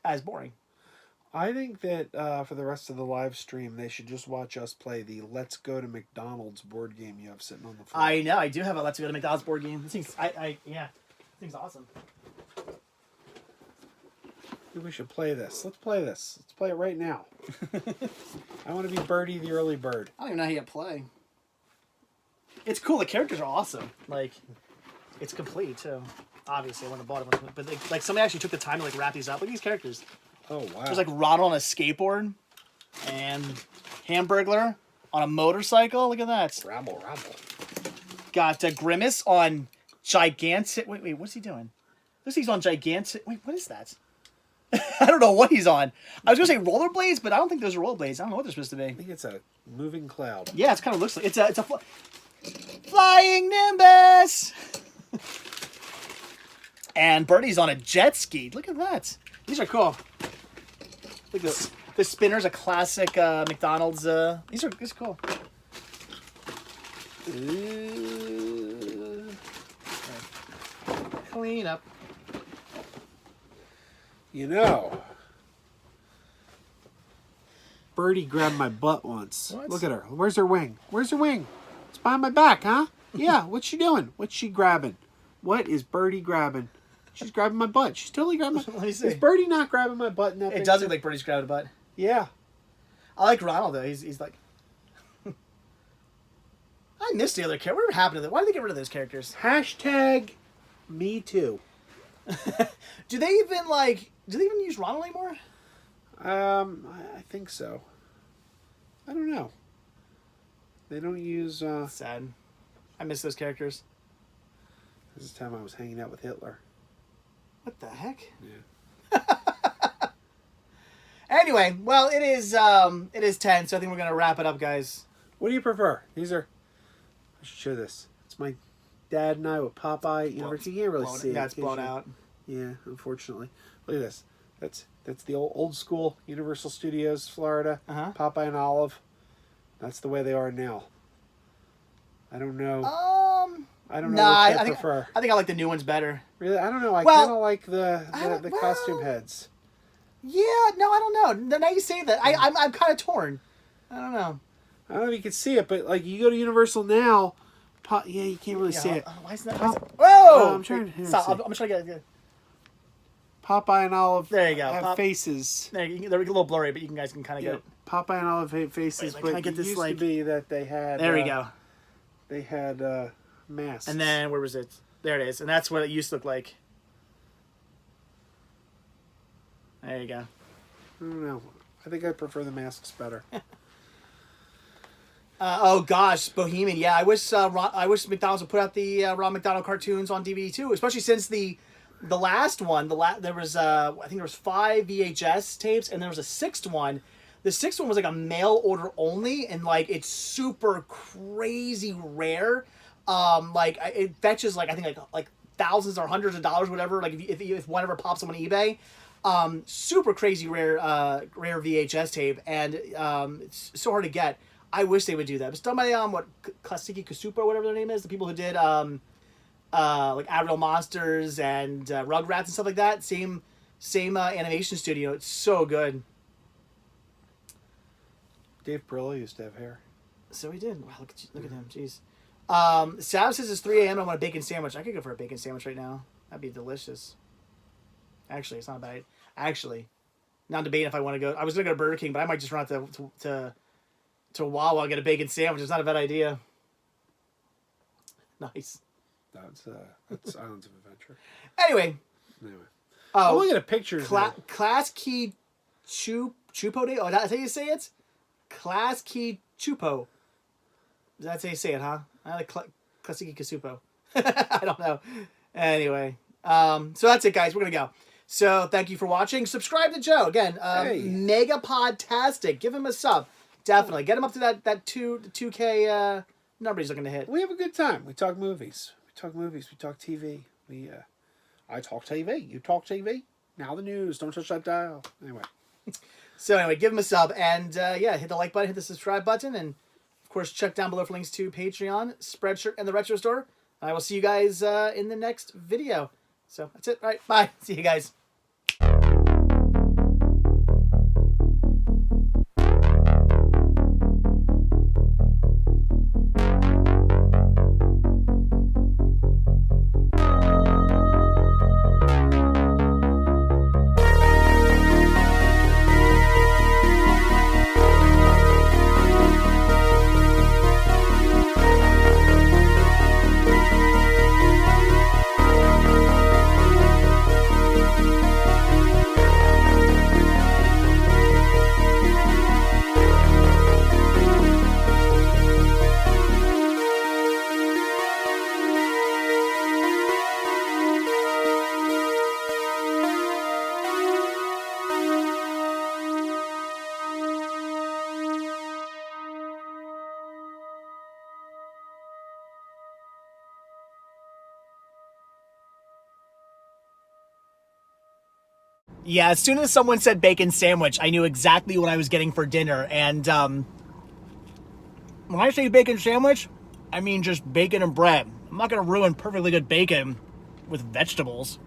as boring. I think that for the rest of the live stream, they should just watch us play the Let's Go to McDonald's board game you have sitting on the floor. I know, I do have a Let's Go to McDonald's board game. This thing's, this thing's awesome. I think we should play this. Let's play this. Let's play it right now. I want to be Birdie the early bird. I don't even know how you play. It's cool. The characters are awesome. Like, it's complete too. Obviously, I wouldn't have bought it, but like somebody actually took the time to like wrap these up. Look at these characters. Oh wow. There's like Ronald on a skateboard, and Hamburglar on a motorcycle. Look at that. Rabble, rabble. Got Grimace on gigantic. Wait, what's he doing? Looks like he's on gigantic. Wait, what is that? I don't know what he's on. I was gonna say rollerblades, but I don't think those are rollerblades. I don't know what they're supposed to be. I think it's a moving cloud. Yeah, it kind of looks like it's a flying Nimbus. And Birdie's on a jet ski. Look at that. These are cool. Look at this. The spinner's a classic McDonald's. These are cool. Clean up. You know, Birdie grabbed my butt once. What? Look at her. Where's her wing? Where's her wing? It's behind my back, huh? Yeah, what's she doing? What's she grabbing? What is Birdie grabbing? She's grabbing my butt. She's totally grabbing my butt. Let me see. Is Birdie not grabbing my butt in that It picture? does look like Birdie's grabbed a butt. Yeah. I like Ronald though. He's like. I missed the other character. Whatever happened to them? Why did they get rid of those characters? Hashtag me too. Do they even use Ronald anymore? I think so. I don't know. They don't use, Sad. I miss those characters. This is the time I was hanging out with Hitler. What the heck? Yeah. Anyway, well, it is 10, so I think we're gonna wrap it up, guys. What do you prefer? These are, I should show this. It's my dad and I with Popeye. You can't really see it. Yeah, it's can blown you? out. Yeah, unfortunately. Look at this. That's the old school Universal Studios, Florida. Uh-huh. Popeye and Olive. That's the way they are now. I don't know. I don't know Nah, which I prefer. I think I like the new ones better. Really, I don't know. I Well, kind of like the costume heads. Yeah, no, I don't know. Now you say that, I'm kind of torn. I don't know. I don't know if you can see it, but like you go to Universal now, yeah, you can't really see it. Why isn't that? Pop- Whoa! I'm trying to Stop. see. I'm trying to get. Popeye and Olive. There you go. Have faces. There, they're a little blurry, but you guys can kind of Yeah, get it. Popeye and Olive have faces, Wait, but can I get it this, used like- to be that they had. There we go. They had masks. And then where was it? There it is, and that's what it used to look like. There you go. I don't know. I think I prefer the masks better. Oh gosh, Bohemian. Yeah, I wish McDonald's would put out the Ron McDonald cartoons on DVD too, especially since the last one. There was I think there was 5 VHS tapes, and there was a 6th one. The 6th one was like a mail order only, and like it's super crazy rare. Like it fetches like I think like thousands or hundreds of dollars, whatever. Like if one ever pops up on eBay. Super crazy rare VHS tape, and it's so hard to get. I wish they would do that. It's done by Klasiki Kasupa, whatever their name is, the people who did like Aerial Monsters and Rugrats and stuff like that. Same animation studio. It's so good. Dave Barillo used to have hair. So he did. Wow, look at him. Jeez. Sav says it's 3 a.m. I want a bacon sandwich. I could go for a bacon sandwich right now. That'd be delicious. Actually, it's not bad. Actually, now I'm debating if I want to go. I was going to go to Burger King, but I might just run out to Wawa and get a bacon sandwich. It's not a bad idea. Nice. That's Islands of Adventure. Anyway. I'm looking at a picture. Class Key Chupo Day. Oh, that's how you say it? Class Key Chupo. That's how you say it, huh? I like Klasiki Kasupo. I don't know. Anyway. So that's it, guys. We're going to go. So thank you for watching. Subscribe to Joe. Again, mega podtastic. Give him a sub. Definitely. Get him up to that 2K number he's looking to hit. We have a good time. We talk movies. We talk TV. I talk TV. You talk TV. Now the news. Don't touch that dial. Anyway. So anyway, give him a sub. And hit the like button, hit the subscribe button. And of course, check down below for links to Patreon, Spreadshirt, and the Retro Store. I will see you guys in the next video. So that's it. All right. Bye. See you guys. Yeah, as soon as someone said bacon sandwich, I knew exactly what I was getting for dinner. And when I say bacon sandwich, I mean just bacon and bread. I'm not going to ruin perfectly good bacon with vegetables.